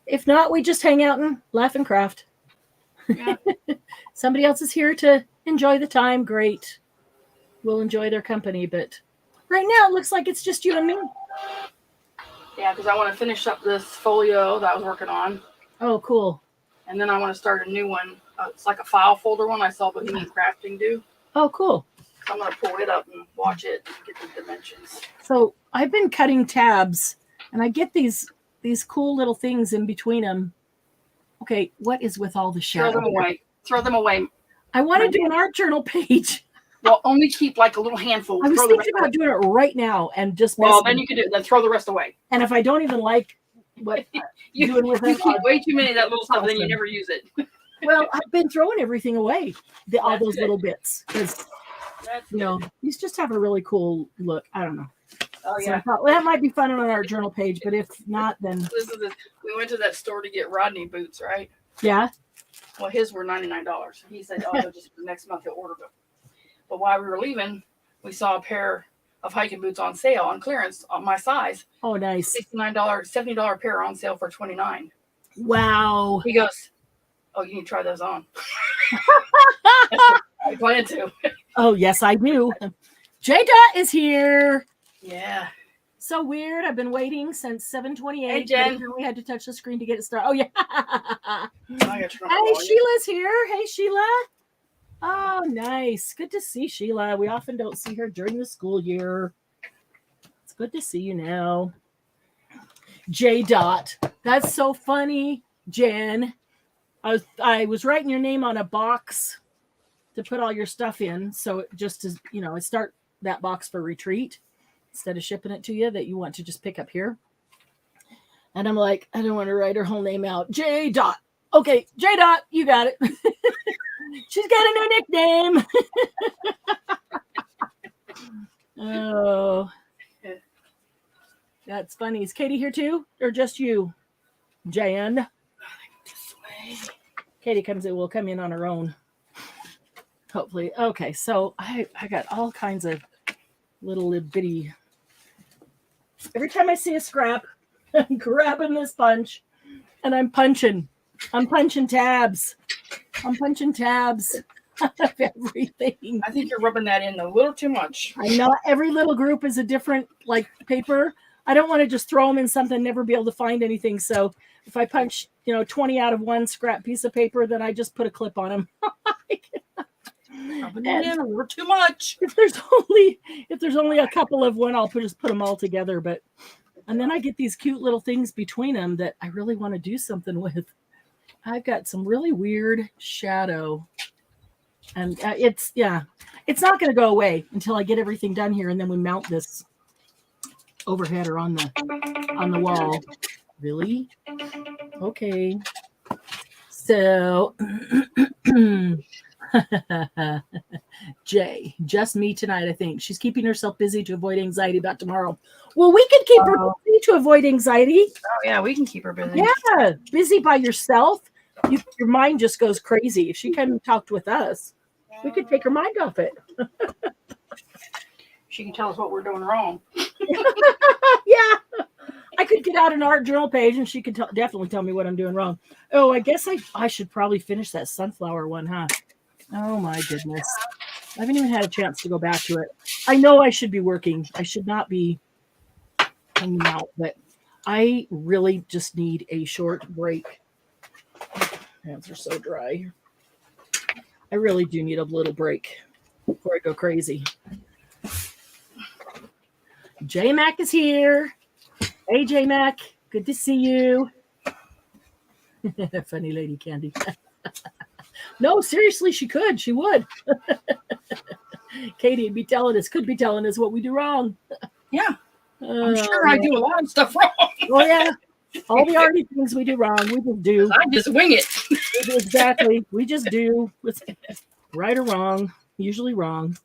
If not, we just hang out and laugh and craft. Yeah. Somebody else is here to enjoy the time. Great. We'll enjoy their company, but right now it looks like it's just you and me. Yeah, because I want to finish up this folio that I was working on. Oh, cool. And then I want to start a new one. It's like a file folder one I saw Bohemian Crafting do. Oh, cool. So I'm going to pull it up and watch it and get the dimensions. So I've been cutting tabs, and I get these cool little things in between them. Okay, what is with all the shadow? Throw them away. Throw them away. I want to do an art journal page. Well, only keep like a little handful. I was thinking about doing it right now and just. Well, then you can do it. Then throw the rest away. And if I don't even like what you doing with you it, keep way too many of that little stuff, then you never use it. Well, I've been throwing everything away, all those little bits, because these just have a really cool look. I don't know. Oh So yeah. I thought, well, that might be fun on our journal page, but if not, then We went to that store to get Rodney boots, right? yeah. Well, his were $99. He said, "Oh, just next month he'll order them." But while we were leaving, we saw a pair of hiking boots on sale on clearance on my size. Oh, nice. $69, $70 pair on sale for $29. Wow. He goes, "Oh, you need to try those on." I plan to. Oh, yes, I do. J-Dot is here. Yeah. So weird. I've been waiting since 7:28. Hey, Jen. We had to touch the screen to get it started. Oh, yeah. Hey, Sheila's here. Hey, Sheila. Oh, nice. Good to see Sheila. We often don't see her during the school year. It's good to see you now. J-Dot. That's so funny, Jen. I was writing your name on a box to put all your stuff in. So just as, I start that box for retreat instead of shipping it to you that you want to just pick up here. And I'm like, I don't want to write her whole name out. J-Dot. Okay, J-Dot, you got it. She's got a new nickname. Oh, that's funny. Is Katie here too, or just you, Jan? Katie will come in on her own, hopefully. Okay, so I got all kinds of little bitty. Every time I see a scrap, I'm grabbing this punch, and I'm punching. I'm punching tabs. I'm punching tabs of everything. I think you're rubbing that in a little too much. I know every little group is a different paper. I don't want to just throw them in something, never be able to find anything. So if I punch, 20 out of one scrap piece of paper, then I just put a clip on them. Rubbing it in a little too much. If there's only a couple of one, I'll just put them all together. And then I get these cute little things between them that I really want to do something with. I've got some really weird shadow, and it's not going to go away until I get everything done here, and then we mount this overhead or on the wall. Really? Okay. So, Jay, just me tonight, I think. She's keeping herself busy to avoid anxiety about tomorrow. Well, we can keep her busy to avoid anxiety. Oh, yeah, we can keep her busy. Yeah, busy by yourself. Your mind just goes crazy. If she came and talked with us, we could take her mind off it. She can tell us what we're doing wrong. Yeah. I could get out an art journal page and she could definitely tell me what I'm doing wrong. Oh, I guess I should probably finish that sunflower one, huh? Oh, my goodness. I haven't even had a chance to go back to it. I know I should be working. I should not be hanging out, but I really just need a short break. Hands are so dry. I really do need a little break before I go crazy. J Mac is here. Hey, J Mac. Good to see you. Funny lady Candy. No, seriously, she could. She would. Katie could be telling us what we do wrong. Yeah. I'm sure I do a lot of stuff wrong. Oh, yeah. All the arty things we do wrong, we just do. I just wing it. Exactly. We just do. It's right or wrong. Usually wrong.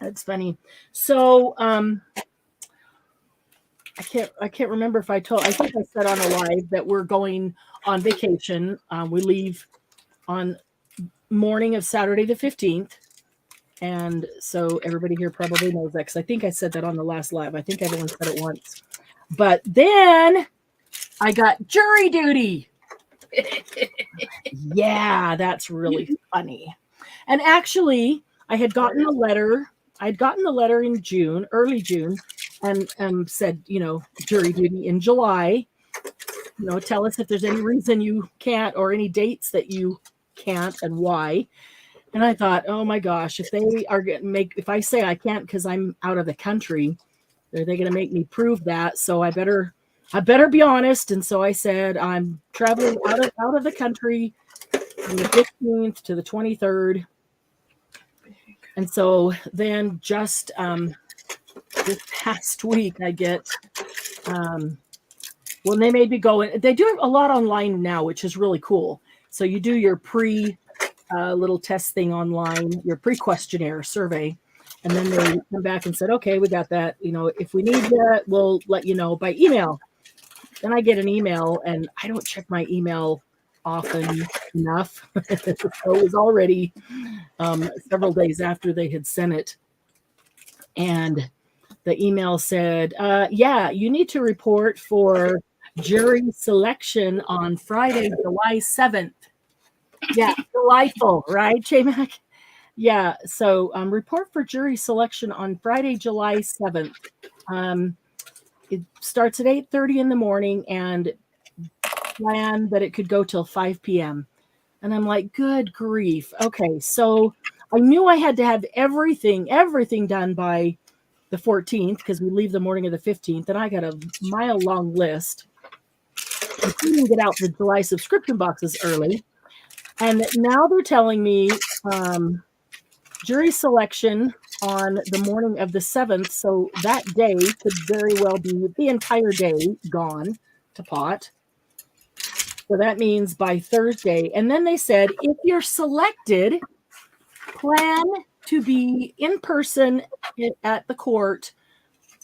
That's funny. So I can't remember if I think I said on a live that we're going on vacation. We leave on morning of Saturday the 15th, And so everybody here probably knows that because I think I said that on the last live. I think I've only said it once. But then I got jury duty. Yeah, that's really funny. And actually, I had gotten a letter. I'd gotten the letter in June, early June, and said, jury duty in July. Tell us if there's any reason you can't or any dates that you can't and why. And I thought, oh my gosh, if they are going to if I say I can't because I'm out of the country, are they going to make me prove that? So I better be honest. And so I said, I'm traveling out of the country from the 15th to the 23rd. And so then just this past week, I get, when they made me go in, they do a lot online now, which is really cool. So you do your little test thing online, your pre-questionnaire survey, and then they come back and said, okay, we got that. If we need that, we'll let you know by email. Then I get an email, and I don't check my email often enough. So it was already several days after they had sent it. And the email said, yeah, you need to report for jury selection on Friday, July 7th. Yeah, delightful, right, J-Mac? Yeah, so report for jury selection on Friday, July 7th. It starts at 8:30 in the morning and plan that it could go till 5 p.m. And I'm like, good grief. Okay, so I knew I had to have everything done by the 14th because we leave the morning of the 15th, and I got a mile-long list. I couldn't get out the July subscription boxes early. And now they're telling me jury selection on the morning of the 7th. So that day could very well be the entire day gone to pot. So that means by Thursday. And then they said, if you're selected, plan to be in person at the court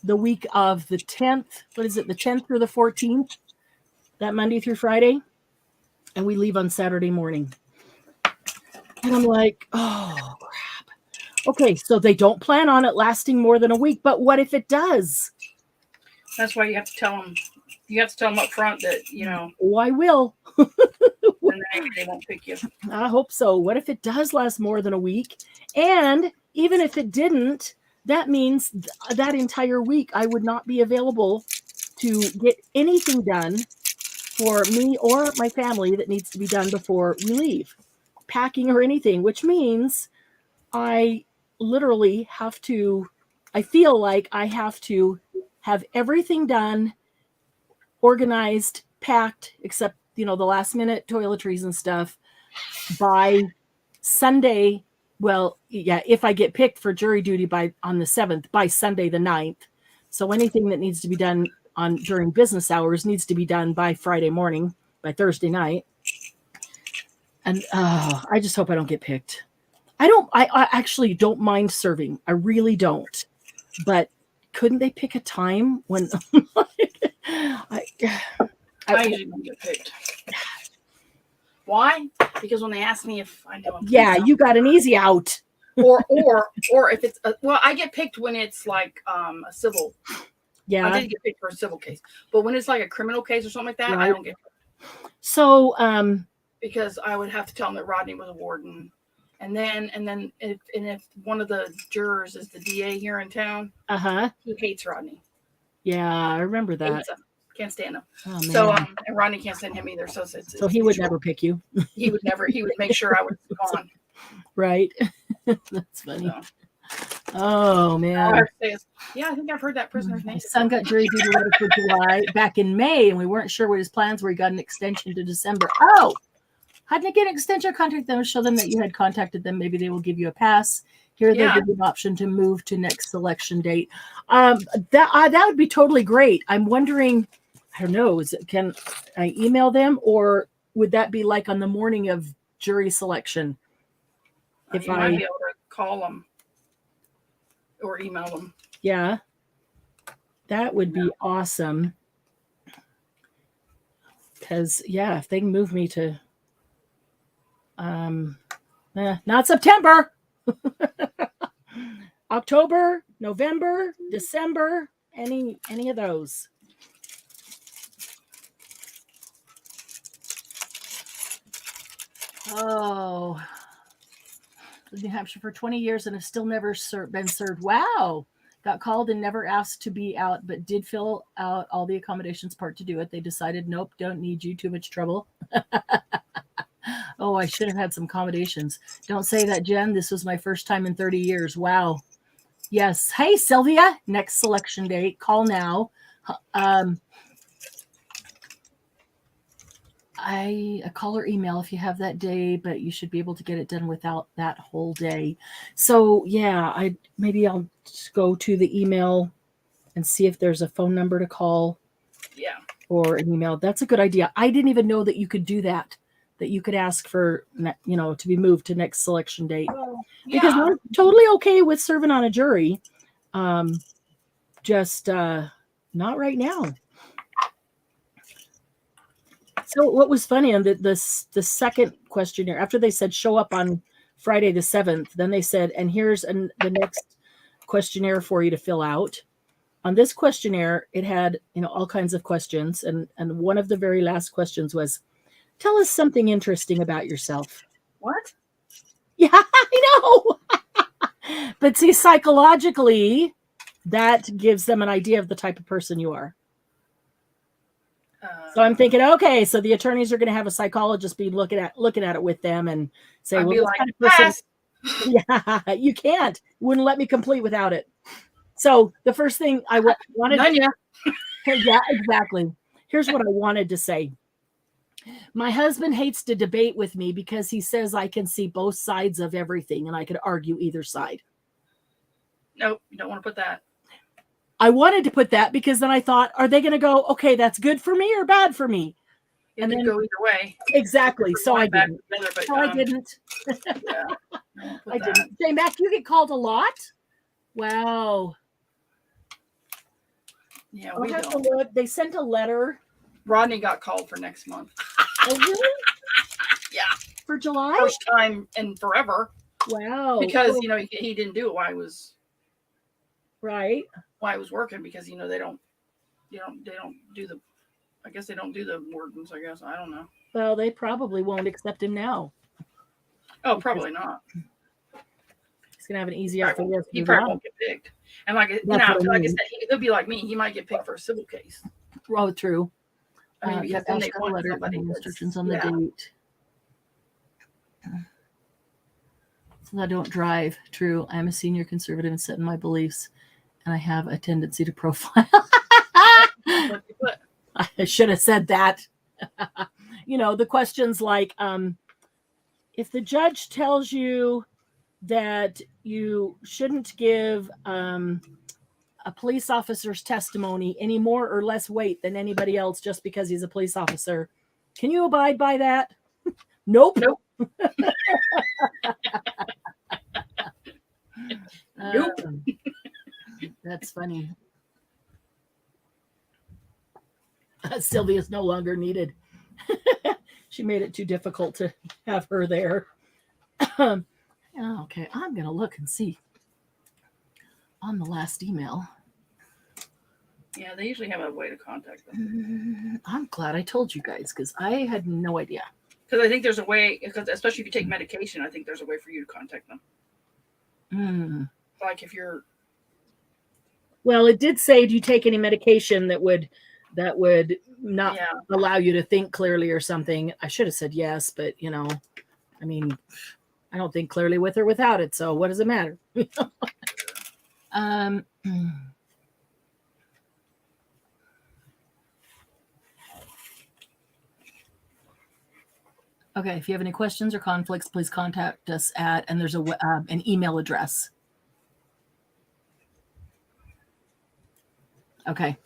the week of the 10th. What is it? The 10th or the 14th? That Monday through Friday. And we leave on Saturday morning. And I'm like, oh, crap. Okay, so they don't plan on it lasting more than a week, but what if it does? That's why you have to tell them. You have to tell them up front that, Oh, I will. And they won't pick you. I hope so. What if it does last more than a week? And even if it didn't, that means that entire week I would not be available to get anything done for me or my family that needs to be done before we leave, packing or anything, which means I literally have to, I feel like I have to have everything done, organized, packed, except, the last minute toiletries and stuff by Sunday. Well, yeah, if I get picked for jury duty on the 7th, by Sunday the 9th. So anything that needs to be done during business hours needs to be done by Friday morning, by Thursday night. And I just hope I don't get picked. I actually don't mind serving. I really don't. But couldn't they pick a time when I usually don't get picked. Why? Because when they ask me if I know, you got an easy out. or if it's I get picked when it's like a civil. Yeah, I did get picked for a civil case, but when it's like a criminal case or something like that, right. I don't get picked. So because I would have to tell them that Rodney was a warden, and then if one of the jurors is the DA here in town, he hates Rodney. Yeah, I remember that. Hates him. Can't stand him. Oh, man. So and Rodney can't stand him either. So he would never pick you. He would never. He would make sure I was gone. Right. That's funny. So. Oh man. I think I've heard that prisoner's name. My son got jury duty letter for July back in May, and we weren't sure what his plans were. He got an extension to December. Oh, how did I get an extension? Contact them, show them that you had contacted them. Maybe they will give you a pass. Here they give you an option to move to next selection date. That would be totally great. I'm wondering, I don't know, can I email them, or would that be like on the morning of jury selection? If you might be able to call them or email them. Yeah, that would be awesome. Because if they can move me to not September. October, November, December, any of those. Oh, New Hampshire for 20 years and have still never been served. Wow. Got called and never asked to be out, but did fill out all the accommodations part to do it. They decided, nope, don't need you. Too much trouble. Oh, I should have had some accommodations. Don't say that, Jen. This was my first time in 30 years. Wow. Yes. Hey, Sylvia. Next selection date. Call now. A call or email if you have that day, but you should be able to get it done without that whole day. So yeah, maybe I'll just go to the email and see if there's a phone number to call. Yeah. Or an email. That's a good idea. I didn't even know that you could do that. That you could ask for, to be moved to next selection date. Because I'm totally okay with serving on a jury. Just not right now. So what was funny on the second questionnaire, after they said show up on Friday the 7th, then they said, and here's the next questionnaire for you to fill out. On this questionnaire, it had all kinds of questions, and one of the very last questions was, tell us something interesting about yourself. What? Yeah, I know. But see, psychologically, that gives them an idea of the type of person you are. So I'm thinking, okay, so the attorneys are going to have a psychologist be looking at it with them and say, I'd well, be this like, kind of person, yeah, you can't. Wouldn't let me complete without it. So the first thing I wanted, yeah, exactly. Here's what I wanted to say. My husband hates to debate with me because he says I can see both sides of everything and I could argue either side. Nope, you don't want to put that. I wanted to put that because then I thought, are they going to go, okay, that's good for me or bad for me? And then go either way. Exactly. So I didn't. I didn't. Yeah, I didn't. Hey, Mac, you get called a lot? Wow. Yeah, we don't. They sent a letter. Rodney got called for next month. Oh, really? Yeah. For July? First time in forever. Wow. Because, he didn't do it while I was working because, they don't do the, I guess they don't do the wardens, I guess. I don't know. Well, they probably won't accept him now. Oh, probably not. He's going to have an easy after this. He probably won't get picked. And like I said, he'll be like me. He might get picked for a civil case. Oh, true. I mean, because then they want letter somebody instructions on the date. So I don't drive. True. I'm a senior conservative and set in my beliefs, and I have a tendency to profile. I should have said that. The questions like, if the judge tells you that you shouldn't give a police officer's testimony any more or less weight than anybody else just because he's a police officer, can you abide by that? Nope. Nope. That's funny. Sylvia's no longer needed. She made it too difficult to have her there. Okay, I'm going to look and see on the last email. Yeah, they usually have a way to contact them. I'm glad I told you guys because I had no idea. Because I think there's a way, especially if you take medication, I think there's a way for you to contact them. Like if you're... Well, it did say, do you take any medication that would not allow you to think clearly or something? I should have said yes, but I mean, I don't think clearly with or without it. So what does it matter? Okay, if you have any questions or conflicts, please contact us and there's an email address. Okay,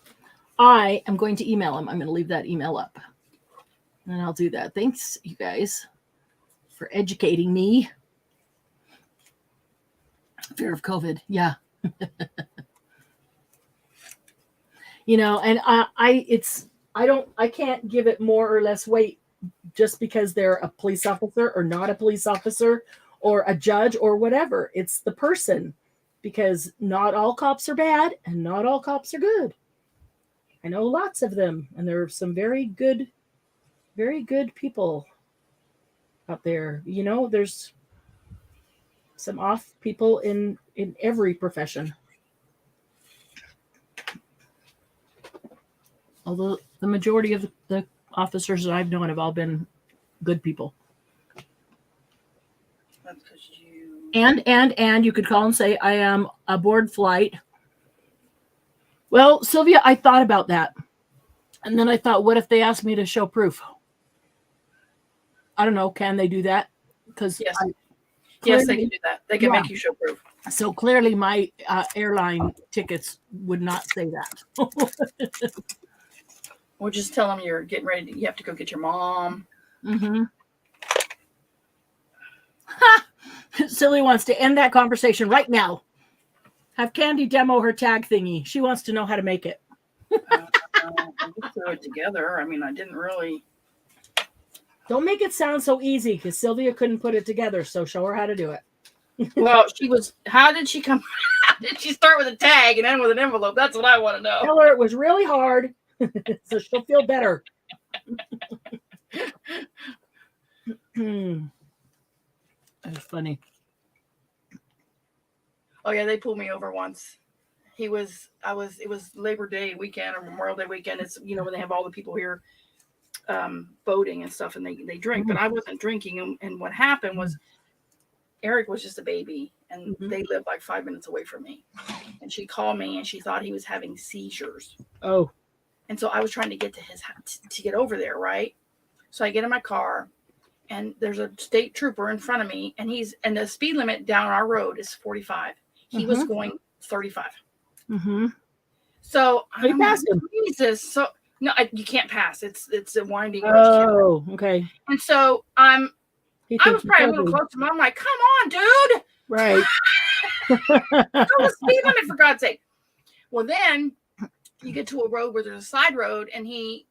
I am going to email him. I'm going to leave that email up. And I'll do that. Thanks, you guys, for educating me. Fear of COVID. Yeah. And I can't give it more or less weight just because they're a police officer or not a police officer or a judge or whatever. It's the person. because not all cops are bad and not all cops are good. I know lots of them, and there are some very good people out there. You know, there's some off people in every profession. Although the majority of the officers that I've known have all been good people. That's because you. And you could call and say, I am aboard flight. Well, Sylvia, I thought about that. And then I thought, what if they asked me to show proof? I don't know. Can they do that? Because yes. Yes, they can do that. They can make you show proof. So clearly my airline tickets would not say that. Or just tell them you're getting ready. You have to go get your mom. Mm-hmm. Silly wants to end that conversation right now. Have Candy demo her tag thingy. She wants to know how to make it. We threw it together. I mean, I didn't really. Don't make it sound so easy, because Sylvia couldn't put it together. So show her how to do it. Well, she was. How did she come? How did she start with a tag and end with an envelope? That's what I want to know. Tell her it was really hard, so she'll feel better. That's funny. Oh yeah, they pulled me over once. It was Labor Day weekend or Memorial Day weekend. It's, you know, when they have all the people here voting and stuff, and they drink, but I wasn't drinking. And what happened was Eric was just a baby, and they lived like 5 minutes away from me. And she called me, and she thought he was having seizures. Oh. And so I was trying to get to his house to get over there, right? So I get in my car, and there's a state trooper in front of me, and the speed limit down our road is 45. He was going 35. Mm-hmm. So I passed him. Jesus. So no, you can't pass. It's a winding road. Oh, okay. And so I was probably a little close to him. I'm like, come on, dude. Right. Go the speed limit, for God's sake. Well, then you get to a road where there's a side road, and he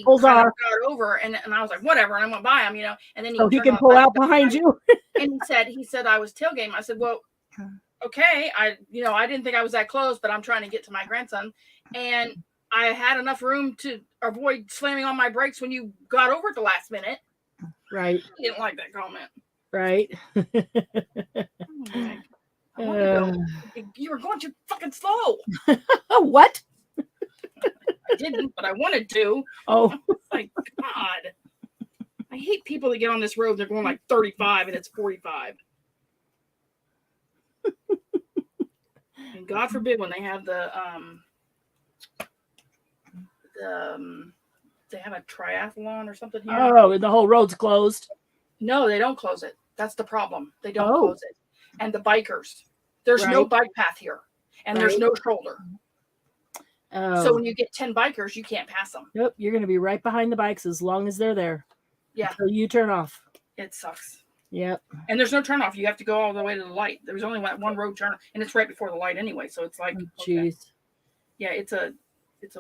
pulls off, got over, and I was like, whatever, and I went by him, you know, and then he can pull out behind you. And he said I was tailgating. I said, well, okay, I didn't think I was that close, but I'm trying to get to my grandson, and I had enough room to avoid slamming on my brakes when you got over at the last minute. Right. He didn't like that comment. Right. I wanted to go. You were going too fucking slow. What? I didn't, but I wanted to. Oh. Like, God. I hate people that get on this road. They're going like 35 and it's 45. And God forbid when they have they have a triathlon or something here. Oh, the whole road's closed. No, they don't close it. That's the problem. They don't close it. And the bikers, there's no bike path here, and there's no shoulder. Oh. So when you get 10 bikers, you can't pass them. Yep, you're going to be right behind the bikes as long as they're there. Yeah. Until you turn off. It sucks. Yep. And there's no turn off. You have to go all the way to the light. There's only one road turn, and it's right before the light anyway. So it's like, jeez. Okay. Yeah, it's a it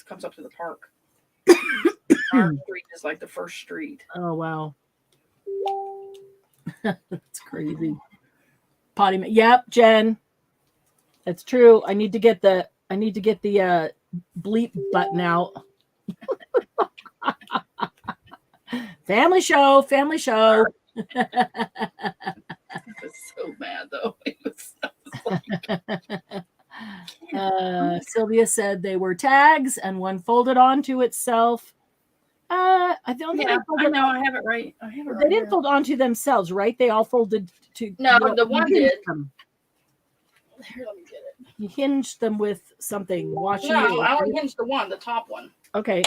comes up to the park. Our street is like the first street. Oh wow. That's crazy. Potty. Yep, Jen. That's true. I need to get the bleep button out. Family show. I was so mad though. It was Sylvia said they were tags and one folded onto itself. I don't think I know. I have it right. They didn't fold onto themselves, right? They all folded to. No, the one did. Here, let me get it. You hinged them with something. Washi. No, I only hinged the top one. Okay.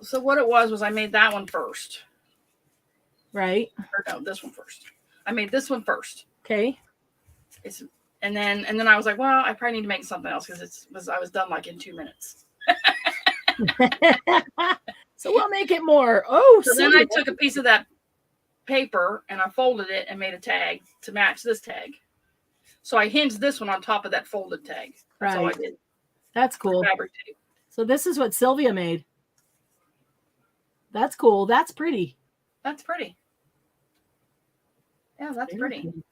So what it was I made that one first. Right. Or no, this one first. I made this one first. Okay. And then I was like, well, I probably need to make something else because I was done like in 2 minutes. So we'll make it more. Oh, so then I took a piece of that paper and I folded it and made a tag to match this tag. So I hinged this one on top of that folded tag. That's all I did. That's cool. Fabric tape. So this is what Sylvia made. That's cool. That's pretty. That's pretty. Yeah, that's pretty. Pretty.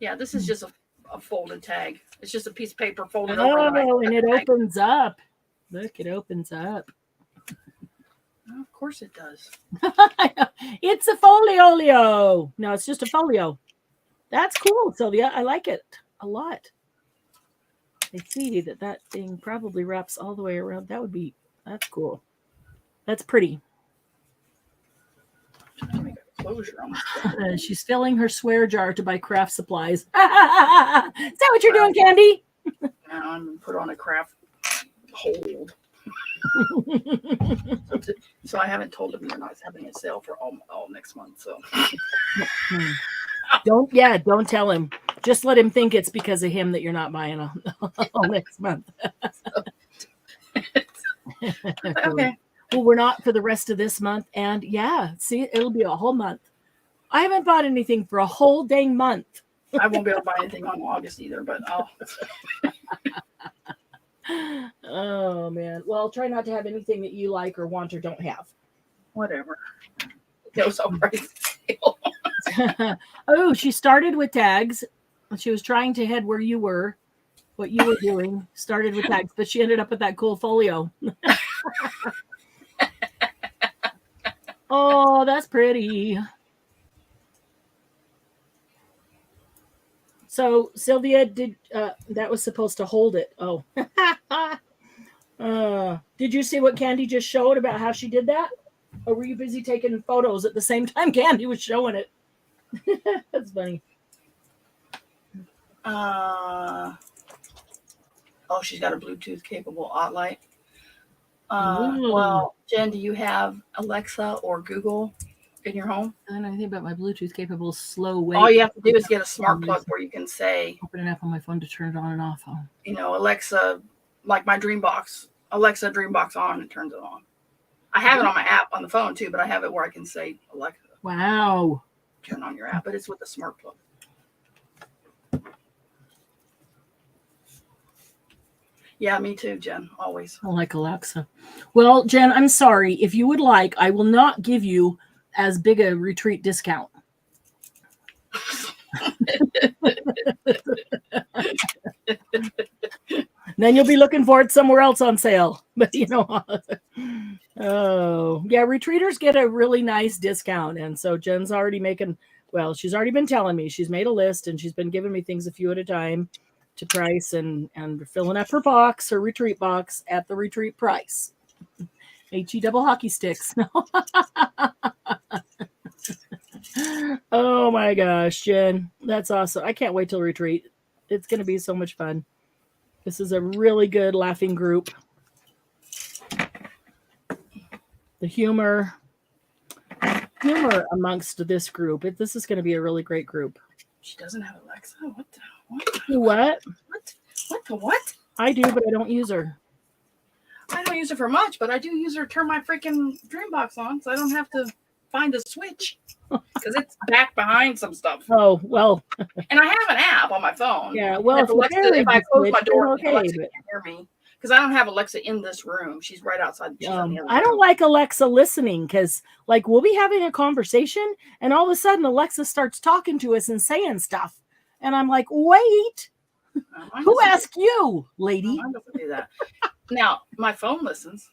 Yeah, this is just a folded tag. It's just a piece of paper folded over. Oh, and it opens up. Look, it opens up. Oh, of course it does. It's a folio. No, it's just a folio. That's cool, Sylvia. I like it a lot. I see that thing probably wraps all the way around. That's cool. That's pretty. Make a closure on this. She's filling her swear jar to buy craft supplies. Is that what you're doing, Candy? Now I'm going to put on a craft hold. So I haven't told them they're not having a sale for all next month. So don't tell him. Just let him think it's because of him that you're not buying all next month. okay. Well, we're not for the rest of this month, and see, it'll be a whole month. I haven't bought anything for a whole dang month. I won't be able to buy anything on August either, but I'll. Oh man. Well, try not to have anything that you like or want or don't have. Whatever. It was all right. Oh, she started with tags. She was trying to head where you were, what you were doing. Started with tags, but she ended up with that cool folio. Oh, that's pretty. So Sylvia that was supposed to hold it. Oh. Did you see what Candy just showed about how she did that? Or were you busy taking photos at the same time Candy was showing it? That's funny. She's got a Bluetooth capable light. Well, Jen, do you have Alexa or Google in your home? I don't know anything about my Bluetooth capable slow wait. All you have to do is get a smart plug where you can say, open it up on my phone to turn it on and off. Alexa, like my Dreambox, Alexa Dreambox on, and turns it on. I have it on my app on the phone too, but I have it where I can say, Alexa, wow, turn on your app, but it's with a smart plug. Yeah, me too, Jen. Always. I like Alexa. Well, Jen, I'm sorry. If you would like, I will not give you as big a retreat discount. Then you'll be looking for it somewhere else on sale. But oh yeah, retreaters get a really nice discount. And so Jen's already she's already been telling me. She's made a list and she's been giving me things a few at a time to price and filling up her retreat box at the retreat price. HE double hockey sticks. Oh my gosh, Jen. That's awesome. I can't wait till retreat. It's going to be so much fun. This is a really good laughing group. The humor amongst this group. This is going to be a really great group. She doesn't have Alexa. What? What? I do, but I don't use her. I don't use her for much, but I do use her to turn my freaking Dreambox on, so I don't have to find the switch because it's back behind some stuff. Oh well. And I have an app on my phone. Yeah. Well, if I close my door, okay, Alexa can't hear me because I don't have Alexa in this room. She's right outside. I don't like Alexa listening because, we'll be having a conversation, and all of a sudden Alexa starts talking to us and saying stuff, and I'm like, wait. Who asked you, lady? I don't do that. Now, my phone listens.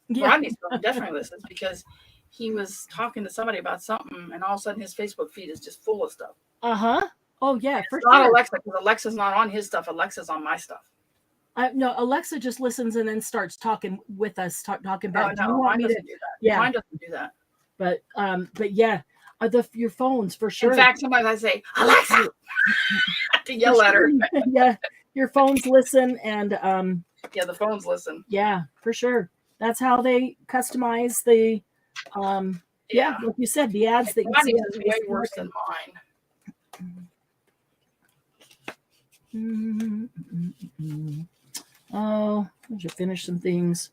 Yeah. Rodney's phone definitely listens because he was talking to somebody about something, and all of a sudden his Facebook feed is just full of stuff. Uh-huh. Oh, yeah. It's not Alexa, because Alexa's not on his stuff. Alexa's on my stuff. No, Alexa just listens and then starts talking with us, talking about. No, mine doesn't do that. Yeah, mine doesn't do that. But yeah, your phones for sure. In fact, sometimes I say Alexa to yell at her. Yeah, your phones listen, and yeah, the phones listen. Yeah, for sure. That's how they customize the like you said, the ads that you see is way worse than mine. Oh, I should finish some things.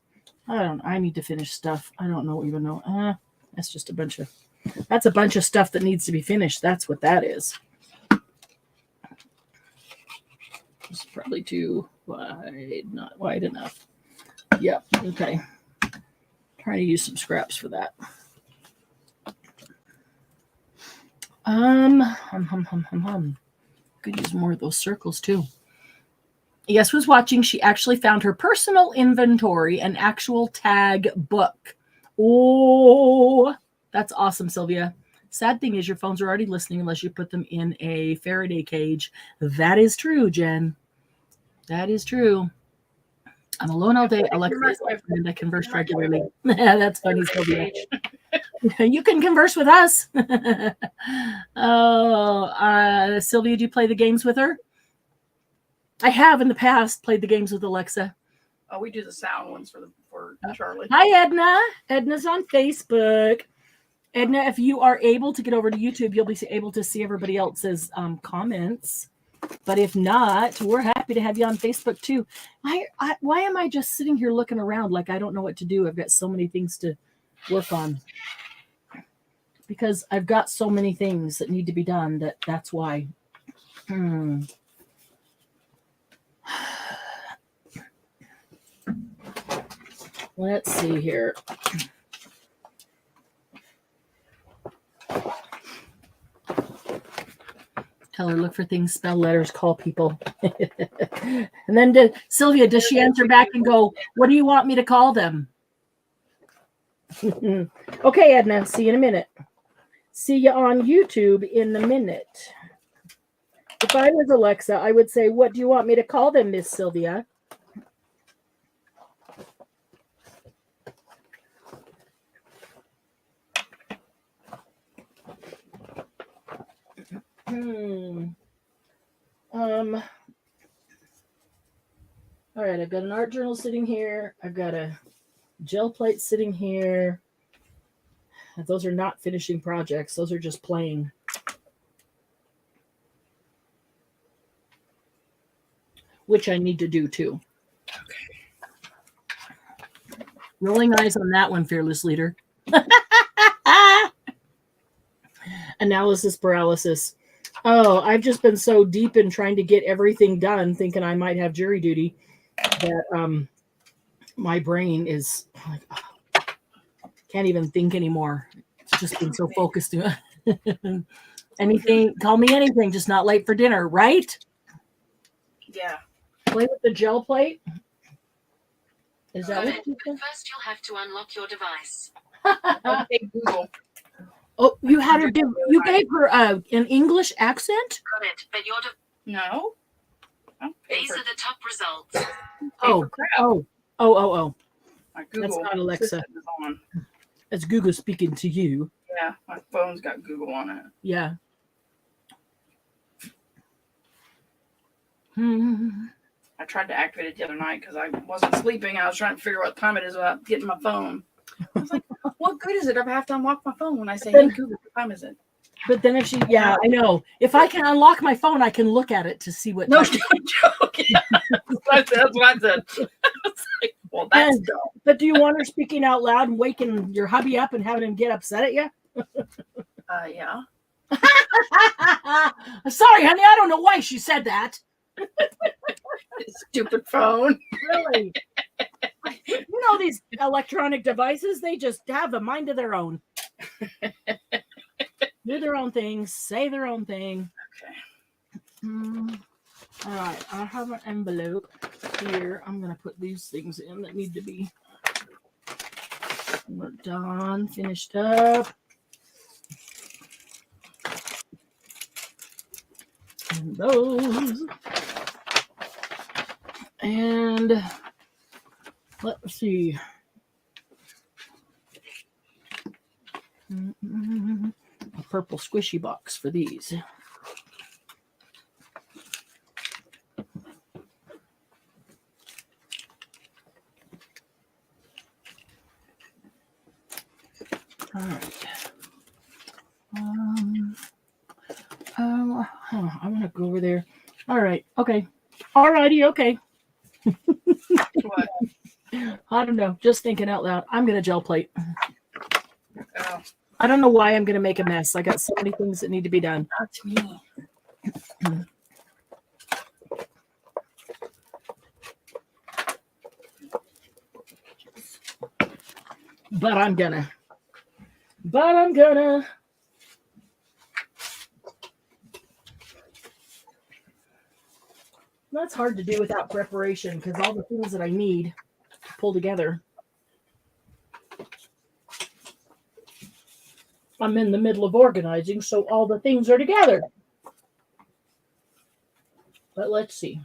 I need to finish stuff. I don't even know. That's just a bunch of stuff that needs to be finished. That's what that is. Just probably too wide, not wide enough. Yep. Okay. Trying to use some scraps for that. Could use more of those circles too. Yes, was watching. She actually found her personal inventory, an actual tag book. Oh, that's awesome, Sylvia. Sad thing is your phones are already listening unless you put them in a Faraday cage. That is true, Jen. That is true. I'm alone all day. Alexa is my friend. I converse regularly. That's funny, Sylvia. You can converse with us. Oh, Sylvia, do you play the games with her? I have in the past played the games with Alexa. Oh, we do the sound ones for Charlie. Hi, Edna. Edna's on Facebook. Edna, if you are able to get over to YouTube, you'll be able to see everybody else's comments. But if not, we're happy to have you on Facebook too. Why am I just sitting here looking around like I don't know what to do? I've got so many things to work on. Because I've got so many things that need to be done that's why. Let's see here. Tell her, look for things, spell letters, call people. And then Sylvia, does she answer back and go, what do you want me to call them? Okay, Edna, see you in a minute. See you on YouTube in a minute. If I was Alexa, I would say, what do you want me to call them, Miss Sylvia? All right, I've got an art journal sitting here. I've got a gel plate sitting here. Those are not finishing projects. Those are just playing. Which I need to do too. Okay. Rolling eyes on that one, fearless leader. Analysis paralysis. Oh, I've just been so deep in trying to get everything done, thinking I might have jury duty, that my brain is like, can't even think anymore. It's just been so focused. Anything, call me anything, just not late for dinner, right? Yeah. Play with the gel plate. Is that what you said? First, you'll have to unlock your device. Okay, Google. Oh, you had her give. You gave her an English accent. Got it, but you're no. These are the top results. Oh. My Google That's not Alexa. is on. That's Google speaking to you. Yeah, my phone's got Google on it. Yeah. I tried to activate it the other night because I wasn't sleeping. I was trying to figure out what time it is without getting my phone. I was like, what good is it if I have to unlock my phone when I say, hey, Google, what time is it? But then if she, yeah, I know. If I can unlock my phone, I can look at it to see what. No, joke. Yeah. That's what I said. Like, well, that's dumb. But do you want her speaking out loud and waking your hubby up and having him get upset at you? Yeah. Sorry, honey. I don't know why she said that. Stupid phone. Really? You know, these electronic devices, they just have a mind of their own. Do their own things, say their own thing. Okay. All right, I have an envelope here. I'm going to put these things in that need to be done, finished up. And those. And let's see. A purple squishy box for these. All right. I want to go over there. All right. Okay. All righty. Okay. What? I don't know. Just thinking out loud. I'm going to gel plate. Oh. I don't know why I'm going to make a mess. I got so many things that need to be done. Not to me. But I'm gonna. But I'm gonna. That's hard to do without preparation because all the things that I need to pull together. I'm in the middle of organizing, so all the things are together. But let's see.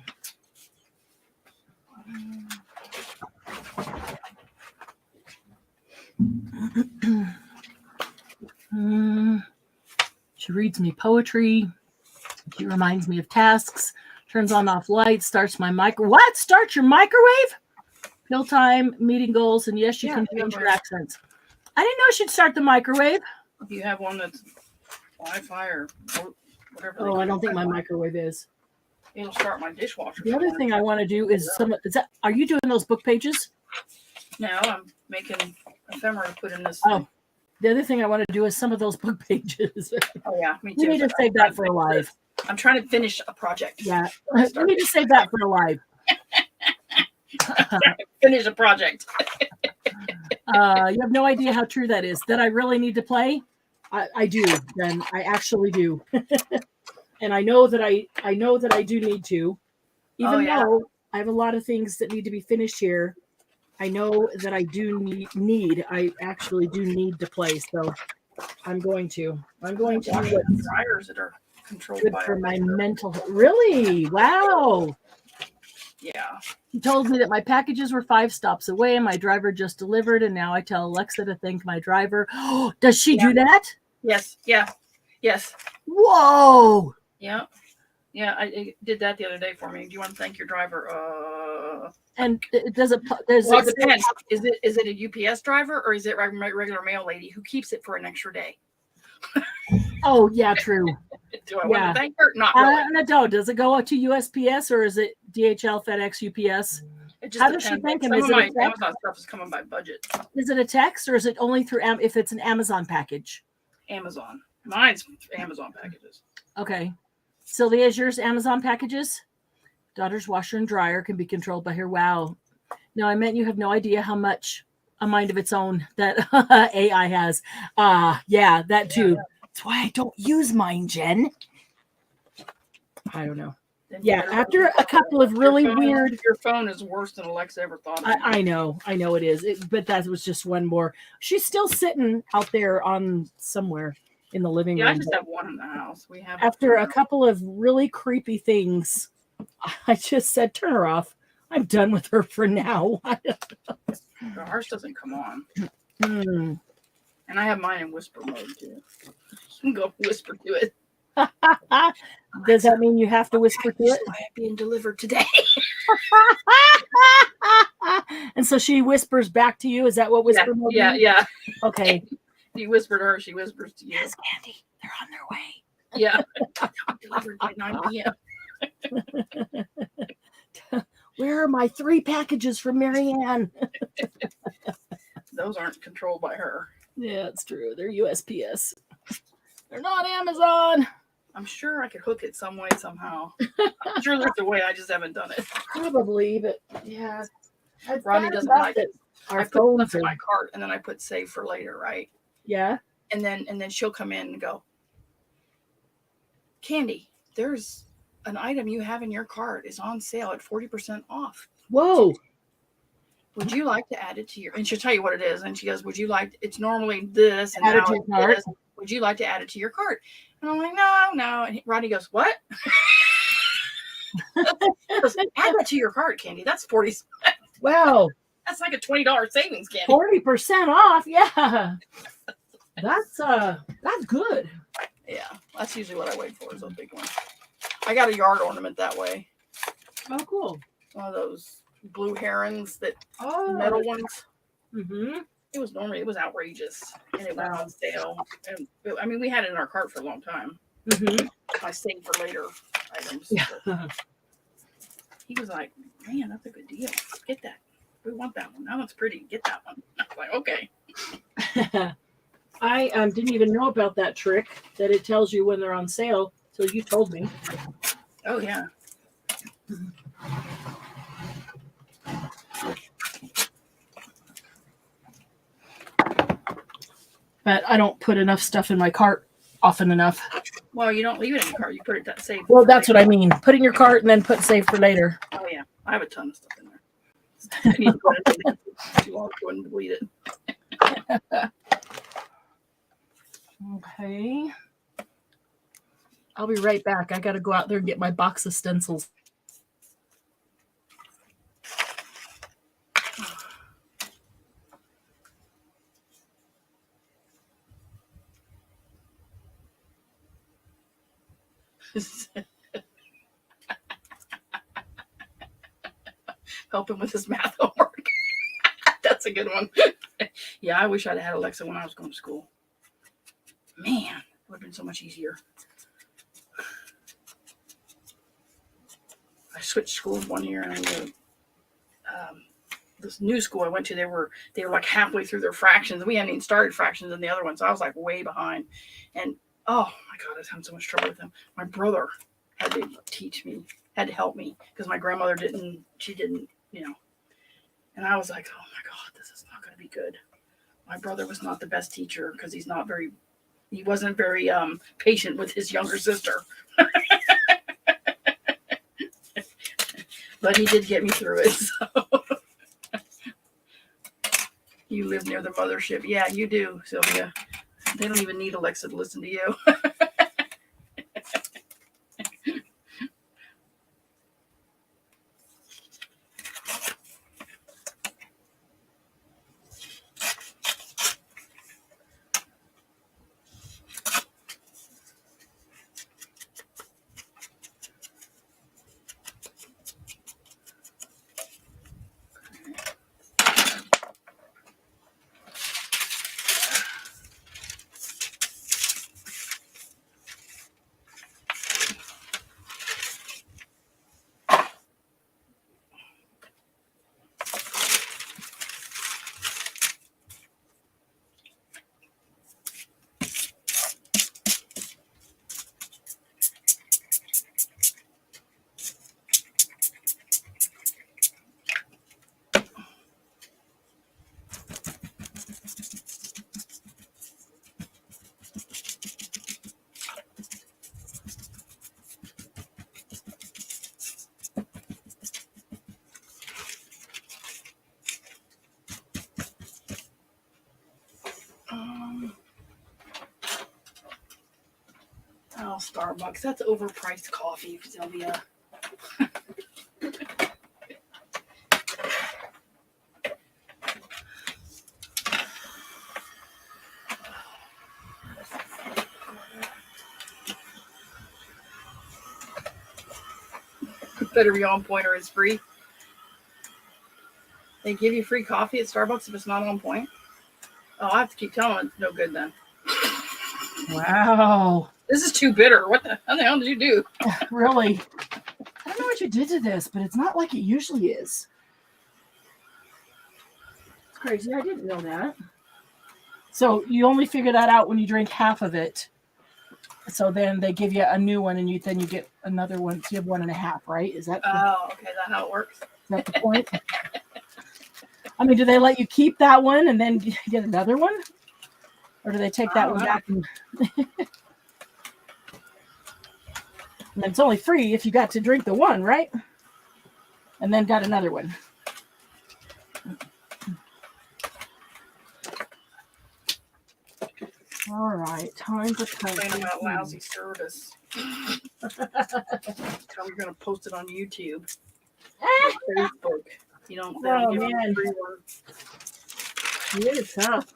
She reads me poetry. She reminds me of tasks. Turns on off lights. Starts my micro. What? Start your microwave? Pill time, meeting goals, and yes, you can change your accents. I didn't know she'd start the microwave. If you have one that's Wi-Fi or whatever. Oh, I don't think my microwave is. It'll start my dishwasher. The other thing I want to do is some. Is that? Are you doing those book pages? No, I'm making ephemera to put in this. Oh, the other thing I want to do is some of those book pages. Oh yeah, me too. We need to save that for a live. I'm trying to finish a project. Yeah, we need to save that for a live. Finish a project. You have no idea how true that is. That I really need to play. I do. Then I actually do. And I know that I do need to, even though I have a lot of things that need to be finished here. I know that I do need. I actually do need to play. So I'm going to do what Dryers that are controlled good by for my mental. Really? Wow. Yeah. He told me that my packages were 5 stops away and my driver just delivered. And now I tell Alexa to thank my driver. Does she do that? Yes. Yeah. Yes. Whoa. Yeah. Yeah. I did that the other day for me. Do you want to thank your driver? And it depends. Is it a UPS driver or is it a regular mail lady who keeps it for an extra day? Oh, yeah, true. Do I want to thank her? Not really. No, does it go to USPS or is it DHL, FedEx, UPS? It just depends. Does she thank him? Some of my Amazon stuff is coming by budget. Is it a text or is it only through if it's an Amazon package? Amazon. Mine's Amazon packages. Okay. Sylvia, is yours Amazon packages? Daughter's washer and dryer can be controlled by her. Wow. No, I meant you have no idea how much a mind of its own that AI has. Yeah, that too. Yeah. That's why I don't use mine, Jen. I don't know. Yeah, after a couple of really weird. Your phone is worse than Alexa ever thought. I know it is. But that was just one more. She's still sitting out there on somewhere in the living room. Yeah, I just have one in the house. We have. After a couple of really creepy things, I just said, turn her off. I'm done with her for now. Ours doesn't come on. And I have mine in whisper mode too. You can go whisper to it. Does that mean you have to whisper to it? Being delivered today. And so she whispers back to you. Is that what whisper mode means? Yeah. Okay. You whisper to her, she whispers to you. Yes, Candy, they're on their way. Yeah. Delivered by 9 p.m. Where are my 3 packages from Marianne? Those aren't controlled by her. Yeah, it's true. They're USPS. They're not Amazon. I'm sure I could hook it some way, somehow. I'm sure there's a way. I just haven't done it. Probably, but yeah. Ronnie doesn't like it. Our I put phones in my cart and then I put save for later, right? Yeah. And then she'll come in and go, Candy, there's an item you have in your cart is on sale at 40% off. Whoa. Would you like to add it to your, and she'll tell you what it is. And she goes, would you like, it's normally this and now it's this. Would you like to add it to your cart? And I'm like, no. And Rodney goes, what? Goes, add it to your cart, Candy. That's 40. Wow. That's like a $20 savings, Candy. 40% off. Yeah. That's good. Yeah. That's usually what I wait for is a big one. I got a yard ornament that way. Oh, cool. One of those blue herons metal ones. Mm-hmm. It was outrageous. And it went on sale. And I mean, we had it in our cart for a long time. Mm-hmm. I saved for later items. Yeah. He was like, man, that's a good deal. Get that. We want that one. That one's pretty. Get that one. I was like, okay. I didn't even know about that trick that it tells you when they're on sale. So you told me. Oh, yeah. but I don't put enough stuff in my cart often enough. Well, you don't leave it in your cart. You put it that safe. Well, that's what I mean. Put in your cart and then put save for later. Oh yeah, I have a ton of stuff in there. I need to put it in too long to go and delete it. Okay. I'll be right back. I got to go out there and get my box of stencils. Help him with his math homework. That's a good one. Yeah, I wish I'd had Alexa when I was going to school. Man, it would have been so much easier. I switched schools one year, and I knew this new school I went to, they were like halfway through their fractions. We hadn't even started fractions in the other one, so I was like way behind. And oh my God, I was having so much trouble with them. My brother had to teach me, had to help me, because my grandmother didn't, you know. And I was like, oh my God, this is not going to be good. My brother was not the best teacher because he wasn't very patient with his younger sister. But he did get me through it. So. You live near the mothership. Yeah, you do, Sylvia. They don't even need Alexa to listen to you. Oh, Starbucks. That's overpriced coffee, Sylvia. Better be on point or it's free. They give you free coffee at Starbucks if it's not on point. Oh, I have to keep telling them it's no good then. Wow. This is too bitter. What the hell did you do? Really? I don't know what you did to this, but it's not like it usually is. It's crazy. I didn't know that. So you only figure that out when you drink half of it. So then they give you a new one, and then you get another one. So you have 1.5, right? Is that? Oh, okay. Is that how it works? Is that the point? I mean, do they let you keep that one and then get another one? Or do they take that one back? And it's only free if you got to drink the one, right? And then got another one. All right, time for Complaining about lousy service. Tell me you're going to post it on YouTube. Facebook. You don't give them a free one. It is tough.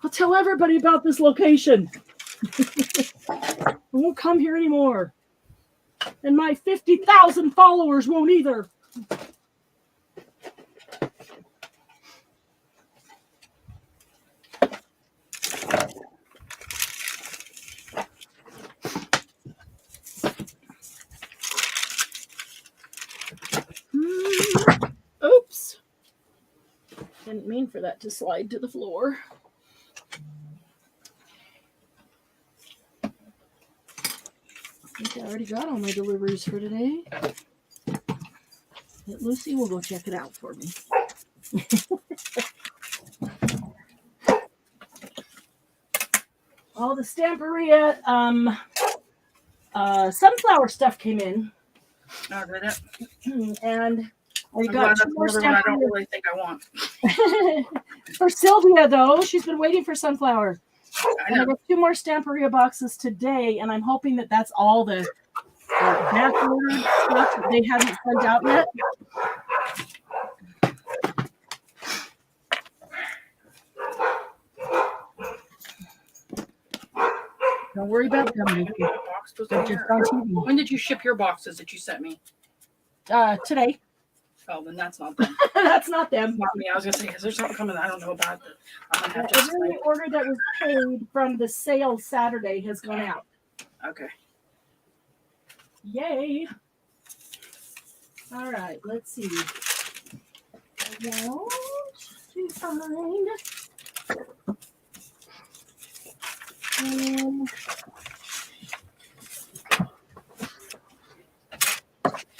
I'll tell everybody about this location. I won't come here anymore. And my 50,000 followers won't either. Oops. Didn't mean for that to slide to the floor. I think I already got all my deliveries for today. But Lucy will go check it out for me. all the Stamperia sunflower stuff came in. Oh, did it? And I I'm got glad two that's more another one I don't Stamperia. really think I want. For Sylvia, though, she's been waiting for sunflower. I And I know. got 2 more Stamperia boxes today, and I'm hoping that that's all the back ordered stuff that they haven't sent out yet. Don't worry about them. What box was They're in just there? on TV. When did you ship your boxes that you sent me? Today. Oh, then that's not them. That's not them. Not me. I was gonna say, is there something coming I don't know about? That I'm gonna have to. Every order that was paid from the sale Saturday has gone out. Okay. Yay. All right, let's see. I want to find.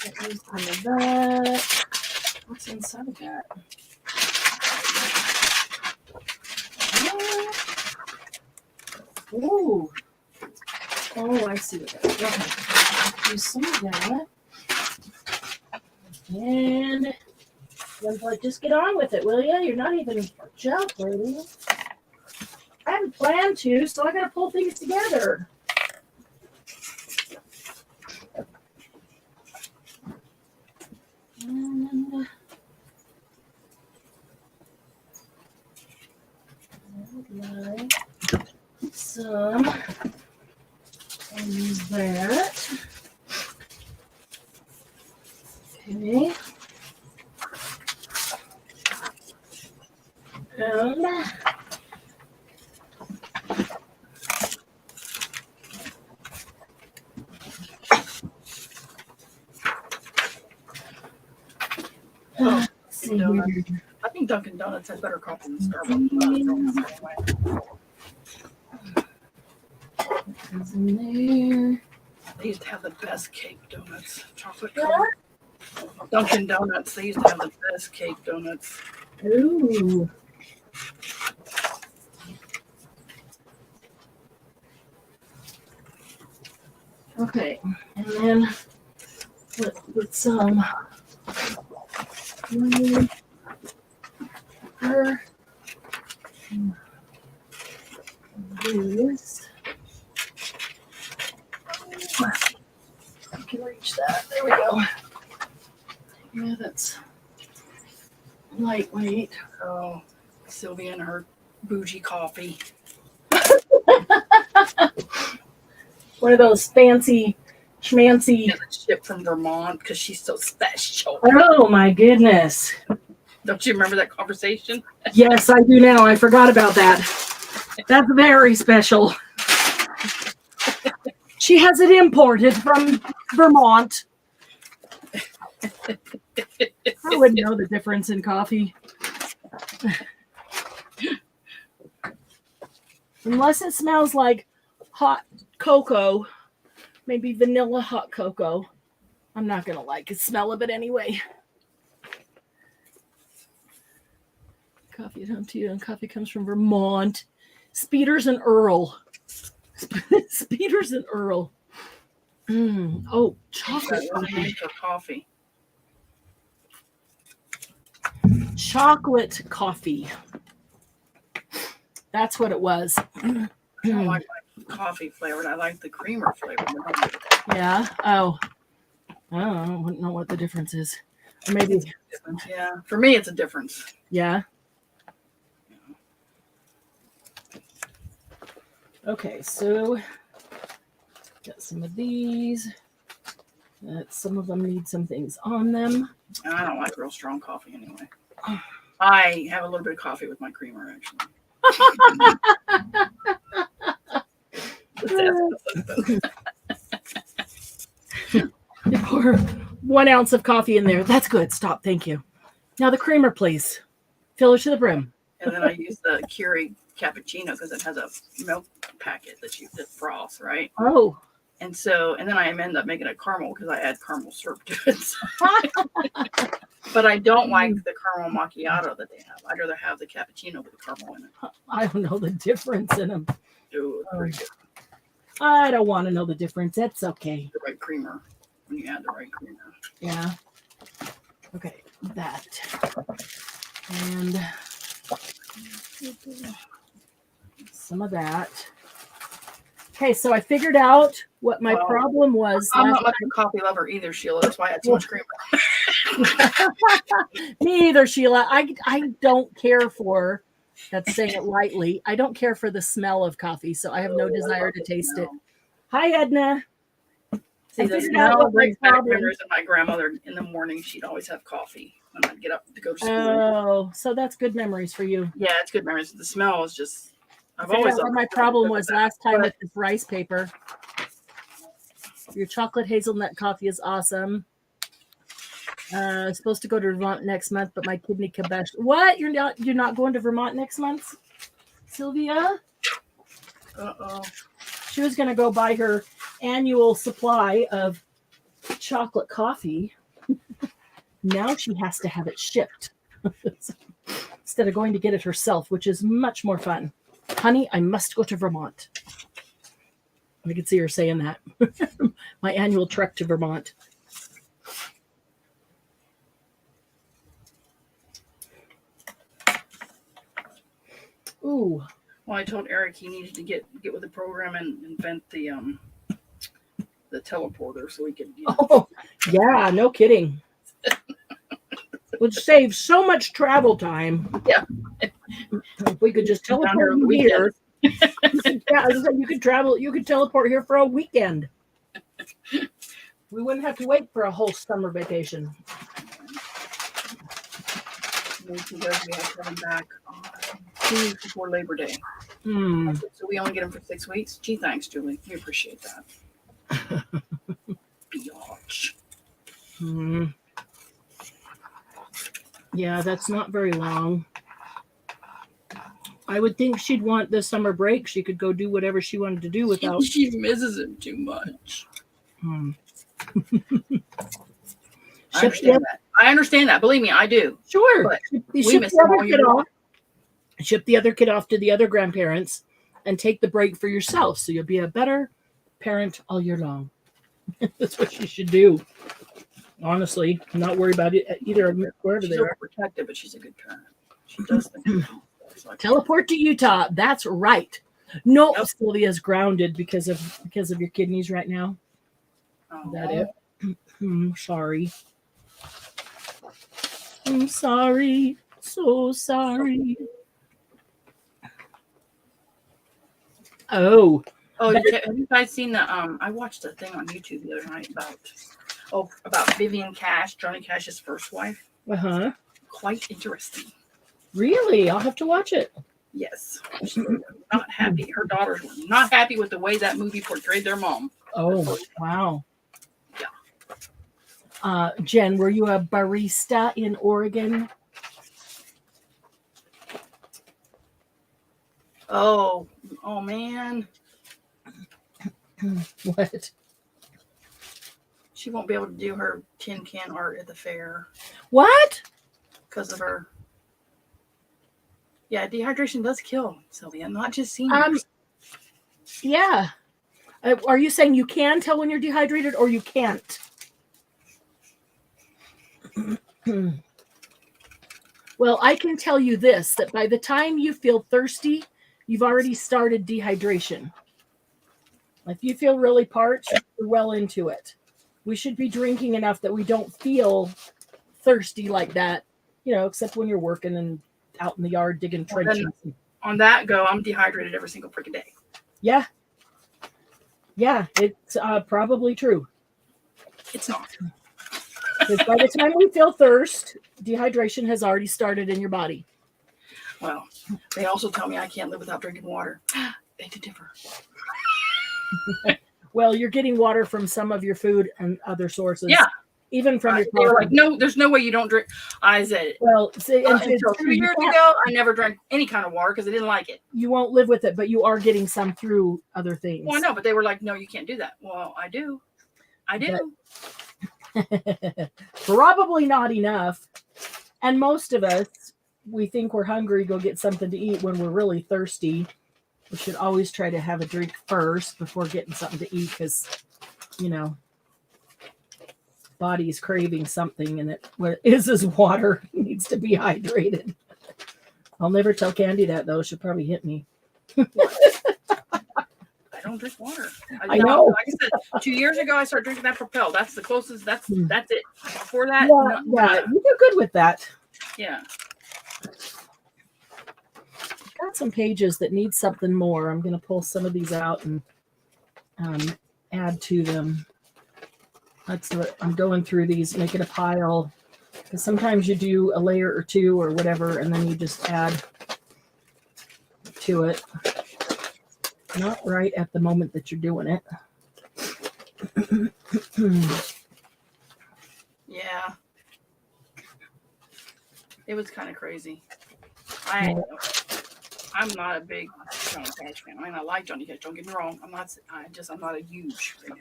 That was some of that. What's inside of that? Ooh. Oh, I see what that is. Okay. Do some of that. And just get on with it, will you? You're not even jailbreaking. I hadn't planned to, so I got to pull things together. And I would like some. I'll use that. Okay. And let's see here. I think Dunkin' Donuts has better coffee than Starbucks. What's in there? They used to have the best cake donuts. Chocolate covered. Dunkin' Donuts, they used to have the best cake donuts. Ooh. Okay, and then with some this. I can reach that. There we go. Yeah, that's lightweight. Oh, Sylvia and her bougie coffee. One of those fancy schmancy. It's shipped from Vermont because she's so special. Oh my goodness. Don't you remember that conversation? Yes, I do now. I forgot about that. That's very special. She has it imported from Vermont. I wouldn't know the difference in coffee. Unless it smells like hot cocoa, maybe vanilla hot cocoa. I'm not going to like the smell of it anyway. Coffee at home to you, and coffee comes from Vermont. Speeders and Earl. Speeders and Earl. Oh, chocolate coffee. Coffee. Chocolate coffee. That's what it was. I don't like my coffee flavored. I like the creamer flavored. Yeah. Oh. I don't know what the difference is. Or maybe. Yeah. For me, it's a difference. Yeah. Okay, so got some of these. Some of them need some things on them. I don't like real strong coffee anyway. I have a little bit of coffee with my creamer, actually. You pour 1 ounce of coffee in there. That's good. Stop. Thank you. Now the creamer, please. Fill it to the brim. And then I use the Keurig cappuccino because it has a milk packet that froths, right? Oh. And then I end up making a caramel because I add caramel syrup to it. But I don't like the caramel macchiato that they have. I'd rather have the cappuccino with the caramel in it. I don't know the difference in them. Ooh, it's pretty good. I don't want to know the difference. That's okay. The right creamer. When you add the right creamer. Yeah. Okay, that. And some of that. Okay, so I figured out what my problem was. I'm not much of a coffee lover either, Sheila. That's why I had so much creamer. Me either, Sheila. I don't care for, that's saying it lightly, I don't care for the smell of coffee, so I have no desire to taste it. Hi, Edna. See, the smell brings back memories of my grandmother. In the morning, she'd always have coffee when I'd get up to go to school. Oh, so that's good memories for you. Yeah, it's good memories. The smell is just, I've Always always. what my problem was last time with this rice paper. Your chocolate hazelnut coffee is awesome. Supposed to go to Vermont next month, but my kidney kabosh. What? You're not going to Vermont next month, Sylvia? Uh-oh. She was going to go buy her annual supply of chocolate coffee. Now she has to have it shipped instead of going to get it herself, which is much more fun. Honey, I must go to Vermont. I could see her saying that. My annual trek to Vermont. Ooh. Well, I told Eric he needed to get with the program and invent the teleporter so we could. Oh, yeah, no kidding. Would save so much travel time. Yeah. If we could just teleport here. Yeah, you could travel. You could teleport here for a weekend. We wouldn't have to wait for a whole summer vacation. We have to have him back 2 weeks before Labor Day. Hmm. So we only get him for 6 weeks. Gee, thanks, Julie. We appreciate that. Biatch. Hmm. Yeah, that's not very long. I would think she'd want the summer break. She could go do whatever she wanted to do without. She misses him too much. Hmm. I understand that. I understand that. Believe me, I do. Sure. But we ship the other kid off. Ship the other kid off to the other grandparents and take the break for yourself, so you'll be a better parent all year long. That's what you should do. Honestly, I'm not worried about it either. Wherever She's they are. overprotective, but she's a good parent. She does things. Teleport to Utah. That's right. No, nope. Sylvia's grounded because of your kidneys right now. Oh. Is that it? I'm sorry. I'm sorry. So sorry. Oh. Oh, have you guys seen the I watched a thing on YouTube the other night about Vivian Cash, Johnny Cash's first wife. Uh-huh. Quite interesting. Really? I'll have to watch it. Yes. She was not happy. Her daughters were not happy with the way that movie portrayed their mom. Oh, wow. Yeah. Jen, were you a barista in Oregon? Oh man. What? She won't be able to do her tin can art at the fair. What? Because of her. Yeah, dehydration does kill, Sylvia, not just seniors. Yeah. Are you saying you can tell when you're dehydrated or you can't? Well, I can tell you this, that by the time you feel thirsty, you've already started dehydration. If you feel really parched, you're well into it. We should be drinking enough that we don't feel thirsty like that, except when you're working and out in the yard digging trenches. On that go, I'm dehydrated every single freaking day. Yeah. Yeah, it's probably true. It's not. Because by the time we feel thirst, dehydration has already started in your body. Well, they also tell me I can't live without drinking water. They do differ. Well, you're getting water from some of your food and other sources. Yeah. even from your They were coffee. like, no, there's no way you don't drink. I said, Well, see, and until 2 years ago, I never drank any kind of water because I didn't like it. you won't live with it, but you are getting some through other things. Well, I know, but they were like, no, you can't do that. Well, I do. Probably not enough. And most of us, we think we're hungry, go get something to eat when we're really thirsty. We should always try to have a drink first before getting something to eat because, body's craving something and what it is water. It needs to be hydrated. I'll never tell Candy that, though. She'll probably hit me. I don't drink water. I know. Like I said, 2 years ago, I started drinking that Propel. That's the closest. That's it. Before that, yeah, you do good with that. Yeah. Got some pages that need something more. I'm going to pull some of these out and add to them. That's what I'm going through these, making a pile. Because sometimes you do a layer or two or whatever, and then you just add to it. Not right at the moment that you're doing it. Yeah. It was kind of crazy. I'm not a big Johnny Cash fan. I mean, I like Johnny Cash. Don't get me wrong. I'm not a huge fan.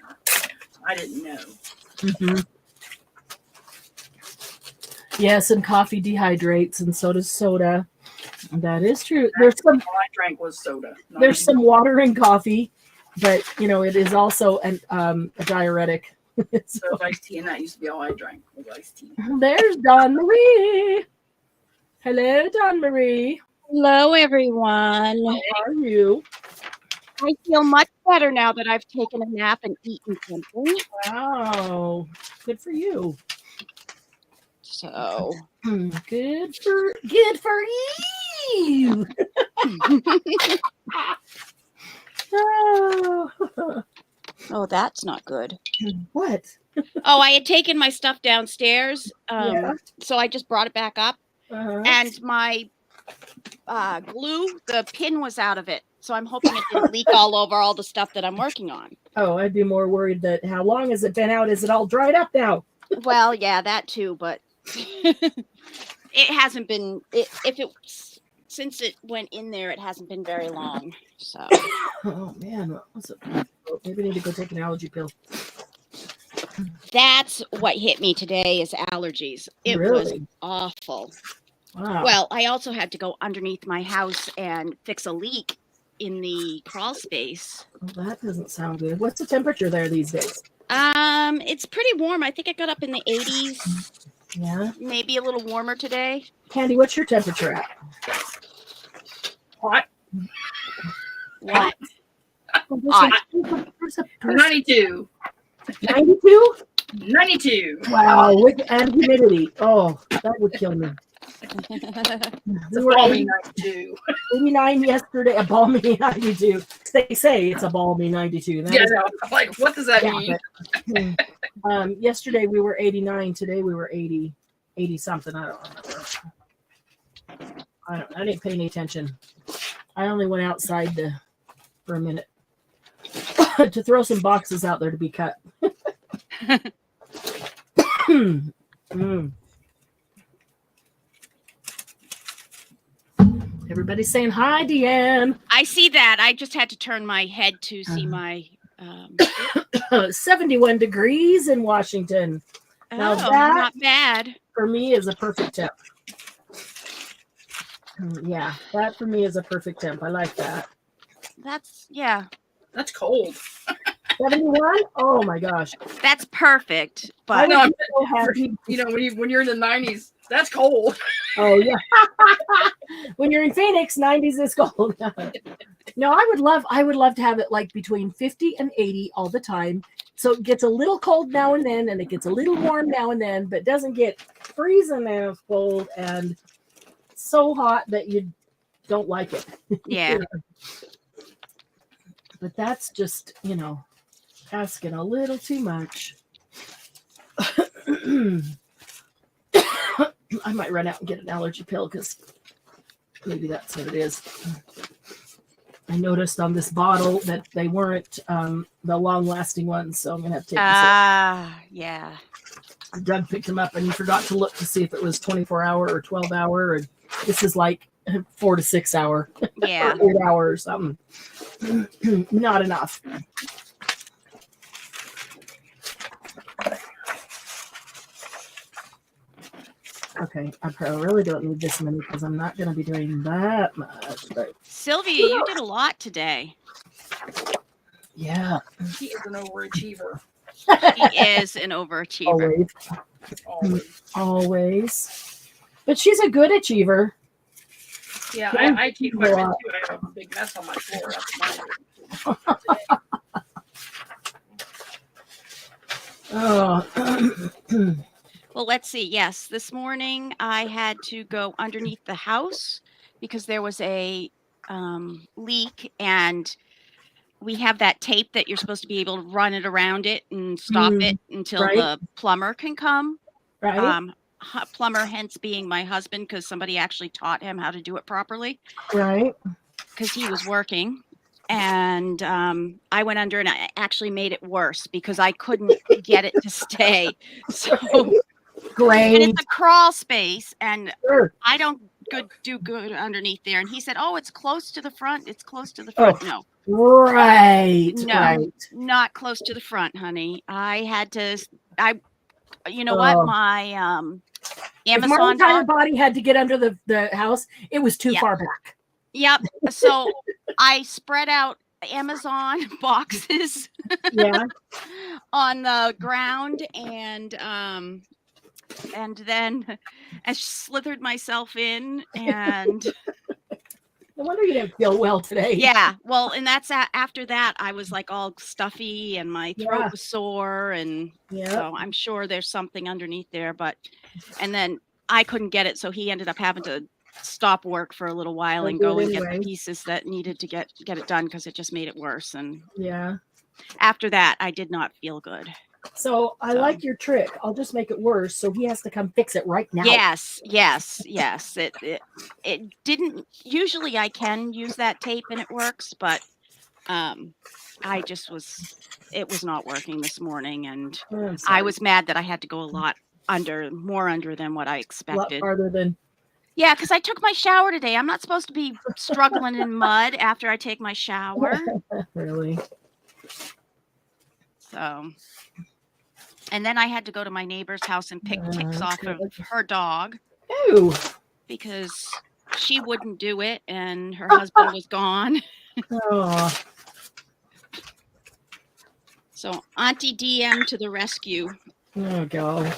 I didn't know. Mm-hmm. Yes, and coffee dehydrates, and so does soda. That is true. There's some. All I drank was soda. There's some water in coffee, but it is also a diuretic. So iced tea, and that used to be all I drank was iced tea. There's Dawn Marie. Hello, Dawn Marie. Hello, everyone. How are you? I feel much better now that I've taken a nap and eaten something. Wow, good for you. So good for you. oh, that's not good. What? Oh, I had taken my stuff downstairs, Yeah. so I just brought it back up, Uh-huh. and my glue, the pin was out of it. So I'm hoping it didn't leak all over all the stuff that I'm working on. Oh, I'd be more worried that how long has it been out? Is it all dried up now? Well, yeah, that too, but it hasn't been. Since it went in there, it hasn't been very long. So. Oh man, what was it? Maybe I need to go take an allergy pill. That's what hit me today is allergies. It was awful. Wow. Well, I also had to go underneath my house and fix a leak in the crawl space. Well, that doesn't sound good. What's the temperature there these days? It's pretty warm. I think it got up in the 80s. Yeah. Maybe a little warmer today. Candy, what's your temperature at? Hot. What? Hot. 92. 92? 92. Wow, and humidity. Oh, that would kill me. It's We a were balmy 92. 89 yesterday, a balmy 92. They say it's a balmy 92. That Yeah, is- no. I'm like, what does that mean? but, yesterday we were 89. Today we were 80 something. I don't remember. I didn't pay any attention. I only went outside for a minute to throw some boxes out there to be cut. Everybody's saying hi, Deanne. I see that. I just had to turn my head to see my. 71 degrees in Washington. Now that- not bad. For me is a perfect temp. Yeah, that for me is a perfect temp. I like that. That's That's cold. 71? Oh my gosh. That's perfect. I But would No, be so happy. When you're in the 90s, that's cold. Oh yeah. When you're in Phoenix, 90s is cold. No, I would love to have it like between 50 and 80 all the time. So it gets a little cold now and then, and it gets a little warm now and then, but doesn't get freezing and cold and so hot that you don't like it. yeah. But that's just, asking a little too much. I might run out and get an allergy pill because maybe that's what it is. I noticed on this bottle that they weren't the long-lasting ones, so I'm going to have to take them. Yeah. Doug picked him up and he forgot to look to see if it was 24-hour or 12-hour. And this is like 4 to 6 hour, Yeah. or 8 hours, something. Not enough. Okay, I really don't need this many because I'm not going to be doing that much. But Sylvia, you did a lot today. yeah, He is an overachiever. She is an overachiever. Always. But she's a good achiever. Yeah, I achieve quite a bit too. I have a big mess on my floor. Oh. Well, let's see. Yes, this morning I had to go underneath the house because there was a leak, and we have that tape that you're supposed to be able to run it around it and stop it until right. the plumber can come. Right. Plumber, hence being my husband, because somebody actually taught him how to do it properly. Right. Because he was working. And I went under and I actually made it worse because I couldn't get it to stay. So great. And it's a crawl space, and Sure. I don't do good underneath there. And he said, "Oh, it's close to the front. It's close to the front." Oh, no, right. no, right. not close to the front, honey. I had to. You know what? My if my Amazon entire box. body had to get under the house, it was too Yeah. far back. Yep. So I spread out Amazon boxes Yeah. on the ground, and then I slithered myself in, and No wonder you didn't feel well today. yeah, well, and that's after that I was like all stuffy and my throat Yeah. was sore, and Yeah. so I'm sure there's something underneath there, and then I couldn't get it, so he ended up having to stop work for a little while and go and get the pieces that needed to get it done because it just made it worse. And yeah. After that, I did not feel good. So I like your trick. I'll just make it worse, so he has to come fix it right now. Yes. It didn't. Usually, I can use that tape and it works, but I just was. It was not working this morning, and I was mad that I had to go more under than what I expected. A lot farther than. Yeah, because I took my shower today. I'm not supposed to be struggling in mud after I take my shower. Really? So, and then I had to go to my neighbor's house and pick ticks off of her dog. Ew. Because she wouldn't do it and her husband was gone. Oh. So Auntie DM to the rescue. Oh, God.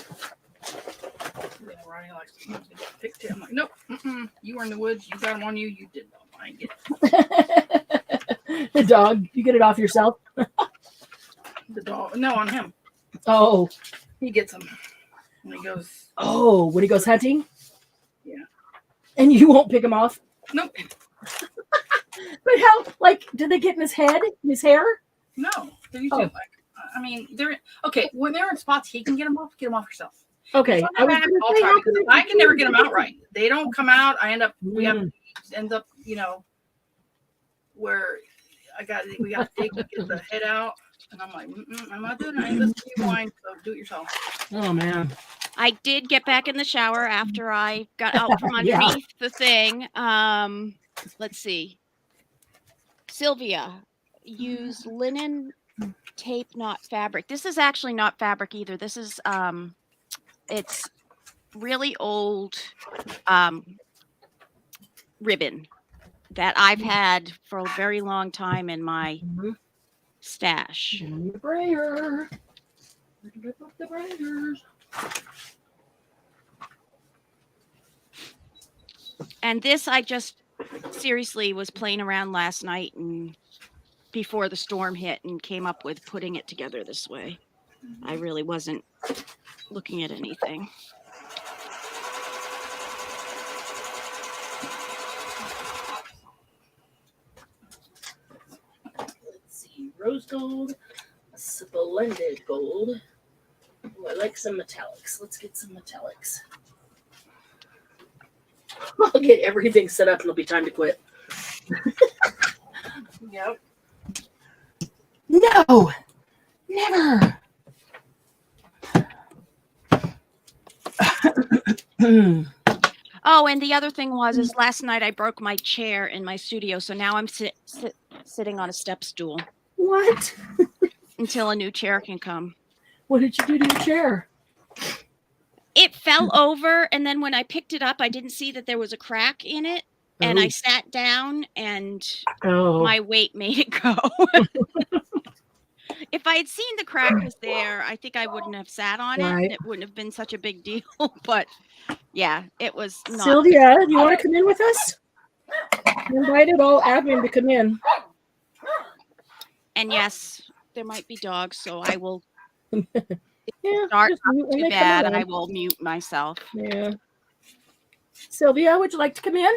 Picked him. I'm like, nope, you were in the woods. You got him on you. You did not mind it. The dog, you get it off yourself? The dog, no, on him. Oh. He gets him when he goes. Oh, when he goes hunting? Yeah. And you won't pick him off? Nope. But how, did they get in his head, his hair? No. They're okay. When they're in spots, he can get them off. Get them off yourself. Okay. I can never get them out right. They don't come out. We end up, where we got to dig to get the head out. And I'm like, I'm not doing it. I ain't listening to you whine, so do it yourself. Oh, man. I did get back in the shower after I got out from underneath the thing. Let's see. Sylvia, use linen tape, not fabric. This is actually not fabric either. This is it's really old ribbon that I've had for a very long time in my stash. The brayer. The brayers. And this I just seriously was playing around last night and before the storm hit and came up with putting it together this way. I really wasn't looking at anything. Let's see. Rose gold. Splendid gold. Ooh, I like some metallics. Let's get some metallics. I'll get everything set up and it'll be time to quit. Yep. No! Never! Oh, and the other thing is last night I broke my chair in my studio, so now I'm sitting on a step stool What? until a new chair can come. What did you do to your chair? It fell over, and then when I picked it up, I didn't see that there was a crack in it, and I sat down, and my weight made it go. If I had seen the crack was there, I think I wouldn't have sat on it, and it wouldn't have been such a big deal. But yeah, it was not. Sylvia, do you want to come in with us? I invited all admin to come in. And yes, there might be dogs, so I will Yeah, start just mute when too they come bad. in. I will mute myself. Yeah. Sylvia, would you like to come in?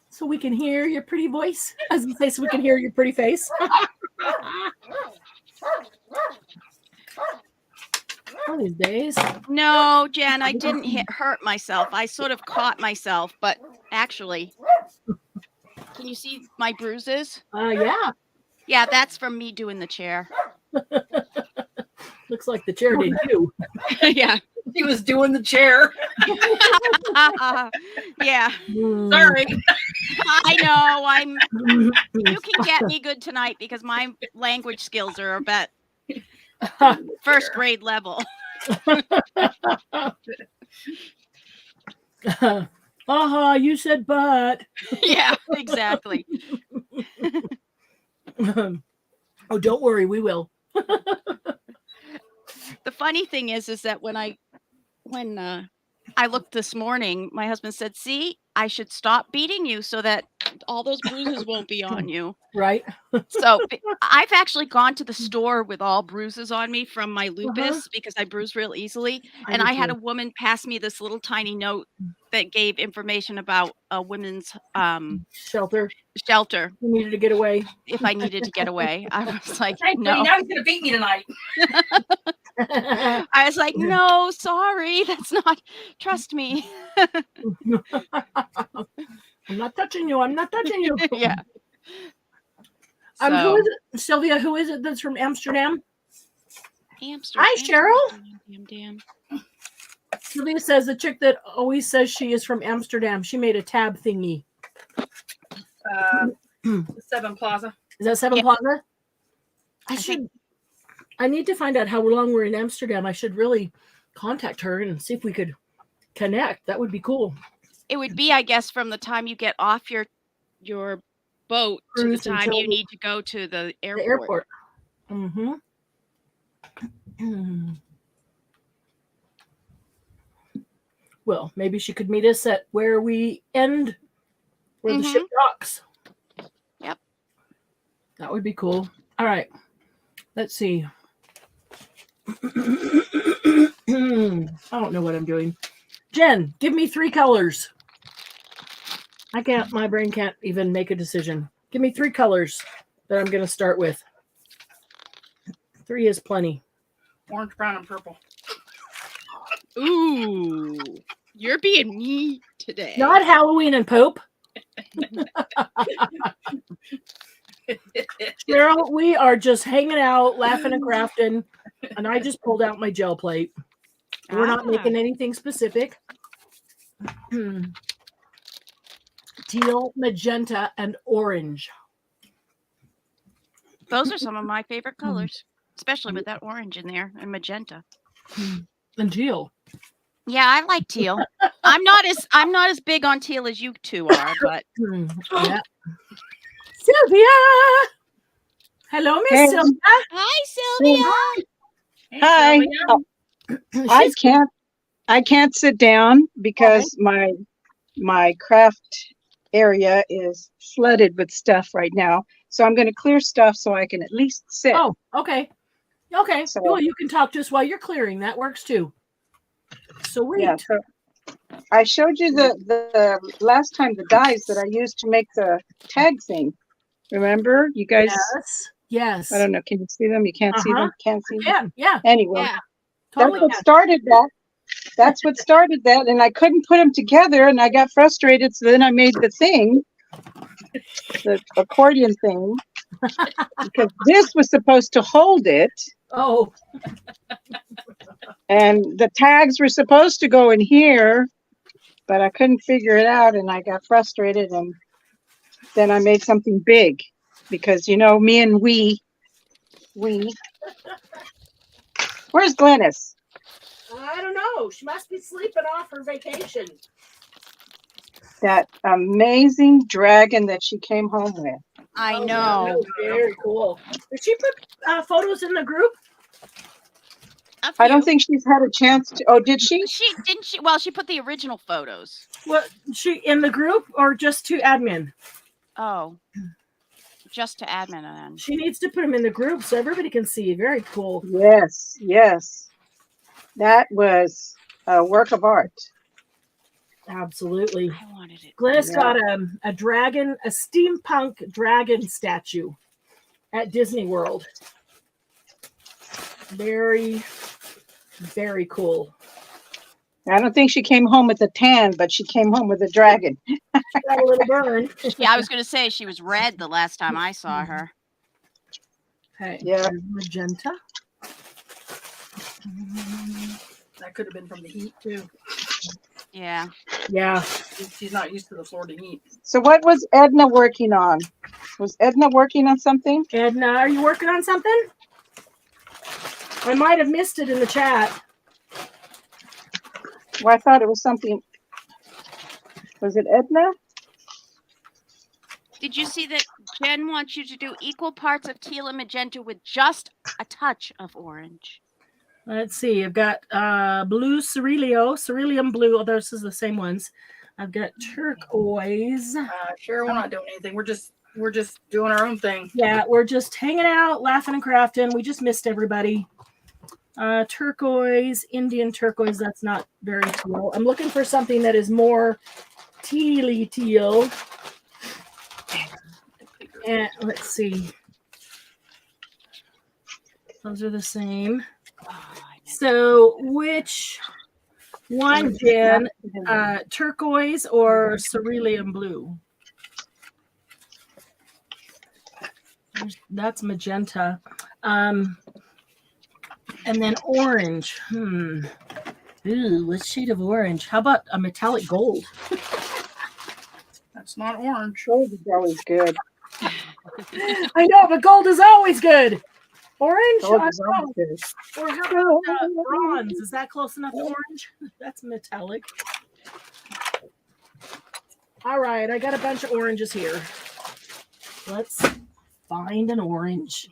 So we can hear your pretty voice? As you say, so we can hear your pretty face. One of these days. No, Jen, I didn't hurt myself. I sort of caught myself, but actually, can you see my bruises? Yeah. Yeah, that's from me doing the chair. Looks like the chair did you. Yeah. He was doing the chair. Yeah. Sorry. I know. You can get me good tonight because my language skills are about first grade level. You said but. Yeah, exactly. Oh, don't worry, we will. The funny thing is that when I looked this morning, my husband said, "See, I should stop beating you so that all those bruises won't be on you." Right. So I've actually gone to the store with all bruises on me from my lupus because I bruise real easily. And I had a woman pass me this little tiny note that gave information about a women's shelter. You needed to get away. If I needed to get away. I was like, no. Now he's going to beat me tonight. I was like, no, sorry. That's not, trust me. I'm not touching you. I'm not touching you. Yeah. Who is it? Sylvia, who is it that's from Amsterdam? Hi, Cheryl. Damn. Sylvia says the chick that always says she is from Amsterdam. She made a tab thingy. 7 Plaza. Is that 7 Plaza? I need to find out how long we're in Amsterdam. I should really contact her and see if we could connect. That would be cool. It would be, I guess, from the time you get off your boat to the time you need to go to the airport. Mm-hmm. Well, maybe she could meet us at where we end, where the ship docks. Yep. That would be cool. All right. Let's see. I don't know what I'm doing. Jen, give me 3 colors. My brain can't even make a decision. Give me 3 colors that I'm going to start with. 3 is plenty. Orange, brown, and purple. Ooh, you're being me today. Not Halloween and Pope. Cheryl, we are just hanging out, laughing and crafting, and I just pulled out my gel plate. We're not making anything specific. Teal, magenta, and orange. Those are some of my favorite colors, especially with that orange in there and magenta. And teal. Yeah, I like teal. I'm not as big on teal as you two are, but yeah. Sylvia. Hello, Miss Sylvia. Hi, Sylvia. Hi. I can't sit down because my craft area is flooded with stuff right now. So I'm going to clear stuff so I can at least sit. Oh, okay. Okay. So, well, you can talk to us while you're clearing. That works too. Sweet. Yeah, so I showed you the last time the dies that I used to make the tag thing. Remember, you guys? Yes. I don't know. Can you see them? You can't see them. Can't see them. Yeah. Anyway, yeah. Totally that's what started that. That's what started that, and I couldn't put them together, and I got frustrated. So then I made the thing, the accordion thing, because this was supposed to hold it, Oh, and the tags were supposed to go in here, but I couldn't figure it out, and I got frustrated, and then I made something big because me and we. Where's Glennis? I don't know. She must be sleeping off her vacation. That amazing dragon that she came home with. I Oh, know. that was very cool. Did she put photos in the group? A I don't few. think she's had a chance to. Oh, did she? Well, she put the original photos. What, she in the group or just to admin? Oh, just to admin then. She needs to put them in the group so everybody can see. Very cool. Yes, yes. That was a work of art. Absolutely. I wanted it. Glennis Yeah. got a dragon, a steampunk dragon statue at Disney World. Very, very cool. I don't think she came home with a tan, but she came home with a dragon. Got a little burn. Yeah, I was going to say she was red the last time I saw her. Okay. Yeah. there's magenta. That could have been from the heat too. Yeah. Yeah. She's not used to the Florida heat. So what was Edna working on? Was Edna working on something? Edna, are you working on something? I might have missed it in the chat. Well, I thought it was something. Was it Edna? Did you see that Jen wants you to do equal parts of teal and magenta with just a touch of orange? Let's see. I've got blue ceruleum blue. Oh, those are the same ones. I've got turquoise. Sure, we're not doing anything. We're just doing our own thing. Yeah, we're just hanging out, laughing and crafting. We just missed everybody. Turquoise, Indian turquoise. That's not very teal. I'm looking for something that is more tealy teal. And let's see. Those are the same. So which one, Jen? Turquoise or cerulean blue? That's magenta. And then orange. Ooh, what shade of orange? How about a metallic gold? That's not orange. Gold is always good. I know, but gold is always good. Orange? Gold I is don't always good. know. Or how about bronze? Is that close enough to orange? That's metallic. All right, I got a bunch of oranges here. Let's find an orange.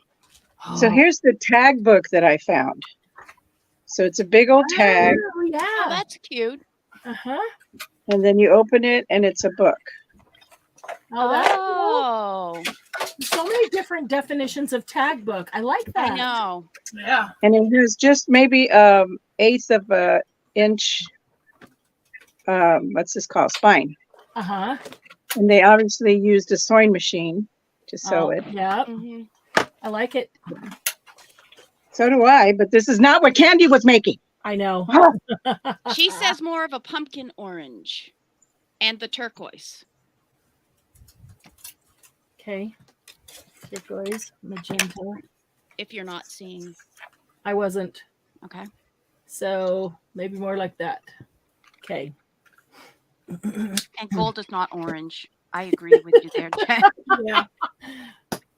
So here's the tag book that I found. So it's a big old tag, Oh, Oh, yeah. that's cute. Uh-huh. and then you open it, and it's a book. Oh, that's cool. Oh, So many different definitions of tag book. I like that. I know. Yeah. And it has just maybe eighth of a inch. What's this called? Spine. Uh-huh. And they obviously used a sewing machine to sew it. Yeah, Hmm. I like it. So do I, but this is not what Candy was making. I know. She says more of a pumpkin orange and the turquoise. Okay. Turquoise, magenta. If you're not seeing. I wasn't. Okay. So maybe more like that. Okay. And gold is not orange. I agree with you there, Jen. Yeah.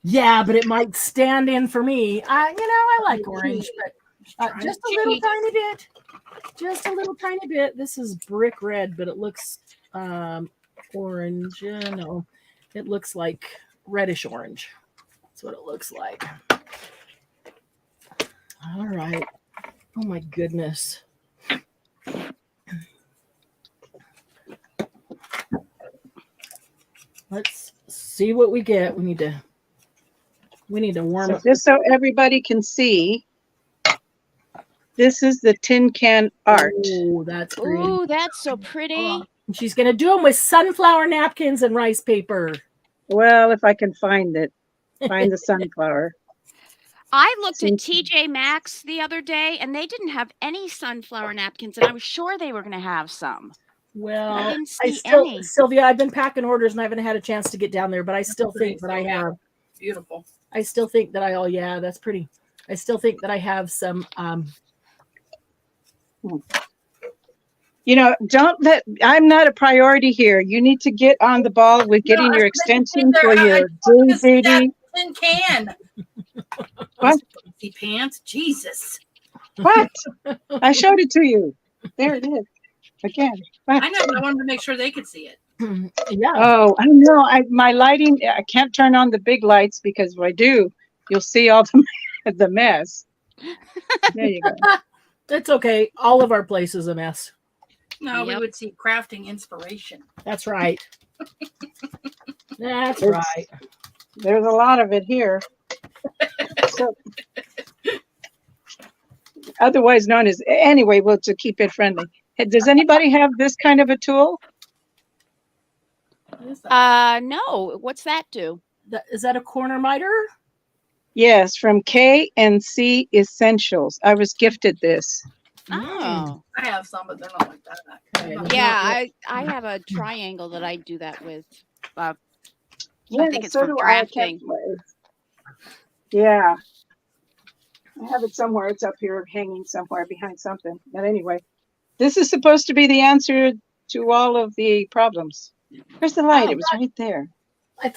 Yeah, but it might stand in for me. I like orange, but just a little tiny bit. Just a little tiny bit. This is brick red, but it looks orange. No, it looks like reddish orange. That's what it looks like. All right. Oh my goodness. Let's see what we get. We need to warm So up. just so everybody can see, this is the tin can art. Oh, that's pretty. Ooh, that's so pretty. She's gonna do them with sunflower napkins and rice paper. Well, if I can find it, find the sunflower. I looked at Seems- TJ Maxx the other day and they didn't have any sunflower napkins, and I was sure they were going to have some. I Well, didn't see still, any. Sylvia, I've been packing orders and I haven't had a chance to get down there, but I still think that I have. Beautiful. I still think that that's pretty. I still think that I have some I'm not a priority here. You need to get on the ball with getting your extension for your JBD. Tin can. What? Fancy pants. Jesus. What? I showed it to you. There it is. Again. What? I know, but I wanted to make sure they could see it. yeah. Oh, I know. My lighting, I can't turn on the big lights because if I do, you'll see all the mess. There you go. It's okay. All of our place is a mess. No, we Yep. would see crafting inspiration. That's right. That's It's- right. There's a lot of it here. So, otherwise known as, anyway, well, to keep it friendly. Does anybody have this kind of a tool? What is that? No. What's that do? Is that a corner miter? Yes, from K&C Essentials. I was gifted this. Oh. I have some, but they're not like that. Okay. Not- Yeah, I have a triangle that I do that with. I think it's so for do I. I can't- drafting. Yeah. I have it somewhere. It's up here hanging somewhere behind something. But anyway, this is supposed to be the answer to all of the problems. Where's the light? Oh, It was right there. I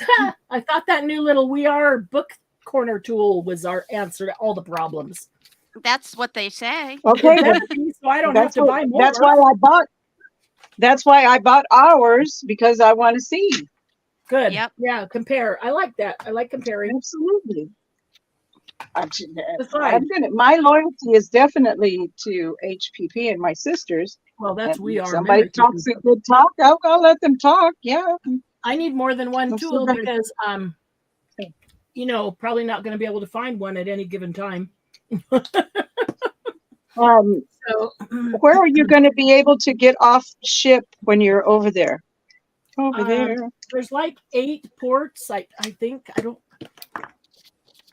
thought that new little We Are book corner tool was our answer to all the problems. That's what they say. Okay, It well, better be, so I don't have to buy more. that's why I bought ours, because I want to see. Good. Yep. Yeah, compare. I like that. I like comparing. Absolutely. Besides, My loyalty is definitely to HPP and my sisters. well, that's And We if Are. somebody married to talks a people. good talk, I'll let them talk. Yeah. I need more than one I'm tool so bad. because probably not going to be able to find one at any given time. So Where are you going to be able to get off ship when you're over there? Over there. there's like 8 ports. I think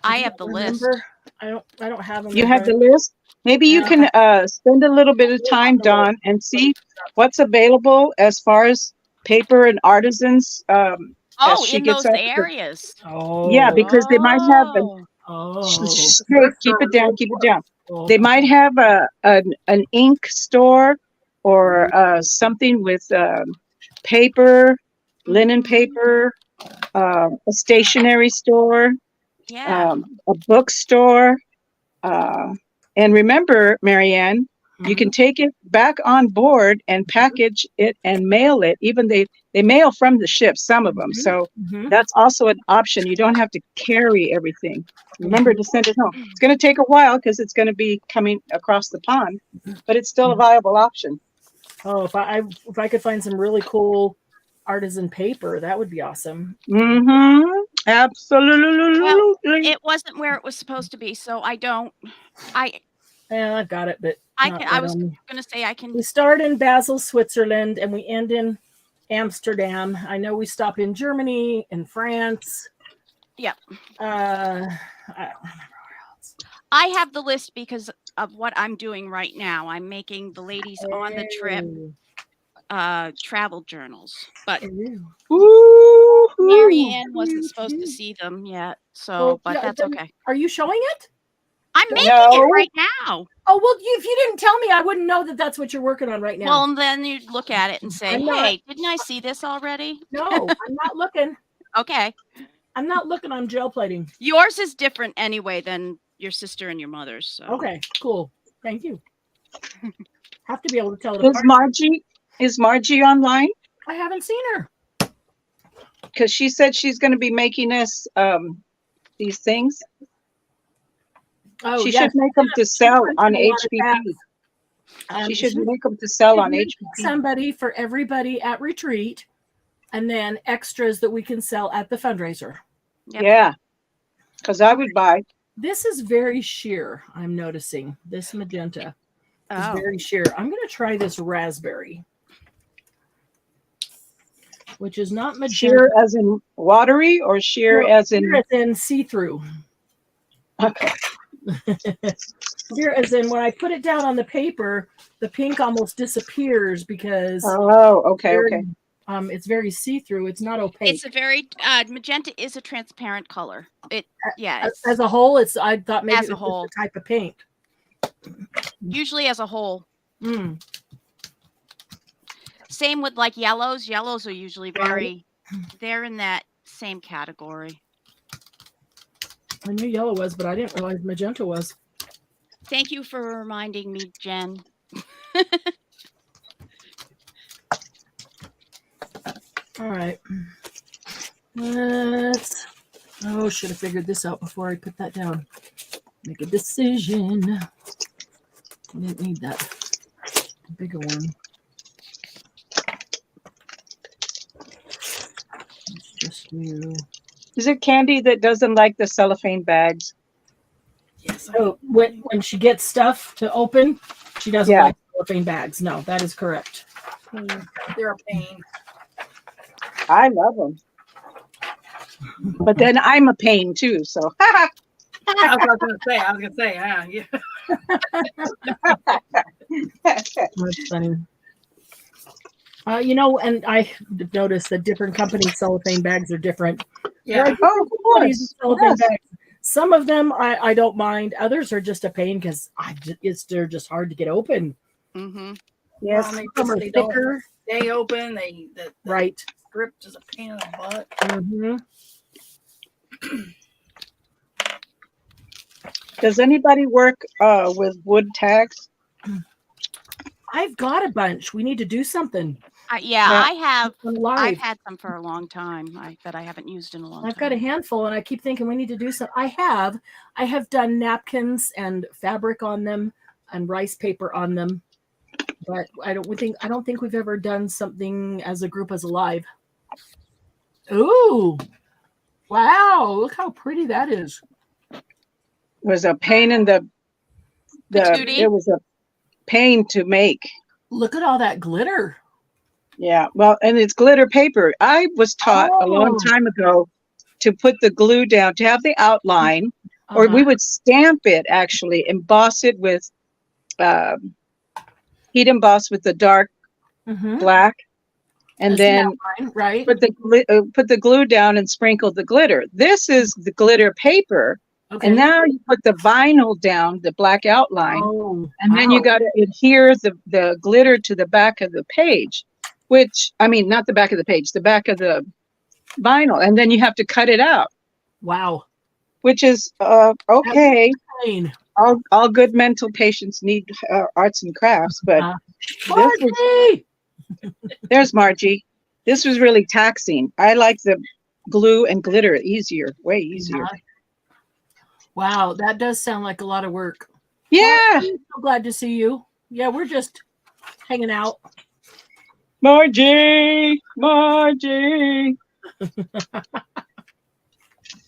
I have the list. remember. I don't have them. You in have the front list? Maybe you Yeah. can spend a little bit of time, Dawn, and see what's available as far as paper and artisans. Oh, she in gets those up to- areas. Oh. Yeah, because they might have Oh. keep it down, keep it down. Oh. They might have an ink store or something with paper, linen paper, a stationery store, Yeah. a bookstore. And remember, Marianne, you can take it back on board and package it and mail it. Even they mail from the ship, some of them. So Mhm. that's also an option. You don't have to carry everything. Remember to send it home. It's going to take a while because it's going to be coming across the pond, but it's still a viable option. Oh, if I could find some really cool artisan paper, that would be awesome. Mm-hmm. Absolutely. Well, it wasn't where it was supposed to be, so I don't. Yeah, I've got it, but I not can. right I was on. gonna say I can. We start in Basel, Switzerland, and we end in Amsterdam. I know we stop in Germany and France. Yep. I don't remember where else. I have the list because of what I'm doing right now. I'm making the ladies on the trip travel journals, but Ooh, Marianne wasn't supposed to see them yet, so Well, but yeah, that's then- okay. Are you showing it? I'm making No. it right now. Oh, well, if you didn't tell me, I wouldn't know that that's what you're working on right now. Well, and then you look at it and say, I'm not- "Hey, didn't I see this already?" no, I'm not looking. Okay, I'm not looking. I'm gel plating. yours is different anyway than your sister and your mother's. So. Okay, cool. Thank you. Have to be able to tell it Is apart. Margie online? I haven't seen her. Because she said she's going to be making us these things. Oh, She yes. should make them to sell on A lot of HPP. that. She should She make them to sell on should HPP. make somebody for everybody at retreat, and then extras that we can sell at the fundraiser. Yep. Yeah, because I would buy. This is very sheer. I'm noticing this magenta is Oh. very sheer. I'm going to try this raspberry, which is not magenta. Sheer as in watery or sheer No, as in. sheer as in see-through. Okay. Sheer as in when I put it down on the paper, the pink almost disappears because Oh, okay, very, okay. It's very see-through. It's not opaque. It's a very magenta is a transparent color. Yeah, As a whole, I thought maybe as it a was whole. just a type of paint. Usually as a whole. Mm. Same with like yellows. Yellows are usually they're in that same category. I knew yellow was, but I didn't realize magenta was. Thank you for reminding me, Jen. All right. Should have figured this out before I put that down. Make a decision. I didn't need that bigger one. It's just you. Is it Candy that doesn't like the cellophane bags? Yes. So when she gets stuff to open, she doesn't Yeah. like cellophane bags. No, that is correct. They're a pain. I love them. But then I'm a pain too, so. I was gonna say, yeah. That's funny. And I noticed that different companies' cellophane bags are different. Yeah. There are Oh, of companies with course. cellophane Yes. bags. Some of them I don't mind. Others are just a pain because they're just hard to get open. Mm-hmm. Yes. Some are They don't thicker. stay open. The Right. script is a pain in the butt. Mm-hmm. Does anybody work with wood tags? I've got a bunch. We need to do something. Yeah, I have. Live. I've had some for a long time that I haven't used in a long time. I've got a handful, and I keep thinking we need to do something. I have done napkins and fabric on them and rice paper on them, but I don't think we've ever done something as a group as Alive. Ooh, wow! Look how pretty that is. It was a pain in the Patootie? it was a pain to make. Look at all that glitter. Yeah, well, and it's glitter paper. I was taught a long time ago to put the glue down, to have the outline, or we would stamp it, actually, emboss it with, heat emboss with the dark black, and As then an outline, right? put the glue down and sprinkle the glitter. This is the glitter paper, Okay. and now you put the vinyl down, the black outline, and then you got to adhere the glitter to the back of the page. Which, I mean, not the back of the page, the back of the vinyl. And then you have to cut it out. Wow. Which is, okay. Plain. All good mental patients need arts and crafts. But there's Margie. This was really taxing. I like the glue and glitter easier, way easier. Wow, that does sound like a lot of work. Yeah. I'm so glad to see you. Yeah, we're just hanging out. Margie.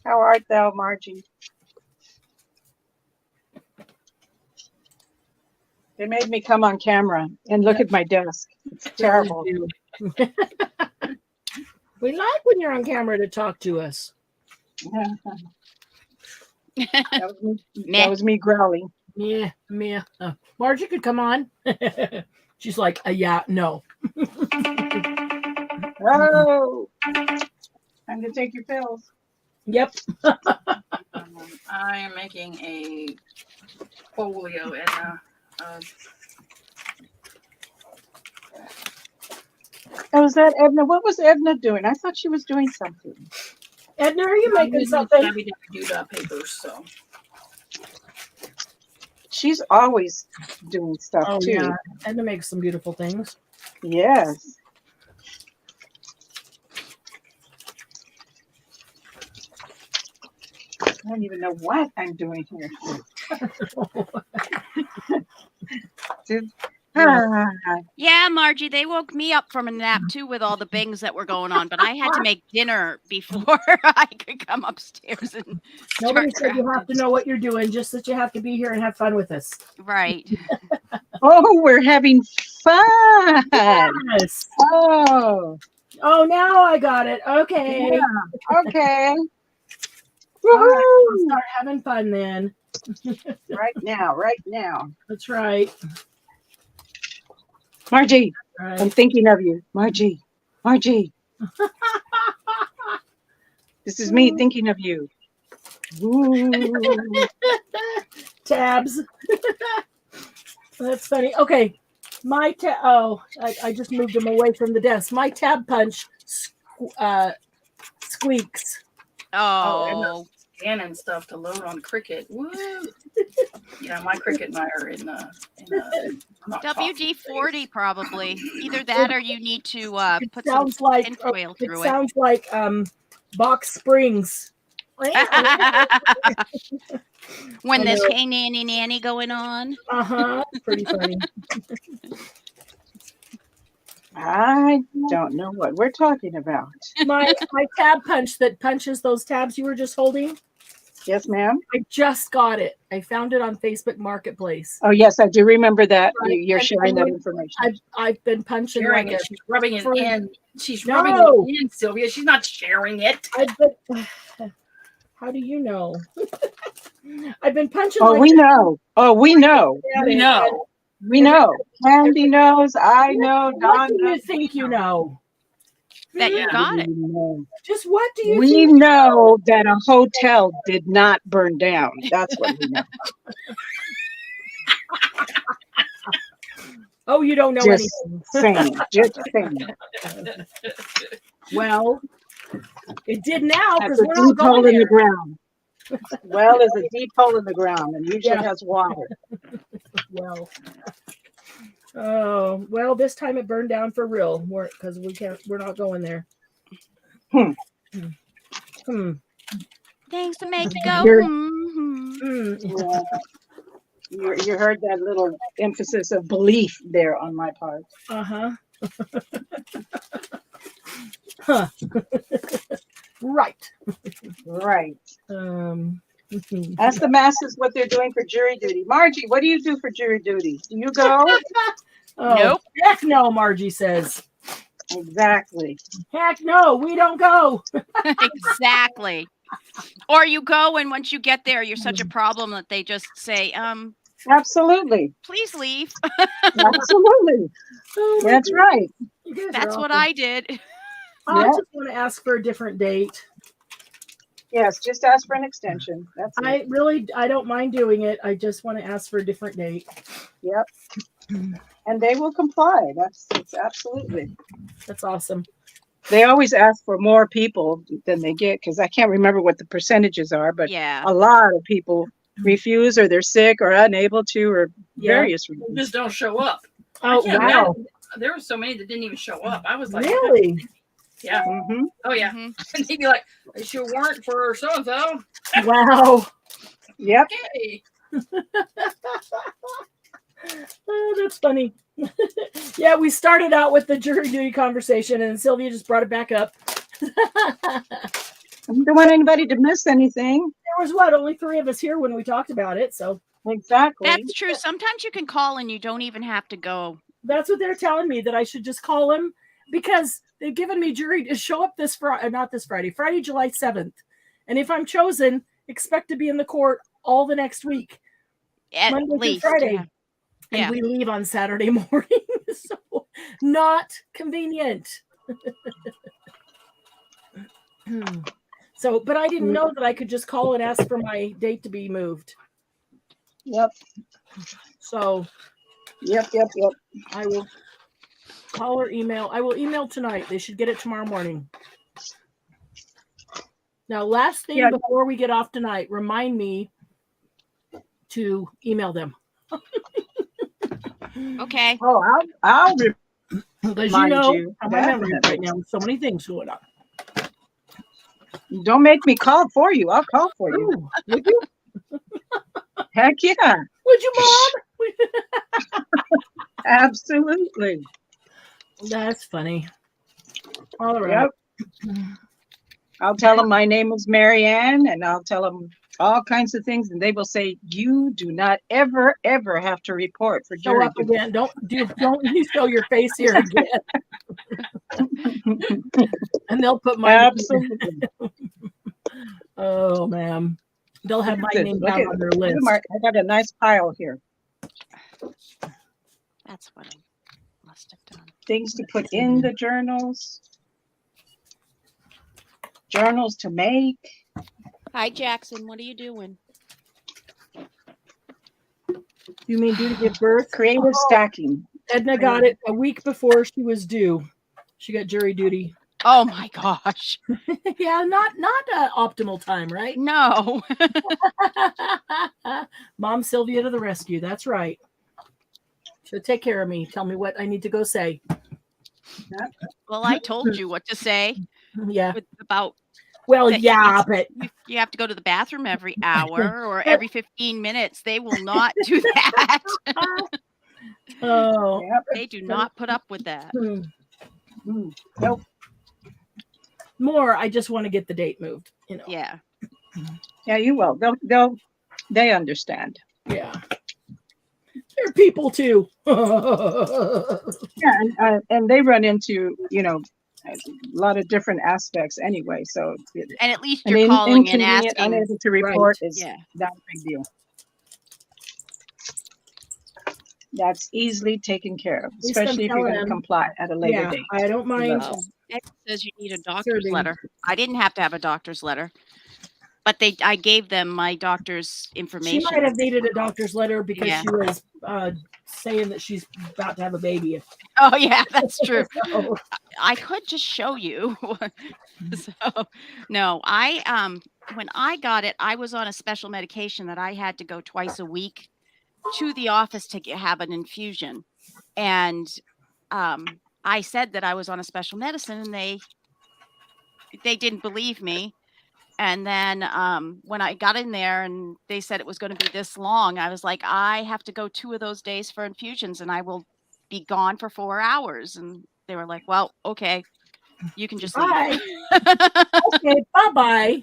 How art thou, Margie? They made me come on camera and look at my desk. It's terrible. We like when you're on camera to talk to us. That was me growling. Yeah. Margie could come on. She's like, yeah, no. Oh, time to take your pills. Yep. I am making a folio and Oh, was that Edna? What was Edna doing? I thought she was doing something. Edna, are you making something? papers, so. She's always doing stuff too. Yeah. Edna makes some beautiful things. Yes. I don't even know what I'm doing here. Yeah, Margie, they woke me up from a nap too with all the bangs that were going on, but I had to make dinner before I could come upstairs and Nobody start said you have to know what you're doing, just that you have to be here and have fun with us. Right. Oh, we're having fun. Yes. Oh, now I got it. Okay. yeah. Okay. All right, Woohoo. we'll start having fun then. Right now. That's right. Margie, All right. I'm thinking of you. Margie. Margie, this is me thinking of you. Ooh. Tabs. That's funny. Okay. I just moved him away from the desk. My tab punch squeaks. Oh, Scanning stuff to load on Cricket. Woo! Yeah, my Cricket and I are in not talking WD-40 phase. probably. Either that or you need to It put some sounds like tinfoil it through sounds like Box Springs. when I there's know. hey nanny nanny going on. Pretty funny. I don't know what we're talking about. My tab punch that punches those tabs you were just holding. Yes, ma'am. I just got it. I found it on Facebook Marketplace. Oh, yes, I do remember that. Right. You're sharing that And information. I've been punching Sharing like it. She's rubbing it for- in. She's No. rubbing it in, Sylvia. She's not sharing it. How do you know? I've been punching. Oh, like we know. Oh, we know. We know. We know. Candy knows. I know. What Don do you knows. think you know? That you Yeah. got it. We know. Just what do you We think? know that a hotel did not burn down. That's what we know. Oh, you don't know Just anything. saying. Just saying. Well, it did now That's because a we're not deep hole going in the there. ground. Well is a deep hole in the ground and usually Yeah. has water. Well, oh well, this time it burned down for real. Because we're not going there. Hmm. Things to make you go. You're- Mhm. Yeah. You heard that little emphasis of belief there on my part. Huh. Right. Right. Ask the masses what they're doing for jury duty. Margie, what do you do for jury duty? Do you go? Oh, Nope. Heck no, Margie says. Exactly. Heck no, we don't go. Exactly. Or you go and once you get there, you're such a problem that they just say, Absolutely. please leave. Absolutely. Oh, my That's goodness. right. You guys are That's what awesome. I did. I Yeah. just want to ask for a different date. Yes, just ask for an extension. That's it. I don't mind doing it. I just want to ask for a different date. Yep. And they will comply. It's absolutely. That's awesome. They always ask for more people than they get because I can't remember what the percentages are, but Yeah. a lot of people refuse or they're sick or unable to or Yeah. various They reasons. just don't show up. Oh, can't wow. imagine. There were so many that didn't even show up. I was like, Really? yeah. Mm-hmm. Oh, yeah. Mhm. And he'd be like, is your warrant for so-and-so? Wow. Yep. Okay. Oh, that's funny. Yeah, we started out with the jury duty conversation and Sylvia just brought it back up. I don't want anybody to miss anything. There was only 3 of us here when we talked about it. So Exactly. That's true. Sometimes you can call and you don't even have to go. that's what they're telling me, that I should just call him because they've given me jury to show up this Friday, not this Friday, Friday, July 7th. And if I'm chosen, expect to be in the court all the next week, At Monday through least. Friday. Yeah. And Yeah. we leave on Saturday morning. So not convenient. So, but I didn't know that I could just call and ask for my date to be moved. Yep. So Yep. I will call or email. I will email tonight. They should get it tomorrow morning. Now, last thing Yeah. before we get off tonight, remind me to email them. Okay. Oh, I'll Because Mind you know you, how my memory is definitely. right now. with So many things going on. don't make me call for you. I'll call for you. Ooh, would you? Heck yeah. Would you, Mom? Absolutely. That's funny. All right. Yep. I'll tell them my name is Marianne and I'll tell them all kinds of things and they will say, you do not ever have to report for Show jury up duty. again. Don't you show your face here again. And they'll put my Absolutely. Oh, ma'am. They'll have my Look at name this. down Look on at- their look at list. Mark. I got a nice pile here. That's what I must have done. Things to put in the journals. journals to make. Hi, Jackson. What are you doing? You mean due to give birth? Creative stacking. Edna got it a week before she was due. She got jury duty. Oh my gosh. Yeah, not optimal time, right? No. Mom Sylvia to the rescue. That's right. So take care of me. Tell me what I need to go say. Well, I told you what to say Yeah. about Well, that yeah, but you have to go to the bathroom every hour or every 15 minutes. They will not do that. oh, Yep. They do not put up with that. Nope. More. I just want to get the date moved. You know. Yeah. Yeah, you will. They understand. Yeah. They're people too. Yeah, and they run into, a lot of different aspects anyway. So, And at least an you're calling and inconvenient, asking. unable to report Right. is Yeah. not a big deal. That's easily taken care of, least I'm especially if you're telling going to them. comply at a later Yeah, date. I don't mind. So, It says you need a doctor's Serving. letter. I didn't have to have a doctor's letter, but I gave them my doctor's She information. might have needed a doctor's letter because Yeah. she was saying that she's about to have a baby. Oh yeah, that's true. So, I could just show you. So no, when I got it, I was on a special medication that I had to go twice a week to the office to have an infusion. And I said that I was on a special medicine and they didn't believe me. And then when I got in there and they said it was going to be this long, I was like, I have to go 2 of those days for infusions and I will be gone for 4 hours. And they were like, well, okay, you can just leave. bye. Okay, bye-bye.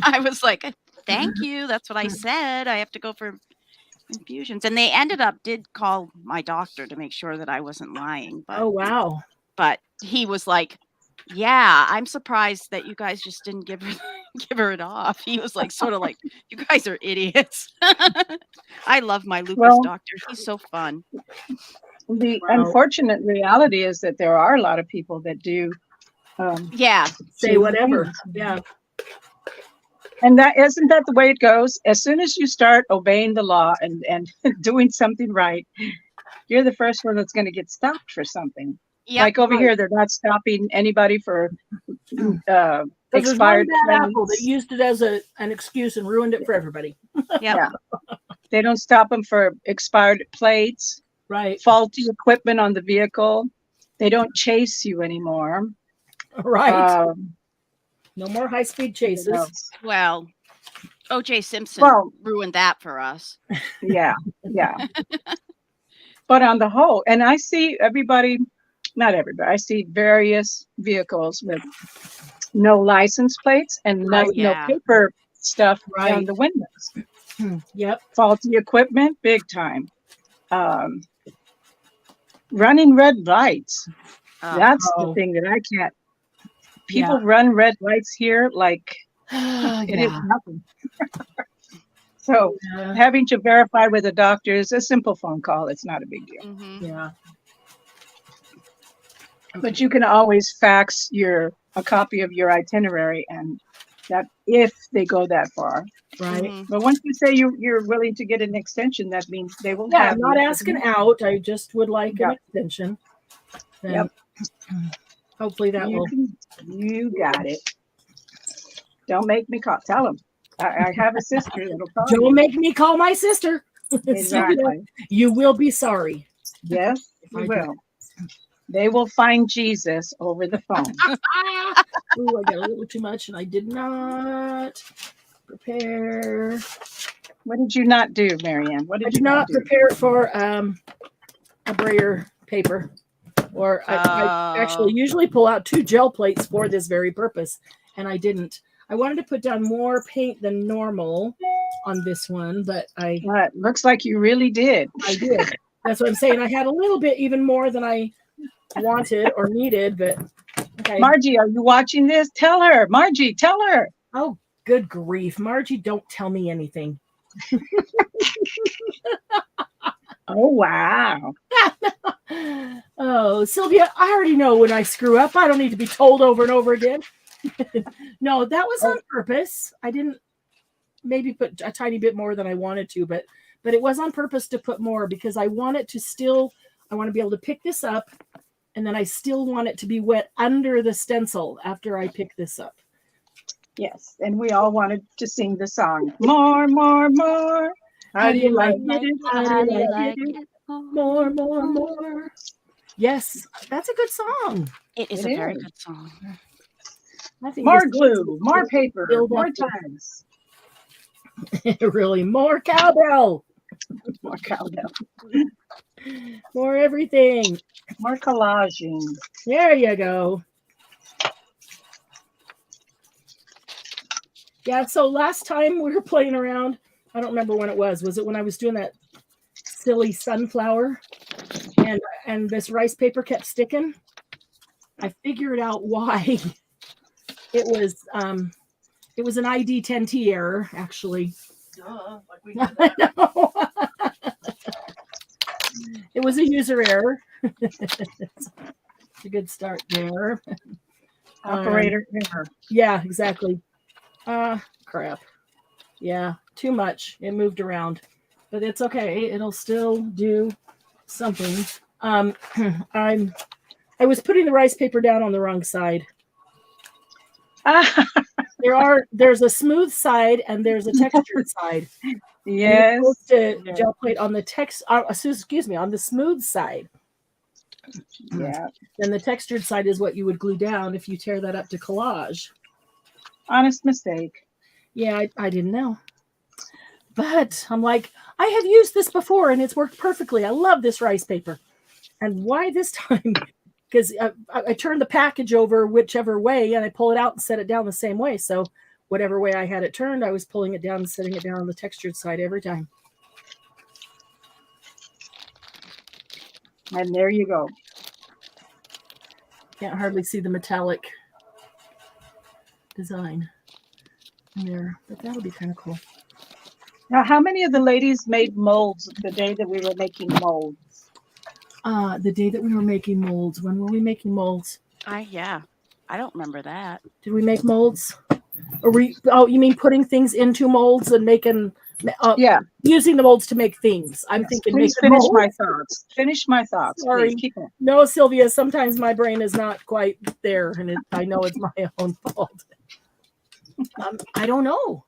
I was like, thank you. That's what I said. I have to go for infusions. And they did call my doctor to make sure that I wasn't lying. Oh, wow. But he was like, yeah, I'm surprised that you guys just didn't give her it off. He was like, sort of like, you guys are idiots. I love my lupus doctor. He's so fun. the Wow. unfortunate reality is that there are a lot of people that do Yeah. Say whatever. Yeah. and that isn't that the way it goes. As soon as you start obeying the law and doing something right, you're the first one that's going to get stopped for something. Yep. Like over here, they're not stopping anybody for There's expired one bad apple that plates. used it as an excuse and ruined it for everybody. Yep. Yeah. They don't stop them for expired plates, Right. faulty equipment on the vehicle. They don't chase you anymore. Right. No more high-speed chases. You know, Well, O.J. Simpson Well- ruined that for us. yeah. But on the whole, and I see not everybody, I see various vehicles with no license plates and no Yeah. paper stuff on Right. the windows. Yep. Faulty equipment, big time. Running red lights. That's the Oh. thing that I can't. People run red lights here like it is Yeah. nothing. So Yeah. having to verify with a doctor is a simple phone call. It's not a big deal. Mhm. Yeah. But you can always fax a copy of your itinerary, and that if they go that far. Right. Mhm. But once you say you're willing to get an extension, that means they will Yeah, have I'm not you. asking out. I just would like an Yep. extension. And Yep. hopefully that will. You got it. Don't make me call. Tell them. I have a sister that'll call you. Don't make me call my sister. Exactly. You will be sorry. Yes, I you do. will. They will find Jesus over the phone. Ooh, I got a little too much and I did not prepare. What did you not do, Marianne? What I did did you not not do? prepare for a brayer paper. Or I actually usually pull out 2 gel plates for this very purpose, and I didn't. I wanted to put down more paint than normal on this one, but I Looks like you really did. did. That's what I'm saying. I had a little bit even more than I wanted or needed, but okay. Margie, are you watching this? Tell her. Margie, tell her. Oh, good grief. Margie, don't tell me anything. Oh, wow. Oh, Sylvia, I already know when I screw up. I don't need to be told over and over again. No, that was on purpose. I didn't maybe put a tiny bit more than I wanted to, but it was on purpose to put more because I want it to still, I want to be able to pick this up, and then I still want it to be wet under the stencil after I pick this up. Yes, and we all wanted to sing the song. More, more, more. How do you like it? How do you like it? More, more, more. Yes, that's a good song. It is It a very is. good song. I think More this glue, more paper, build more up times. really more cowbell, More cowbell, more everything. more collaging. There you go. Yeah, so last time we were playing around, I don't remember when it was. Was it when I was doing that silly sunflower and this rice paper kept sticking? I figured out why. It was an ID 10T error, actually. Duh, like we did that. I know. It was a user error. It's a good start there. Operator error. Yeah, exactly. Crap. Yeah, too much. It moved around, but it's okay. It'll still do something. I was putting the rice paper down on the wrong side. There's a smooth side and there's a textured side. Yes. You're supposed to gel plate on the on the smooth side. Yeah. Then the textured side is what you would glue down if you tear that up to collage. Honest mistake. Yeah, I didn't know. But I'm like, I have used this before and it's worked perfectly. I love this rice paper. And why this time? Because I turn the package over whichever way and I pull it out and set it down the same way. So whatever way I had it turned, I was pulling it down and setting it down on the textured side every time. And there you go. Can't hardly see the metallic design in there, but that'll be kind of cool. Now, how many of the ladies made molds the day that we were making molds? The day that we were making molds. When were we making molds? I don't remember that. Did we make molds? Or you mean putting things into molds and making Yeah. using the molds to make things? I'm thinking Please making finish molds. my thoughts. Finish my thoughts. Sorry. Please keep on. No, Sylvia, sometimes my brain is not quite there and I know it's my own fault. I don't know.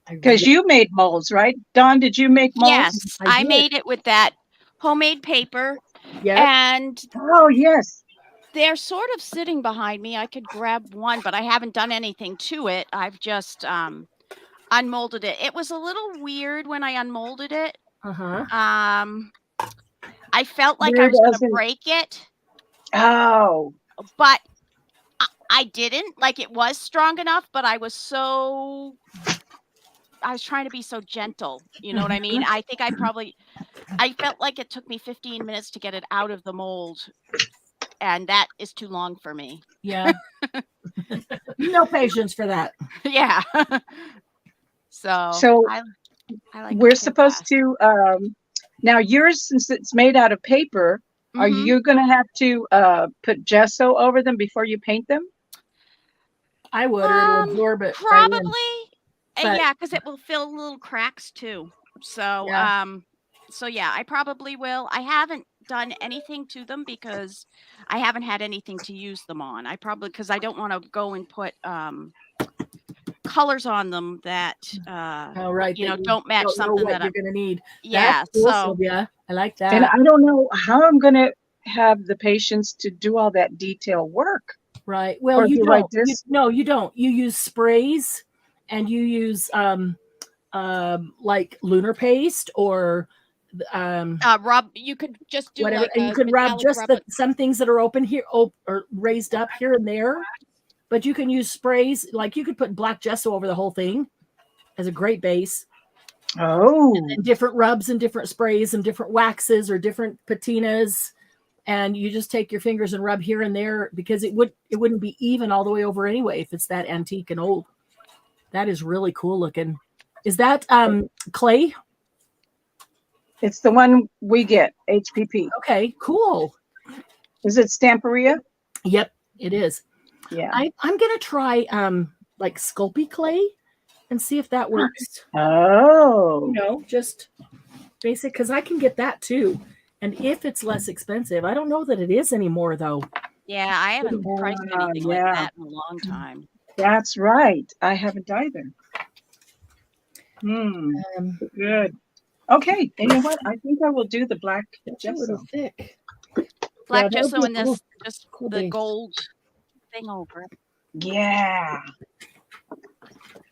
Because you made molds, right? Dawn, did you make molds? Yes, I I did. made it with that homemade paper, Yeah. and Oh, yes. they're sort of sitting behind me. I could grab one, but I haven't done anything to it. I've just unmolded it. It was a little weird when I unmolded it. Uh-huh. I felt like I Weird was going as to in- break it, Oh. but I didn't. Like, it was strong enough, but I was trying to be so gentle. You know what I mean? I think I felt like it took me 15 minutes to get it out of the mold, and that is too long for me. Yeah. No patience for that. Yeah. So I like We're cooking supposed fast. to, now yours, since it's made out of paper, are Mhm. you going to have to put gesso over them before you paint them? I would, or it'll absorb it. right in. Probably. But- Yeah, because it will fill little cracks too. So Yeah. yeah, I probably will. I haven't done anything to them because I haven't had anything to use them on. Because I don't want to go and put colors on them that Oh, right. that don't match don't know something what that you're going to need. yeah. That's cool, So Sylvia. I like that. And I don't know how I'm going to have the patience to do all that detail work. Right. Well, Or you do don't. like this? No, you don't. You use sprays and you use like lunar paste or rub. You could just do whatever. like And you a could rub metallic just rub. some things that are open here or raised up here and there. But you can use sprays. Like you could put black gesso over the whole thing as a great base. Oh. And different rubs and different sprays and different waxes or different patinas. And you just take your fingers and rub here and there because it wouldn't be even all the way over anyway if it's that antique and old. That is really cool looking. Is that clay? It's the one we get, HPP. Okay, cool. Is it Stamperia? Yep, it is. Yeah. I'm gonna try like Sculpey clay and see if that works. Oh. Just basic, because I can get that too. And if it's less expensive, I don't know that it is anymore though. Yeah, I haven't priced anything like yeah. that in a long time. That's right. I haven't either. Good. Okay. And you know what? I think I will do the black It's a little gesso. thick. Black that'll gesso be and cool. this just Cool the base. gold thing over it. Yeah.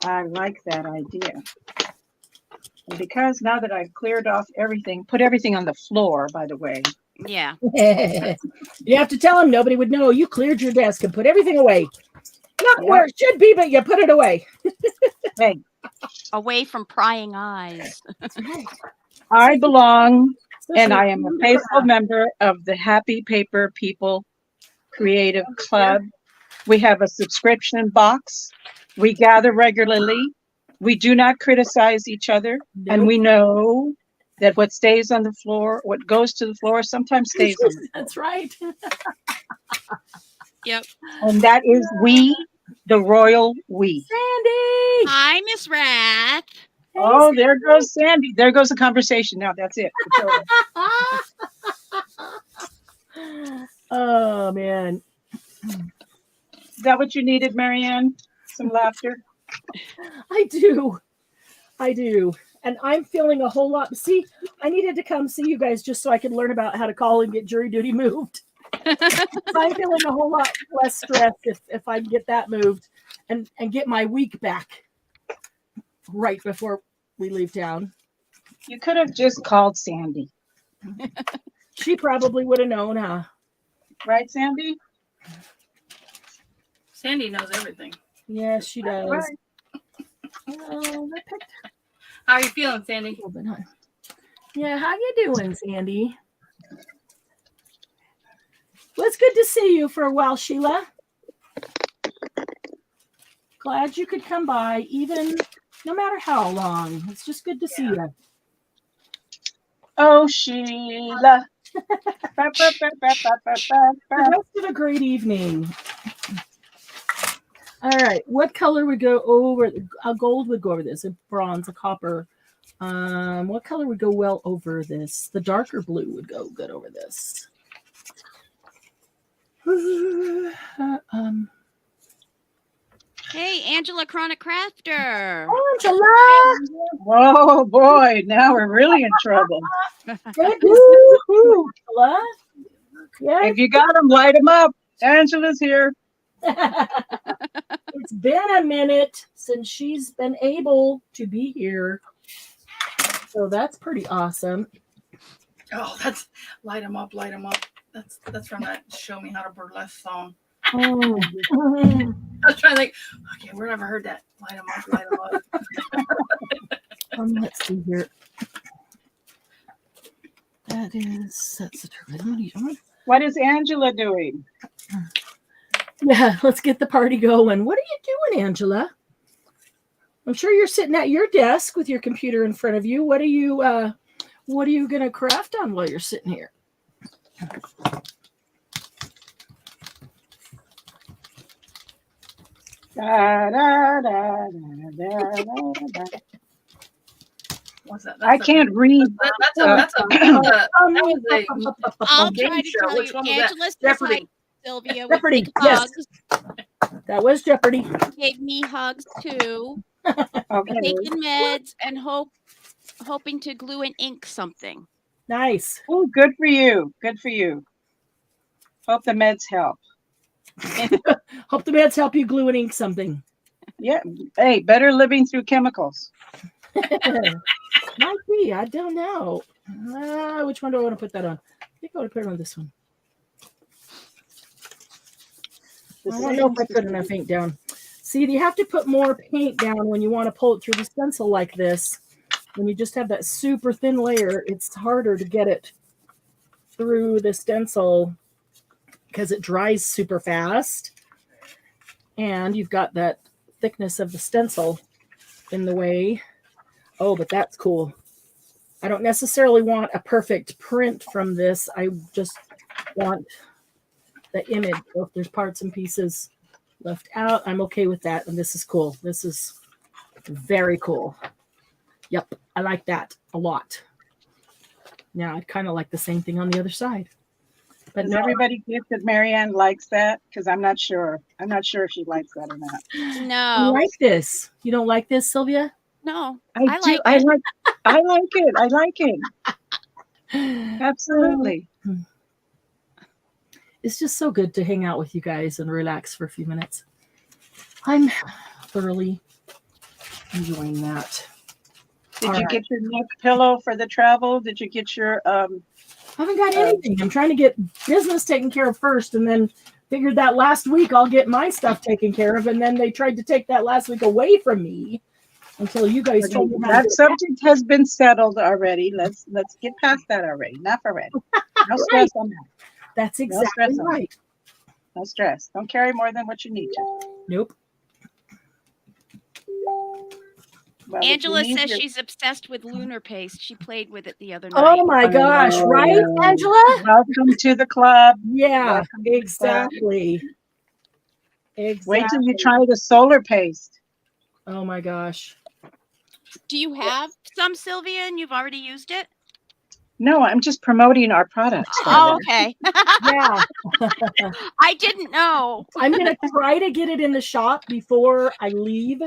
I like that idea. And because now that I've cleared off everything, put everything on the floor, by the way. Yeah. You have to tell him nobody would know you cleared your desk and put everything away. Not Yeah. where it should be, but you put it away. Hey, Away from prying eyes. I belong and Especially I am a faithful member of the Happy Paper People Creative Club. We have a subscription box. We gather regularly. We do not criticize each other. And Nope. we know that what stays on the floor, what goes to the floor, sometimes stays on the floor. That's right. Yep. And that is we, the royal we. Sandy. Hi, Miss Rath. Oh, there goes Sandy. There goes the conversation. Now that's it. It's over. Oh man. Is that what you needed, Marianne? Some laughter? I do. And I'm feeling a whole lot. See, I needed to come see you guys just so I could learn about how to call and get jury duty moved. I'm feeling a whole lot less stressed if I can get that moved and get my week back right before we leave town. You could have just called Sandy. She probably would have known, huh? Right, Sandy? Sandy knows everything. Yes, she does. Right. Oh, I picked How are you feeling, Sandy? a little bit, huh? Yeah, how you doing, Sandy? Well, it's good to see you for a while, Sheila. Glad you could come by, even no matter how long. It's just good to see you. Oh, Sheila. The rest of a great evening. All right, what color would go over? A gold would go over this. A bronze, a copper. What color would go well over this? The darker blue would go good over this. Hey, Angela Chronic Crafter. Angela! Oh, boy. Now we're really in trouble. Good to see you, Angela. Yes. If you got them, light them up. Angela's here. It's been a minute since she's been able to be here. So that's pretty awesome. Oh, that's light 'em up, light 'em up. That's from that Show Me How to Burlesque song. Oh. I was trying to think, okay, where have I heard that? Light 'em up, light 'em up. Let's see here. That's the turbine. What is Angela doing? Yeah, let's get the party going. What are you doing, Angela? I'm sure you're sitting at your desk with your computer in front of you. What are you gonna craft on while you're sitting here? Da, da, da, da, da, da. What's that? I can't read. That was a I'll game try to show. tell Which you. one was that? Angela says Jeopardy. hi, Sylvia. Jeopardy, With big yes. hugs. That was Jeopardy. Gave me hugs too. Okay. Taking meds and hoping to glue and ink something. Nice. Oh, good for you. Good for you. Hope the meds help. Hope the meds help you glue and ink something. Yeah. Hey, better living through chemicals. Might be. I don't know. Which one do I want to put that on? I think I want to put it on this one. I don't know if I put enough ink down. See, you have to put more paint down when you want to pull it through the stencil like this. When you just have that super thin layer, it's harder to get it through the stencil because it dries super fast. And you've got that thickness of the stencil in the way. Oh, but that's cool. I don't necessarily want a perfect print from this. I just want the image. So if there's parts and pieces left out. I'm okay with that. And this is cool. This is very cool. Yep. I like that a lot. Now I'd kind of like the same thing on the other side. But Does no, everybody get that Marianne likes that? Because I'm not sure. I'm not sure if she likes that or not. I No, like this. You don't like this, Sylvia? no, I I do. like I it. like. I like it. I like it. Absolutely. It's just so good to hang out with you guys and relax for a few minutes. I'm thoroughly enjoying that. Did All you right. get your neck pillow for the travel? Did you get your I haven't got anything. I'm trying to get business taken care of first, and then figured that last week I'll get my stuff taken care of, and then they tried to take that last week away from me until you guys told me how to that do it. subject has been settled already. Let's get past that already. Enough already. No stress on that. That's stress exactly on right. No stress. Don't carry more than what you need to. Nope. Well, if you Angela need says your- she's obsessed with lunar paste. She played with it the other night. Oh my gosh, right, Oh, Angela? Welcome to the club. Yeah, Welcome to the club. exactly. Exactly. Wait till you try the solar paste. Oh my gosh. Do you have some, Sylvia, and you've already used it? No, I'm just promoting our products. Oh, darling. okay. Yeah. I didn't know. I'm gonna try to get it in the shop before I leave.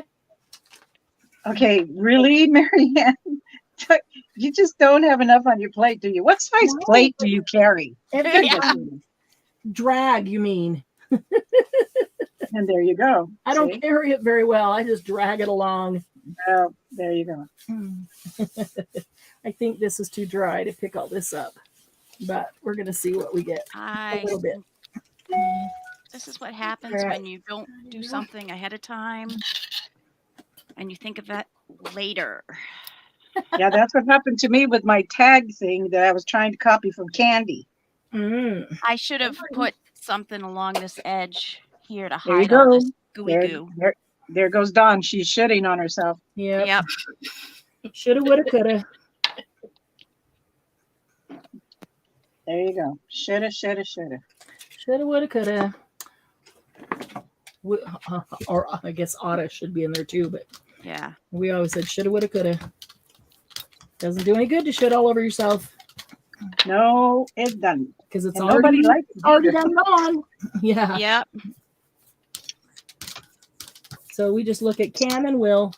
Okay, really, Marianne? You just don't have enough on your plate, do you? What size No. plate do you carry? Yeah. Drag, you mean? And there you go. I don't See? carry it very well. I just drag it along. Well, there you go. I think this is too dry to pick all this up, but we're gonna see what we get. A little bit. This is what happens All right. when you don't do something ahead of time and you think of that later. Yeah, that's what happened to me with my tag thing that I was trying to copy from Candy. I should have put something along this edge here to There you hide all go. this gooey goo. There goes Dawn. She's shitting on herself. Yep. Yep. Shoulda, woulda, coulda. There you go. Shoulda. Shoulda, woulda, coulda. Or I guess oughta should be in there too, but Yeah. we always said shoulda, woulda, coulda. Doesn't do any good to shit all over yourself No, it doesn't. because it's And already, nobody likes it already either. done gone. Yeah. Yep. So we just look at Cam and Will.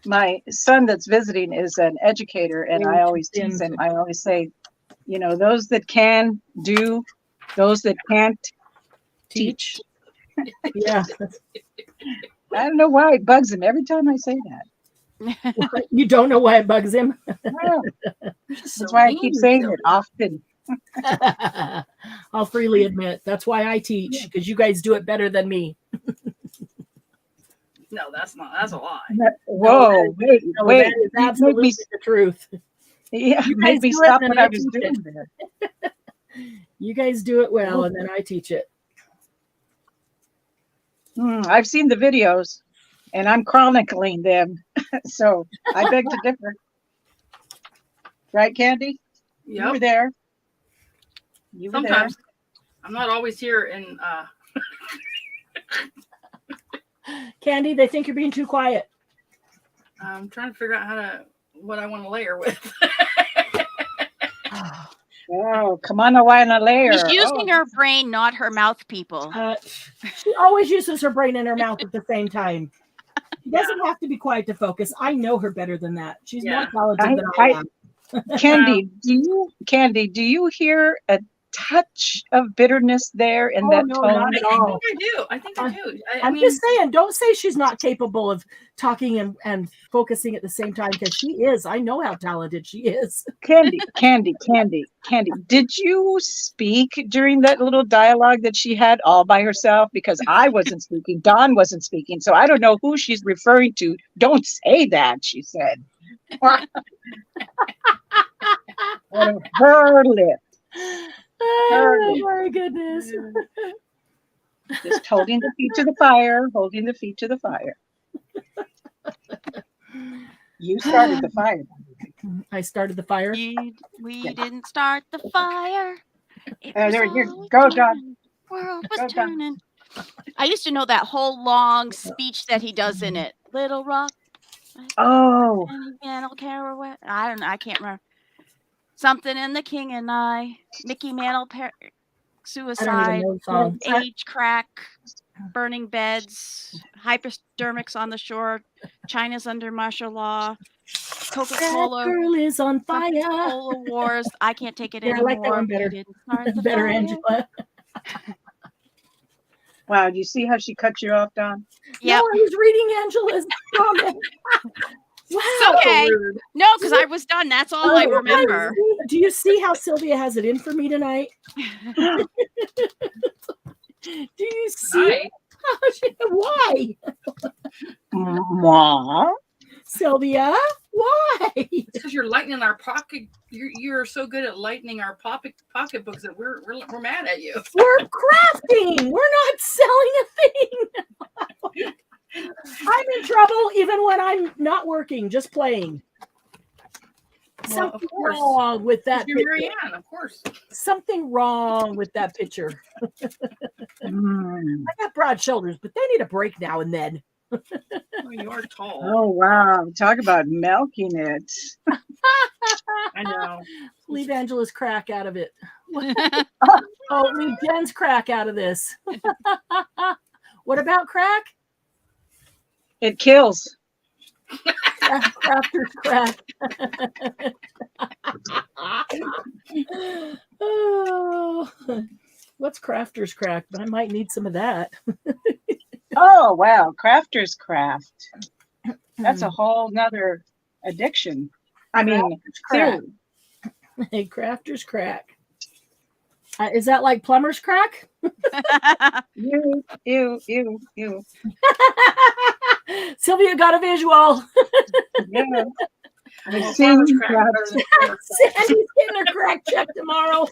My son that's visiting is an educator, and I always tease him. I always say, you know, those that can do, those that can't teach. Yeah. I don't know why it bugs him every time I say that. You don't know why it bugs him. Well, that's why I keep saying it often. I'll freely admit that's why I teach, because you guys do it better than me. No, that's a lie. Whoa, wait, No, wait. that is You made absolutely me, the truth. yeah, You made guys me do it, stop and what then I I was teach doing it. there. You guys do it well, and then I teach it. I've seen the videos, and I'm chronicling them, so I beg to differ. Right, Candy? You were Yep. there. You were Sometimes I'm not always here in Candy, they think you're being too quiet. I'm trying to figure out what I want to layer with. there. Oh, come on, a while layer. She's using her brain, not her mouth, people. She always uses her brain and her mouth at the same time. She doesn't have to be quiet to focus. I know her better than that. She's more Yeah. talented than I am. Candy, do you hear a touch of bitterness there in that no, tone? not at all. I think I do. I I'm mean, just saying, don't say she's not capable of talking and focusing at the same time, because she is. I know how talented she is. Candy. Did you speak during that little dialogue that she had all by herself? Because I wasn't speaking, Dawn wasn't speaking, so I don't know who she's referring to. Don't say that, she said. Out of her lip. Oh my goodness. Just holding the feet to the fire, holding the feet to the fire. You started the fire. I started the fire. We didn't start the fire. It There was we all go, Don. turning, world was Go, Don. turning. I used to know that whole long speech that he does in it. Little Rock, Oh, and again, I'll carry away. I don't know. I can't remember. Something in the King and I. Mickey Mantle, I don't even suicide, know the song. age crack, burning beds, hypodermics on the shore, China's under martial law, That Coca-Cola, girl is on fire. Coca-Cola wars. I can't take it Yeah, I anymore. like that one better. We didn't start the Better, fire. Angela. wow. Do you see how she cut you off, Don? No, Yep. I was reading Angela's comment. Wow. It's okay. Rude. No, because I was done. That's all I remember. Do you see how Sylvia has it in for me tonight? Do you see? Right. Why? Mwah. Sylvia, why? Because you're lightening our pocket. You're so good at lightening our pocketbooks that we're mad at you. We're crafting. We're not selling a thing. I'm in trouble even when I'm not working, just playing. Well, of Something course. wrong with that You're picture. Marianne, of course. Something wrong with that picture. Mm. I got broad shoulders, but they need a break now and then. Well, you are tall. Oh, wow. Talk about milking it. I know. Leave Angela's crack out of it. Oh, leave Jen's crack out of this. What about crack? It kills. Crafter's crack. Oh, what's crafter's crack? I might need some of that. Oh, wow. Crafter's craft. That's a whole nother addiction. I mean, Crafter's crack. seriously. Hey, crafter's crack. Is that like plumber's crack? Ew, ew, ew, ew. Sylvia got a visual. Yeah. I've Well, seen farmer's crack is craft. better than farmer's crack. Sandy's getting her crack check tomorrow.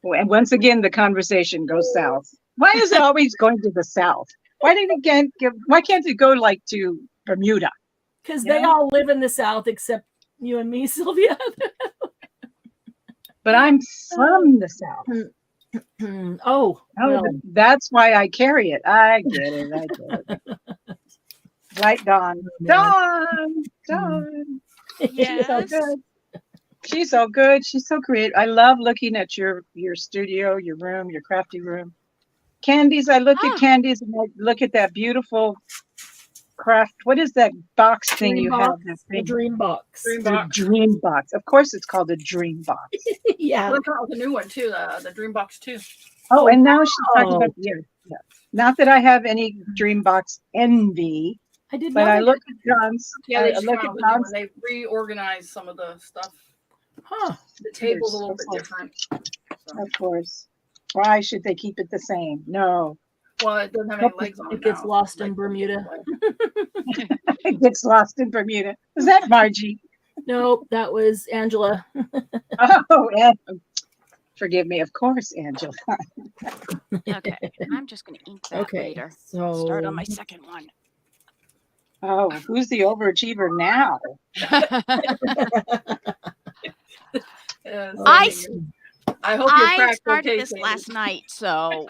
And once again, the conversation goes south. Why is it always going to the south? Why can't it go like to Bermuda? Because Yeah. they all live in the South except you and me, Sylvia. But I'm from the south. Oh, well, That's why I carry it. I get it. I get it. Right, Dawn. Dawn. Dawn. She's so Yes. good. She's so good. She's so creative. I love looking at your studio, your room, your crafty room. Candies. I look at Candies and I look at that beautiful craft. What is that box thing Dream you box, have? That the thing? dream box. Dream The box. dream box. Of course, it's called a dream box. Yeah. We're coming out with a new one too. The Dream Box 2. Oh, and now she's talking wow. about yeah. Not that I have any dream box envy, I did but not. I look at John's. Yeah, they I just look come at out with a new one. John's. They reorganized some of the stuff. Huh. The table's a little bit different. So. Of course. Why should they keep it the same? No. Well, it doesn't have any legs on it. It gets now. lost in Like, Bermuda. It gets lost in Bermuda. Is that Margie? Nope, that was Angela. Oh, and forgive me, of course, Angela. Okay. I'm just going to ink that Okay, later. so Start on my second one. Oh, who's the overachiever now? yeah, so I I hope your I crack's started okay, this Sandy. last night, so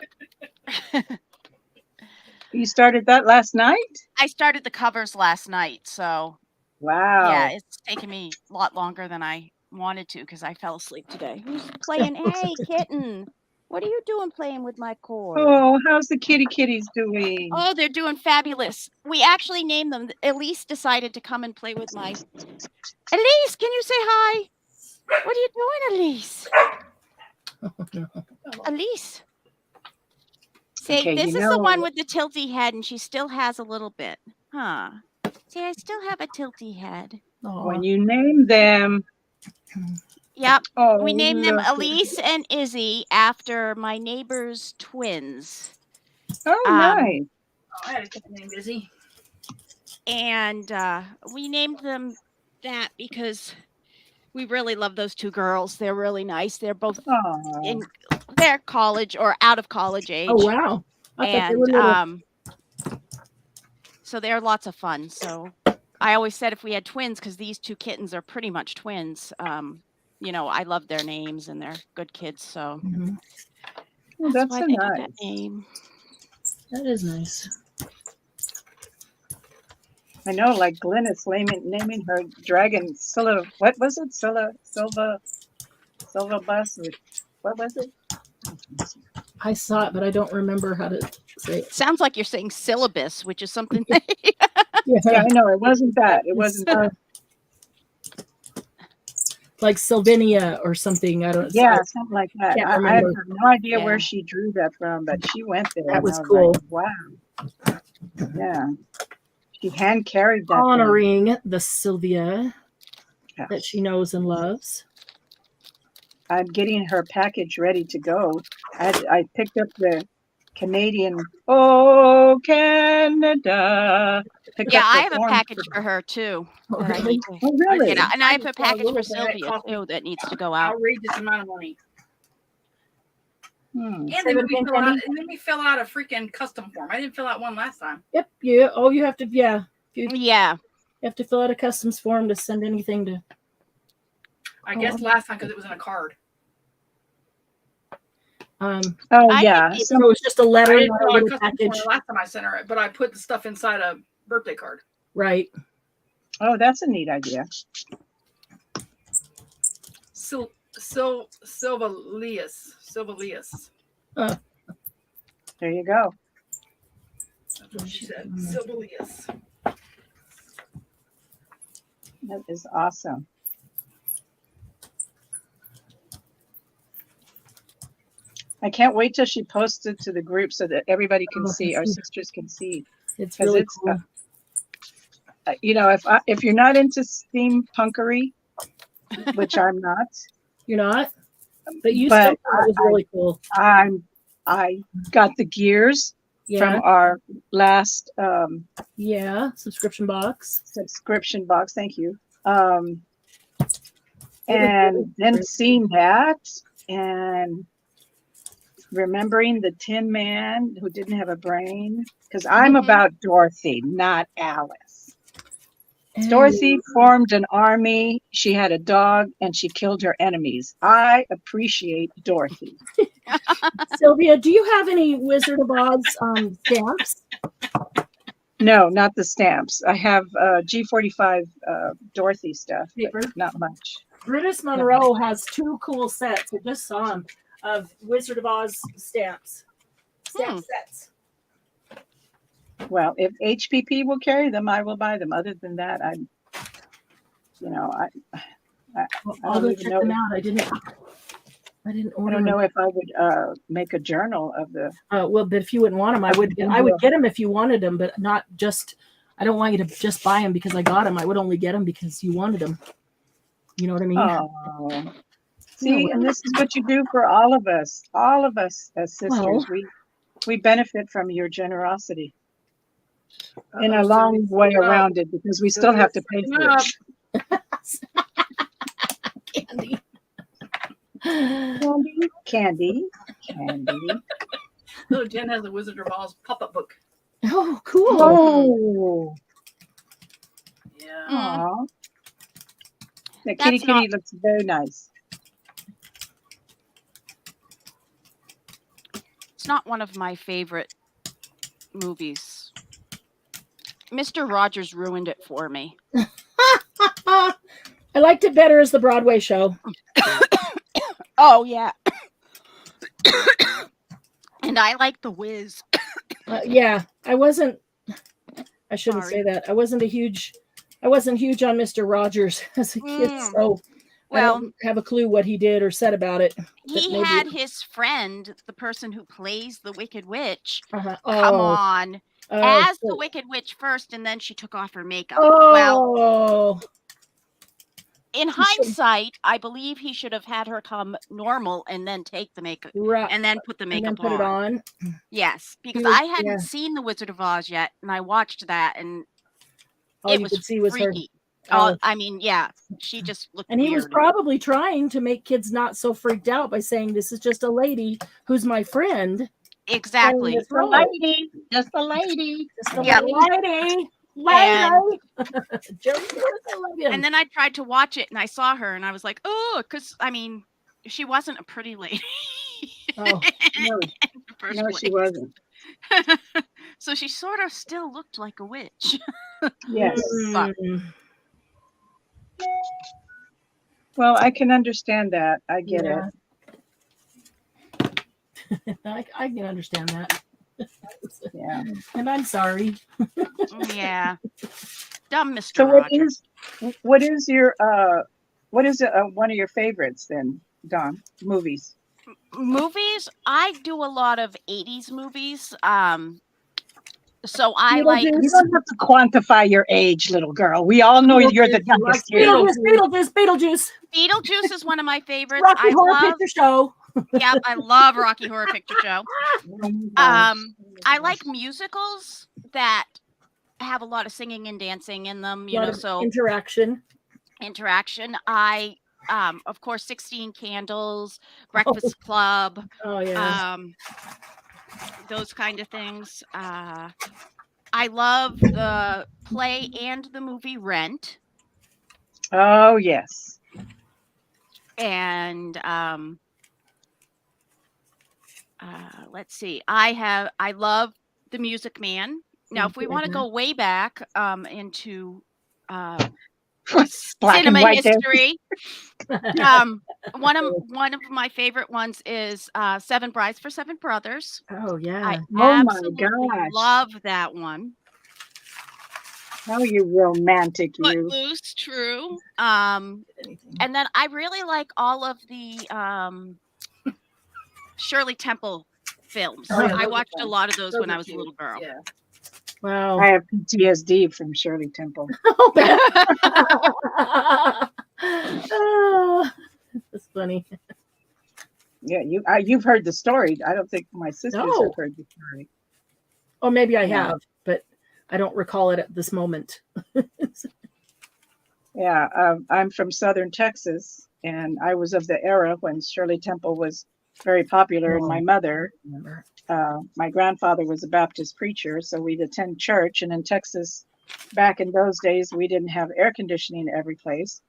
You started that last night? I started the covers last night, so Wow. yeah, it's taken me a lot longer than I wanted to because I fell asleep today. Who's playing? Hey, kitten, what are you doing playing with my cord? Oh, how's the kitties doing? Oh, they're doing fabulous. We actually named them. Elise decided to come and play with my. Elise, can you say hi? What are you doing, Elise? Elise. See, Okay, this you is the one know- with the tilty head, and she still has a little bit. Huh. See, I still have a tilty head. Aw. When you name them, Yep. oh, We named them look at- Elise and Izzy after my neighbor's twins. Oh, um, nice. Oh, I had a kitten named Izzy. And we named them that because we really love those two girls. They're really nice. They're both Oh, in their college or out of college age. Oh wow! I thought they were And little. so they're lots of fun. So I always said if we had twins, because these two kittens are pretty much twins. I love their names and they're good kids, so Mhm. Oh, that's that's why so they got that nice. name. That is nice. I know, like Glennis naming her dragon Scylla. What was it? Silva bus. What was it? I saw it, but I don't remember how to say it. Sounds like you're saying syllabus, which is something. Yeah, I know. It wasn't that. It wasn't that. Like Sylvania or something. I don't. Yeah, something like that. Can't I have remember. no idea Yeah. where she drew that from, but she went there. That and was I cool. like, wow. Yeah. She hand carried that thing. Honoring the Sylvia Yeah. that she knows and loves. I'm getting her package ready to go. I picked up the Canadian, oh, Canada. Picked Yeah, up I the have a form package for her too. Oh, that I really? need to Oh, really? get out. And I have a just saw a package little for bit that Sylvia cost me too that needs to go out. outrageous amount of money. Hmm. And they made me fill out a freaking custom form. I didn't fill out one last time. Yep. Yeah. Oh, you have to. Yeah. You Yeah. have to fill out a customs form to send anything to. I guess last time because it was in a card. Oh yeah. So it was just a letter, I didn't not a fill out a little custom package. form last time I sent her it, but I put the stuff inside a birthday card. Right. Oh, that's a neat idea. Silva Lias. There you go. That's what she said. Silva Lias. That is awesome. I can't wait till she posts it to the group so that everybody can see, our sisters can see. It's 'Cause really it's, cool. if you're not into steampunkery, which I'm not, You're not, but you But still thought it was really cool. I got the gears Yeah. from our last Yeah. Subscription box. subscription box. Thank you. And then seeing that and remembering the Tin Man who didn't have a brain, because I'm about Dorothy, not Alice. Dorothy formed an army. She had a dog and she killed her enemies. I appreciate Dorothy. Sylvia, do you have any Wizard of Oz stamps? No, not the stamps. I have G45 Dorothy stuff, Paper? but not much. Brutus Monroe has 2 cool sets. I just saw them of Wizard of Oz stamps. Stamp sets. Well, if HPP will carry them, I will buy them. Other than that, I I'll go don't even check know. them out. I didn't I order don't know if I would make a journal of the. well, but if you wouldn't want them, I would get them if you wanted them, but not just. I don't want you to just buy them because I got them. I would only get them because you wanted them. You know what I mean? Oh, see, and this is what you do for all of us. All of us as sisters, Well. we benefit from your generosity in a long way around it because we still have to pay for it. Candy. Oh, Jen has a Wizard of Oz pop-up book. Oh, cool. Oh, Yeah. aw. The That's kitty looks very nice. It's not one of my favorite movies. Mr. Rogers ruined it for me. I liked it better as the Broadway show. Oh, yeah. And I like The Wiz. Yeah, I wasn't. I shouldn't Sorry. say that. I wasn't huge on Mr. Rogers as a kid, so I Well, don't have a clue what he did or said about it. he maybe- had his friend, the person who plays the Wicked Witch, Uh-huh. come on as the so- Wicked Witch first, and then she took off her makeup. Well, Oh, in hindsight, I believe he should have had her come normal and then take the makeup right. and then put the And makeup then put it on. Yes, because was- I hadn't yeah. seen The Wizard of Oz yet, and I watched that, and All it you was could see was her. freaky. Oh. I mean, yeah, she just looked And he was weird. probably trying to make kids not so freaked out by saying, "This is just a lady who's my friend." Exactly. Just a Lady, just a lady. Just a Yeah. lady. Wow. Joey Lewis, I love him. And then I tried to watch it, and I saw her, and I was like, oh, because I mean, she wasn't a pretty lady. Oh, No, in the first no, she place. wasn't. So she sort of still looked like a witch. Yes. mm, Well, I can understand that. I get yeah. it. I can understand that. Yeah. And I'm sorry. Yeah. Dumb Mr. So Roger. what is your what is one of your favorites then, Dawn? Movies. Movies, I do a lot of 80s movies. So I Beetlejuice. like You don't have to quantify your age, little girl. We all know you're the youngest here. Beetlejuice. Beetlejuice is one of my favorites. Rocky I Horror love Picture Show. Yep, I love Rocky Horror Picture Show. Oh my gosh. I like musicals that have a lot of singing and dancing in them, you Lot know, of so interaction. I of course 16 Candles, Breakfast Club, Oh yeah. those kind of things. I love the play and the movie Rent. Oh yes. And let's see. I love The Music Man. Now, if we want to go way back into Black and cinema white there. history, one of my favorite ones is Seven Brides for Seven Brothers. Oh yeah. I Oh my absolutely gosh. love that one. How you romantic, you. Footloose, true. And then I really like all of the Shirley Temple films. Oh, yeah, I those are watched a fun. lot of those Those when are I was a cute. little girl. Yeah. Wow. I have PTSD from Shirley Temple. Oh, that's funny. Yeah, you've heard the story. I don't think my sisters No. have heard the story. Oh, maybe I Yeah. have, but I don't recall it at this moment. Yeah, I'm from Southern Texas, and I was of the era when Shirley Temple was very popular. And my mother, Remember. my grandfather was a Baptist preacher, so we'd attend church. And in Texas, back in those days, we didn't have air conditioning every place.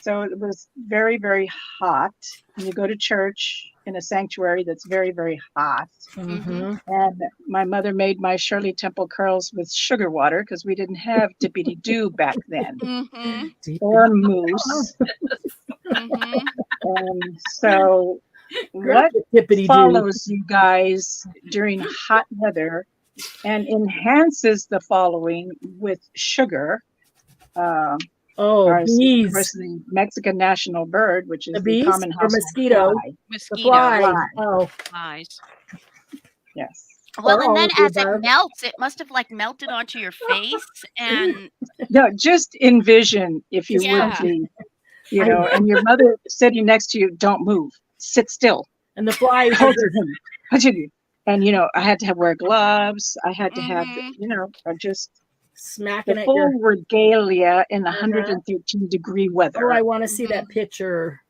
So it was very, very hot. And you go to church in a sanctuary that's very, very hot. Mhm. And my mother made my Shirley Temple curls with sugar water because we didn't have dippity doo back then, Mm-hmm. or mousse. And so what Tippity-doo. follows you guys during hot weather and enhances the following with sugar Oh, are, of bees. course, the Mexican national bird, which is The the bees common or house mosquito? fly. The Mosquito fly. Fly. Oh, flies. Yes. Well, Or and all then of the as it above. melts, it must have like melted onto your face, and No, just envision, if you Yeah. would please, and your mother sitting next to you, don't move, sit still. and the flies are Hold just your And I had to wear gloves. I had to have, just smacking the at full your. regalia in 113-degree weather. Oh, I want to see that picture.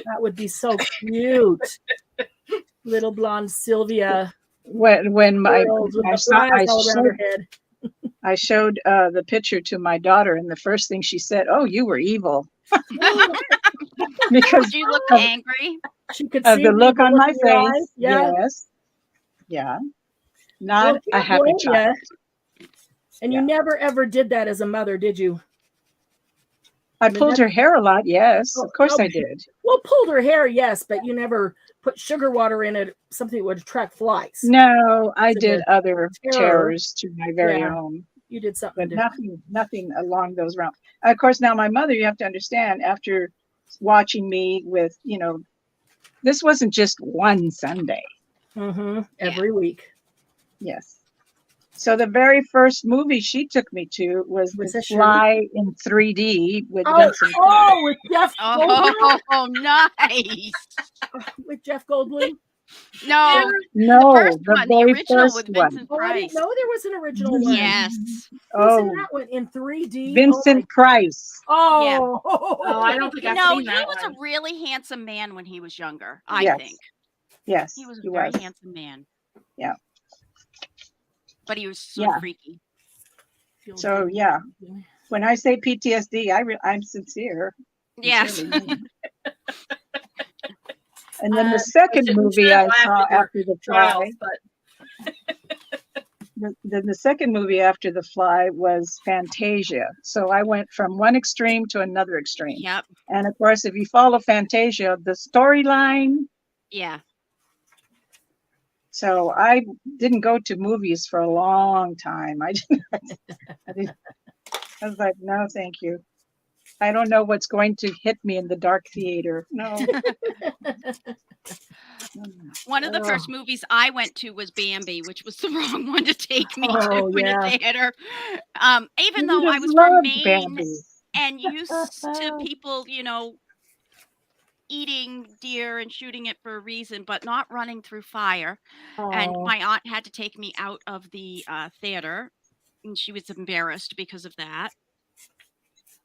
That would be so cute. Little blonde Sylvia. When Girls with the flies all around her head. I showed the picture to my daughter, and the first thing she said, "Oh, you were evil," because did you look of, angry? She could of see the look on my in your eyes. face. Yeah. Yes. Yeah. Not Well, a can't happy blame ya. child. And you never ever did that as a mother, did you? I pulled her hair a lot. Yes, Oh, of course oh. I did. Well, pulled her hair, yes, but you never put sugar water in it, something that would attract flies. No, I So did the other terrors to my very Yeah. own, You did something but different. nothing along those realms. Of course, now my mother, you have to understand, after watching me with, this wasn't just one Sunday. Every week. Yes. So the very first movie she took me to was Was The that Fly in 3D with Oh, Vincent Price. with Jeff Goldblum? Oh, nice. With Jeff Goldblum? No, No, first the one, the very original first with one. Vincent Oh, I Price. didn't know there was an original one. Yes. Who's Oh, in that one in 3D? Vincent Price. Oh, Oh, I don't think I've No, seen he that was one. a really handsome man when he was younger, I Yes. think. Yes, He was a very handsome man. Yeah. But he was sort of freaky. Feels So good. yeah, when I say PTSD, I'm sincere. Yes. Sincerely. And then the I second shouldn't movie I laugh saw at your after The trials, Fly, but then the second movie after The Fly was Fantasia. So I went from one extreme to another extreme. Yep. And of course, if you follow Fantasia, the storyline. Yeah. So I didn't go to movies for a long time. I was like, no, thank you. I don't know what's going to hit me in the dark theater. No. One of the first movies I went to was Bambi, which was the wrong one to take me Oh, to in yeah. a theater. Even You though would I have was from loved Maine Bambi. and used to people, eating deer and shooting it for a reason, but not running through fire. And Oh, my aunt had to take me out of the theater, and she was embarrassed because of that.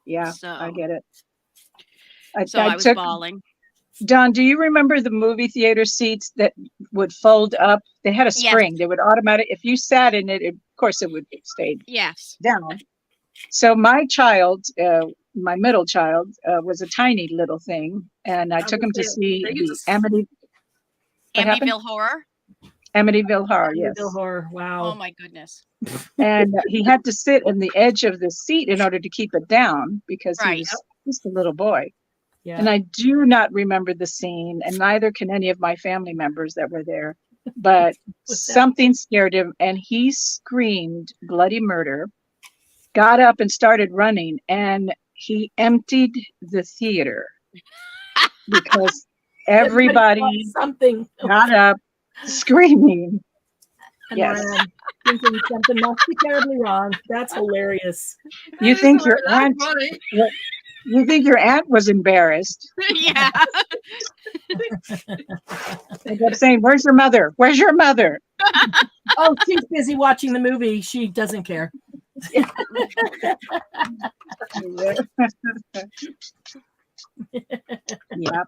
Yeah, So, I get it. I I was took bawling. Don, do you remember the movie theater seats that would fold up? They had a Yes. spring. They would automatic. If you sat in it, of course, it would stay Yes. down. So my child, my middle child, was a tiny little thing, and I took him to see the What happened? Amityville Horror. Amityville Horror. Yes, Amityville Horror. Wow. Oh my goodness. and he had to sit in the edge of the seat in order to keep it down because he Right. was just a little boy. Yeah. And I do not remember the scene, and neither can any of my family members that were there. But What's that? something scared him, and he screamed bloody murder, got up and started running, and he emptied the theater because everybody thought something. got up screaming. And Yes. Marianne thinking something must be terribly wrong. That's hilarious. You think your aunt? funny. You think your aunt was embarrassed? Yeah. They kept saying, "Where's your mother? Where's your mother?" Oh, she's busy watching the movie. She doesn't care. Yep.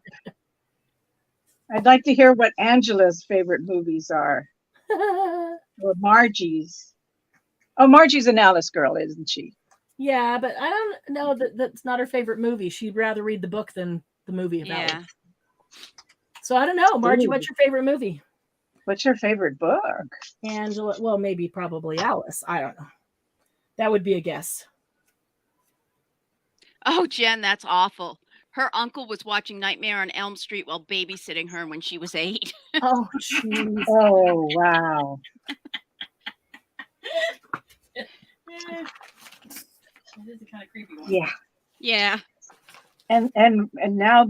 I'd like to hear what Angela's favorite movies are, or Margie's. Oh, Margie's an Alice girl, isn't she? Yeah, but I don't know that's not her favorite movie. She'd rather read the book than the movie about Yeah. it. So I don't know. Margie, Ooh. what's your favorite movie? What's your favorite book? Angela, well, maybe probably Alice. I don't know. That would be a guess. Oh, Jen, that's awful. Her uncle was watching Nightmare on Elm Street while babysitting her when she was 8. Oh, jeez. Oh, wow. It is a kind of creepy one. Yeah. Yeah. And now,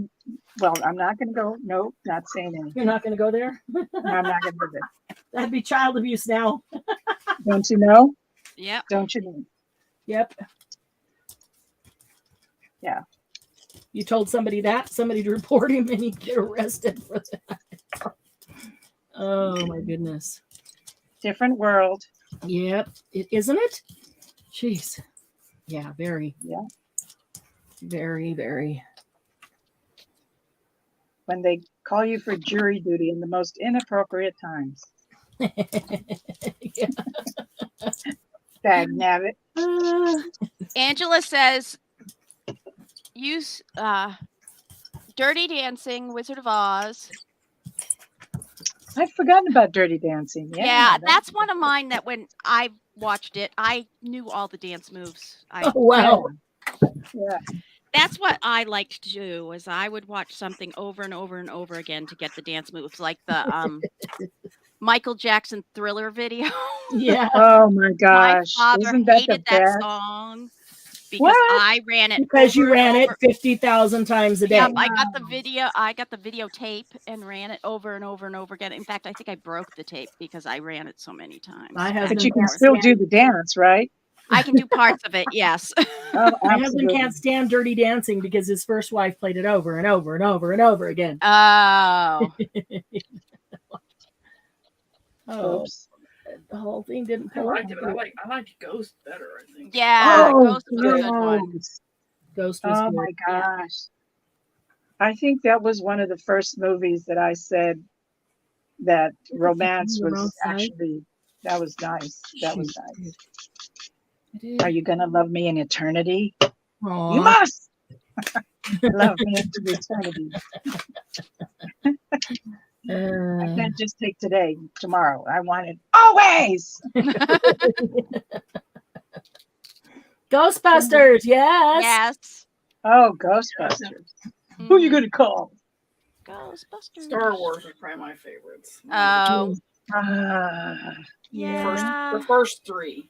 well, I'm not going to go. Nope, not saying anything. You're not going to go there? No, I'm not going to do that. That'd be child abuse now. Don't you know? Yep. Don't you know? Yep. Yeah. You told somebody that, somebody'd report him and he'd get arrested for that. Oh, my goodness. Different world. Yep. Isn't it? Jeez. Yeah, very. Yeah. Very, very. When they call you for jury duty in the most inappropriate times. Yeah. Dag nabbit. Angela says use Dirty Dancing, Wizard of Oz. I'd forgotten about Dirty Dancing. Yeah, that's one of mine that when I watched it, I knew all the dance moves. Oh, wow. Yeah. That's what I liked to do, is I would watch something over and over and over again to get the dance moves, like the Michael Jackson Thriller video. Yeah. Oh my gosh. My father Isn't that the hated that best? song because What? I ran it Because you over and ran it over. 50,000 times a day. Yep, I got the videotape and ran it over and over and over again. In fact, I think I broke the tape because I ran it so many times. My But husband you can can't still stand- do the dance, right? I can do parts of it, yes. Oh, My husband absolutely. can't stand Dirty Dancing because his first wife played it over and over and over and over again. Oh. Oh, Oops. the whole thing didn't I pull liked it, but out. I liked Ghost better, I think. Yeah, Oh, Ghost was a good one. gross. Ghost was Oh good. my gosh. I think that was one of the first movies that I said that romance On the wrong was side? actually, that was nice. That was Shoot. nice. Are you gonna love me in eternity? Aw. You must love me into eternity. I can't just take today, tomorrow. I want it always. Ghostbusters, yes. Yes. Oh, Ghostbusters. Who are you gonna call? Ghostbusters. Star Wars are probably my favorites. Oh, Ah, yeah. The first three.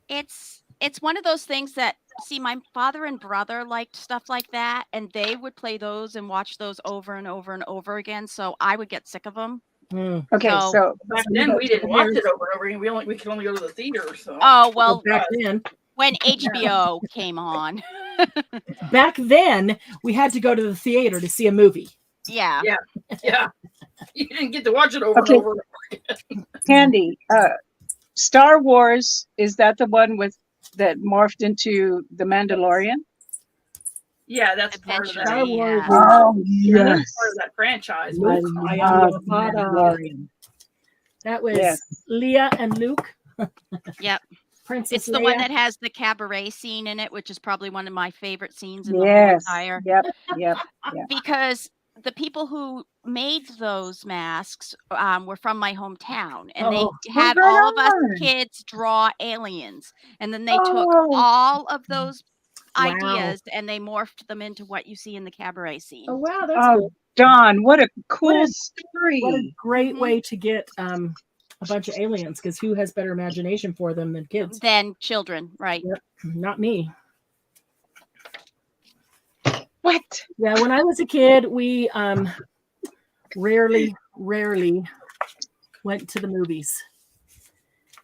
It's one of those things that see my father and brother liked stuff like that, and they would play those and watch those over and over and over again. So I would get sick of them. Mm. okay, so Back then we didn't watch it over and over again. We could only go to the theater. So Oh well, Back then, when HBO came on, we had to go to the theater to see a movie. yeah. yeah, you didn't get to watch it over Okay. and over. Candy, Star Wars, is that the one that morphed into the Mandalorian? Yeah, that's part of that. Star Wars. Yeah. Oh Yeah, that's part of that franchise. Luke, I I am love your father. Mandalorian. That was Yes. Leah and Luke. Yep. Princess It's the one Leia. that has the cabaret scene in it, which is probably one of my favorite scenes in the whole Yes. entire. Yep. Because the people who made those masks were from my hometown, and Oh. they had right all of us on. kids draw aliens, and then they took Oh. all of those Wow. ideas and they morphed them into what you see in the cabaret scene. Oh wow, that's Oh, cool. Dawn, what a cool What a story. great Mhm. way to get a bunch of aliens, because who has better imagination for them than kids? Then children, right? Yep. Not me. What? Yeah, when I was a kid, we rarely went to the movies.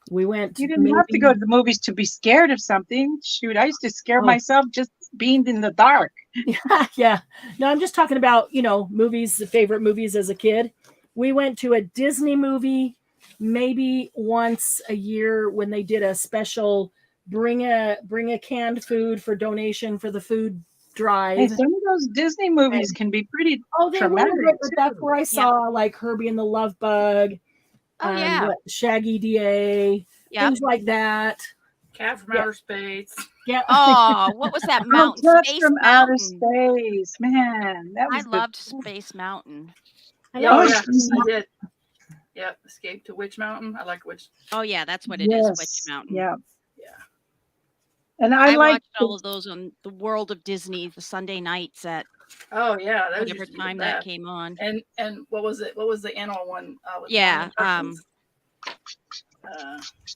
We went. You didn't have to go to the movies to be scared of something. Shoot, I used to scare Oh. myself just being in the dark. Yeah. No, I'm just talking about, movies, favorite movies as a kid. We went to a Disney movie maybe once a year when they did a special bring a canned food for donation for the food drive. Hey, some of those Disney movies can be pretty Oh, they were traumatic. great, but that's where I saw like Herbie and the Love Bug, Oh yeah, Shaggy DA, yeah. things like that. Cat from Outer Space. Yeah. Oh, what was that Oh, mountain? Touch Space from Outer Mountain. Space, man. That I was loved Space Mountain. I Yeah, love yeah, it. I did. Yep, Escape to Witch Mountain. I like Witch. Oh yeah, that's what it is. Witch Yes, Mountain. yeah. Yeah. And I like watched all of those on the World of Disney, the Sunday nights at Oh yeah, that was whatever used to be the time that best. came on. And what was it? What was the animal one? With Yeah, Diamond Perkins?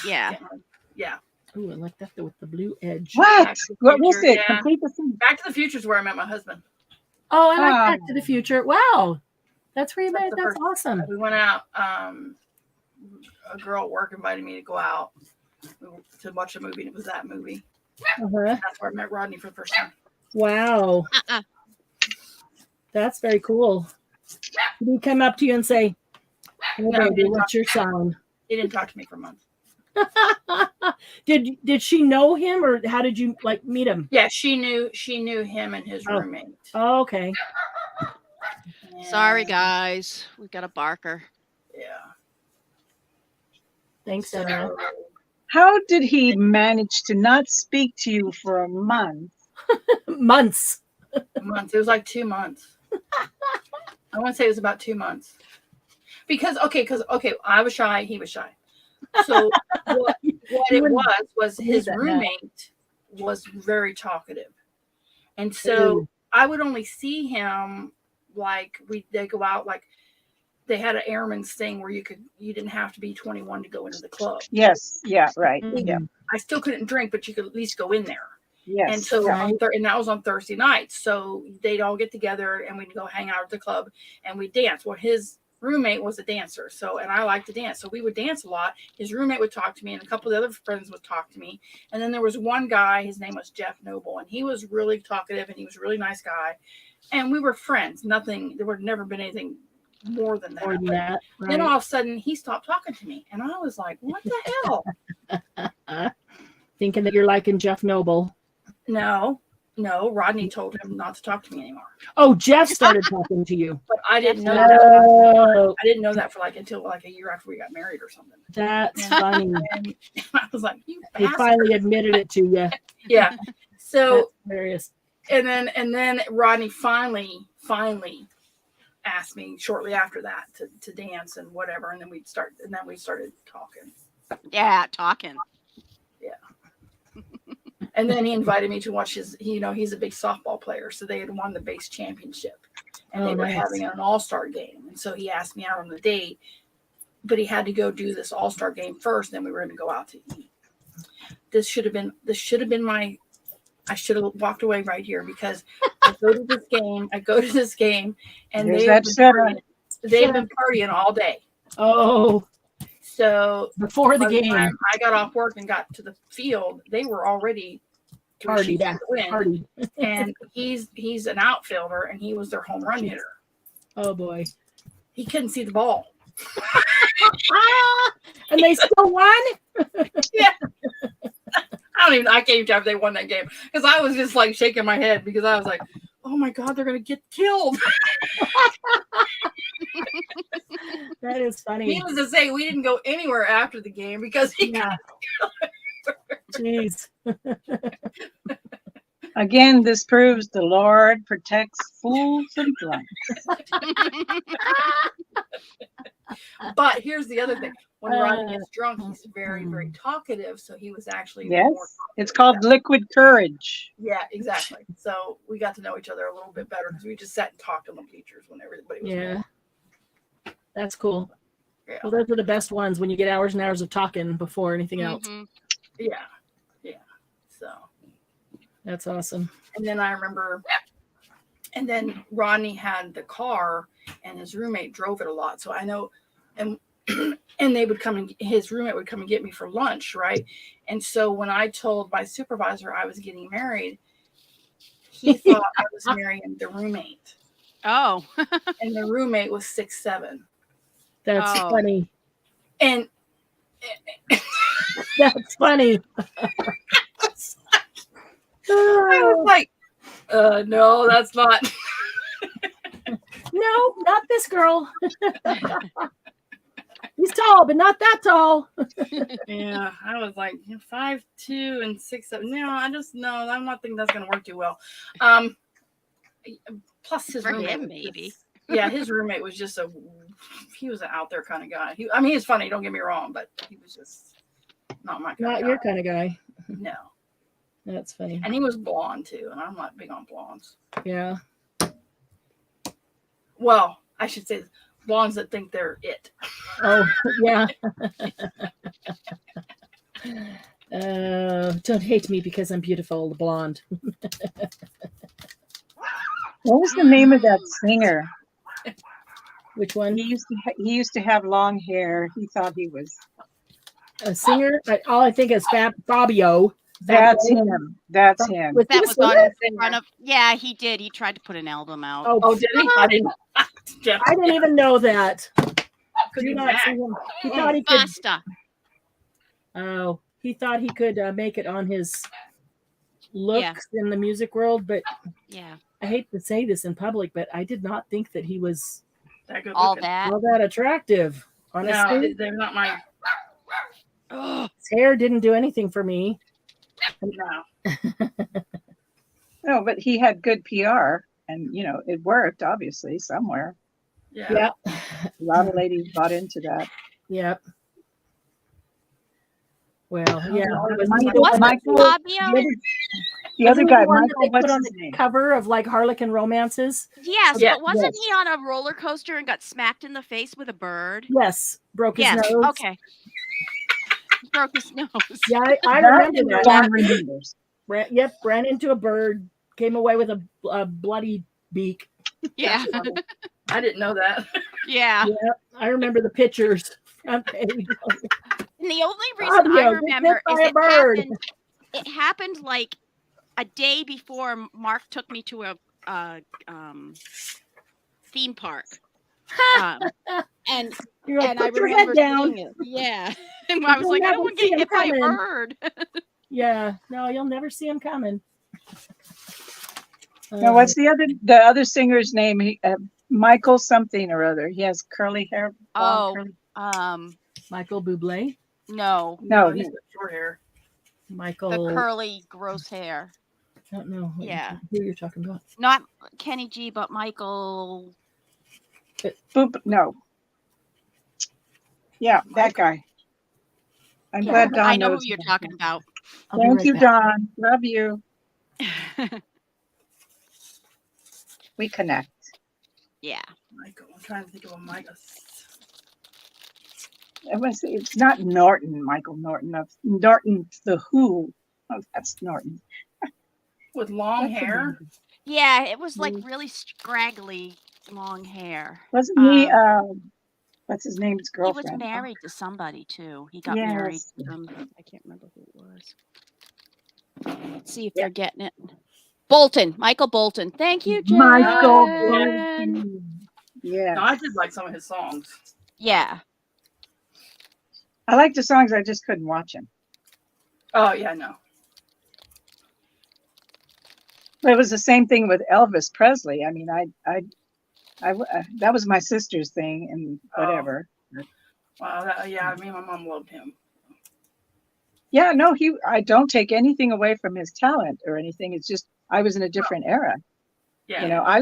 Yeah. Yeah. Ooh, I like that with the blue edge. what? Back to the What was Future, it? yeah. Complete the scene. Back to the Future is where I met my husband. Oh, I like Ah. Back to the Future. Wow. That's where you That's met. the That's first- awesome. We went out. A girl at work invited me to go out to watch a movie, and it was that movie. Uh-huh. That's where I met Rodney for the first time. Wow. Uh-uh. That's very cool. Did he come up to you and say, "Hey, No, he baby, didn't what's talk your to me. sound?" He didn't talk to me for months. Did she know him, or how did you meet him? Yeah, she knew him and his Oh. roommate. Oh, okay. Sorry And, guys, we got a barker. Yeah. Thanks, Emma. So, How did he manage to not speak to you for a month? Months. months. It was like 2 months. I want to say it was about 2 months. Because I was shy, he was shy. So what it was his that now. roommate was very talkative. And so I would only see him like they go out, like they had an airman's thing where you didn't have to be 21 to go into the club. Yes. Yeah. Right. Mhm. Yeah. I still couldn't drink, but you could at least go in there. Yes. And so Right. and that was on Thursday nights. So they'd all get together and we'd go hang out at the club and we'd dance. Well, his roommate was a dancer. And I liked to dance. So we would dance a lot. His roommate would talk to me and a couple of the other friends would talk to me. And then there was one guy, his name was Jeff Noble, and he was really talkative and he was a really nice guy. And we were friends. There would never been anything more than that. More than But that. then Right. all of a sudden he stopped talking to me. And I was like, what the hell? Thinking that you're liking Jeff Noble. No, No, Rodney told him not to talk to me anymore. Oh, Jeff started talking to you. But I didn't know Yeah. that. Oh, I didn't know that for like until like a year after we got married or something. that's funny. And I was like, you He bastard. finally admitted it to you. Yeah. So That's hilarious. and then Rodney finally asked me shortly after that to dance and whatever, and then we started talking. Yeah, talking. And then he invited me to watch his. He's a big softball player, so they had won the base championship, and they were nice. having an all-star game, and so he asked me out on the date, but he had to go do this all-star game first, and then we were going to go out to eat. This should have been my. I should have walked away right here because I go to this game, and There's they've that been setup. partying. They've been partying all day. Oh, So before the by the game. time I got off work and got to the field, they were already Party, to win. party. And he's an outfielder, and he was their home run hitter. Oh boy. He couldn't see the ball. And they still won? I can't even tell if they won that game because I was just like shaking my head because I was like, oh my God, they're gonna get killed. That is funny. Needless to say, we didn't go anywhere after the game because he Yeah. Jeez. Again, this proves the Lord protects fools and drunks. But here's the other thing. When Rodney gets drunk, he's very, very talkative. So he was actually Yes, more it's called liquid courage. Yeah, exactly. So we got to know each other a little bit better because we just sat and talked on the bleachers when everybody was Yeah. gone. That's cool. Yeah. Well, those are the best ones when you get hours and hours of talking before anything else. Mhm. Yeah. So, That's awesome. and then I remember, and then Rodney had the car and his roommate drove it a lot. So I know, and and they would come and his roommate would come and get me for lunch, right? And so when I told my supervisor I was getting married, he thought I was marrying the roommate, Oh. and the roommate was 6'7", That's Oh. funny. and That's funny. I was like, no, that's not. No, not this girl. He's tall, but not that tall. Yeah, I was like 5'2" and 6'7". No, I'm not thinking that's gonna work too well. Plus his For roommate him, was maybe. his roommate was just he was an out there kind of guy. He's funny, don't get me wrong, but he was just not my kind Not of your guy. kind of guy. No, That's funny. and he was blonde too, and I'm not big on blondes. Yeah. Well, I should say blondes that think they're it. Oh, yeah. Don't hate me because I'm beautiful, the blonde. What was the name of that singer? Which one? He used to have long hair. He thought he was. A singer? All I think is Fabio. That's him. That's him. Was he That a was singer? on front of. Yeah, he did. He tried to put an album out. Oh, did he? I didn't. I didn't even know that. Could Do be not back. see him. He thought he could. Basta. Oh, he thought he could make it on his looks in the music world, but Yeah. I hate to say this in public, but I did not think that he was That good All looking. that. all that attractive. Honestly, No, they're not my. Ugh. his hair didn't do anything for me. No. No, but he had good PR, and it worked obviously somewhere. Yeah. Yep. A lot of ladies bought into that. Yep. Well, yeah. Was Michael- he the one that Michael- put- Fabio? The other wasn't he guy, the one that Michael, they put what's on his the name? cover of like Harlequin Romances? Yes, Yeah, but wasn't yes. he on a roller coaster and got smacked in the face with a bird? Yes, broke his Yes. nose. Okay. Broke his nose. Yeah, I That remember that. John remembers. Ran into a bird, came away with a bloody beak. Yeah. I didn't know that. Yeah. Yep, I remember the pictures. Front page. And the only reason I Fabio, get remember bit is by a bird. it happened like a day before Mark took me to a theme park. And You're like, and I put your remember head down. seeing it. Yeah. And I was You'll like, I never don't want to see get him hit by a coming. bird. Yeah, no, you'll never see him coming. Now, what's the other singer's name? Michael something or other. He has curly hair. Blonde Oh, curly. Michael Bublé? no, No, he's got short hair. the Michael. curly, gross hair. I don't know Yeah. who you're talking about. Not Kenny G, but Michael. no. Yeah, that guy. I'm Yeah, glad Don I know who knows. you're talking about. I'll be Thank right you, back. Don. Love you. We connect. Yeah. Michael. I'm trying to think of a Michael. It's not Norton, Michael Norton. Of Norton, the Who. Oh, that's Norton. With long What's the hair. name? Yeah, it was like Mm. really scraggly, long hair. Wasn't he? What's his name's He was girlfriend? married to somebody too. He got married. Yes. I can't remember who it was. Let's see if Yeah. they're getting it. Bolton, Michael Bolton. Thank you, Jen. Michael Yeah. Bolton. Yeah. No, I did like some of his songs. Yeah. I like the songs. I just couldn't watch them. Oh yeah, no. But it was the same thing with Elvis Presley. I mean, that was my sister's thing, and whatever. Wow. Yeah, me and my mom loved him. Yeah, no, I don't take anything away from his talent or anything. It's just I was in a different era. Yeah. You know, I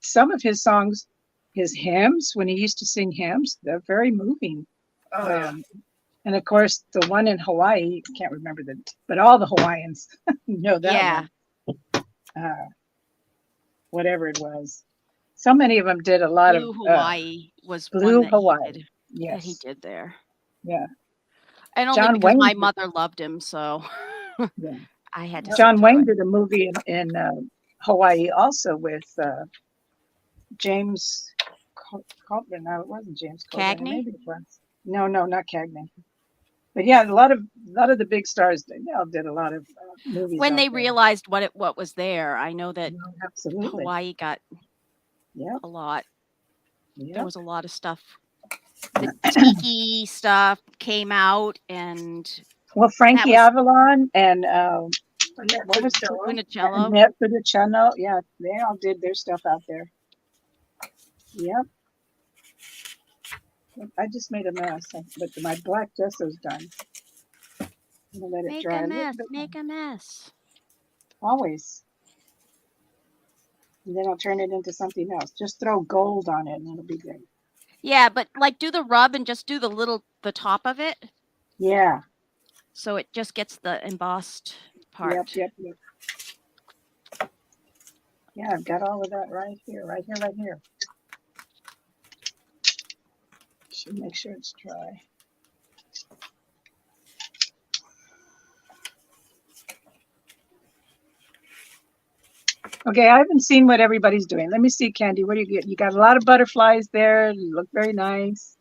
some of his songs, his hymns when he used to sing hymns. They're very moving. Oh yeah. And of course, the one in Hawaii, I can't remember but all the Hawaiians know that Yeah. one. Whatever it was. So many of them did a lot Blue of Hawaii was Blue one that Hawaii. that he Yes. did there. Yeah. And only John because Wayne my did- mother loved him, so Yeah. I had to. John sit Wayne through it. did a movie in Hawaii also with James Coburn. No, it wasn't James Coburn. Cagney? Maybe it was. No, not Cagney. But yeah, a lot of the big stars they all did a lot of movies. When out they there. realized what was there, I know that No, absolutely. Hawaii got Yeah. a lot. Yeah. There was a lot of stuff. The tiki stuff came out, and Well, Frankie was- Avalon and What was Funicello. Annette Funicello, yeah, they all did their stuff out there. Yep. I just made a mess, but my black gesso's done. I'm gonna let it Make dry a little mess. bit Make a mess. always. And then I'll turn it into something else. Just throw gold on it and it'll be good. Yeah, but like do the rub and just do the top of it, Yeah. so it just gets the embossed part. Yep. Yeah, I've got all of that right here. Should make sure it's dry. Okay, I haven't seen what everybody's doing. Let me see, Candy. What do you get? You got a lot of butterflies there. You look very nice.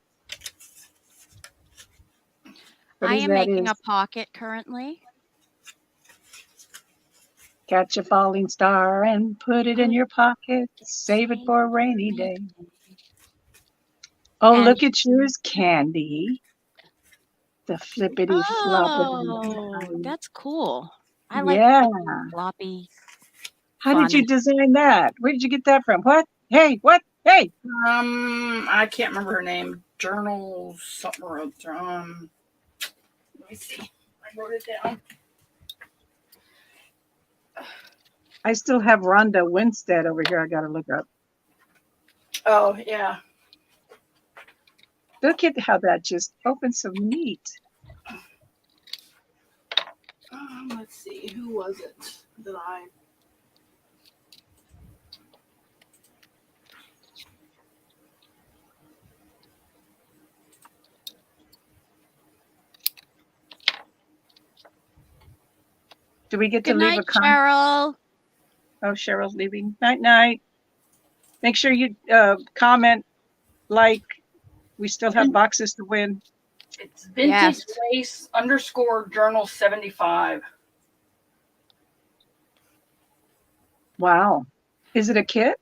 What I is am that? making a pocket currently. Catch a falling star and put it in your pocket. Save it for a rainy day. Oh, And- look at yours, Candy. The flippity Oh, floppity. that's cool. I like Yeah. floppy. How did you fun. design that? Where did you get that from? What? Hey, what? Hey. I can't remember her name. Journal something or other. Let me see. I wrote it down. I still have Rhonda Winstead over here. I got to look up. Oh yeah. Look at how that just opens so neat. Let's see. Who was it that I? Do we get to Good leave night, a comment? Cheryl. Oh, Cheryl's leaving. Night. Make sure you comment, like. We still have boxes to win. It's Vintage Yes. Lace _ Journal 75. Wow. Is it a kit?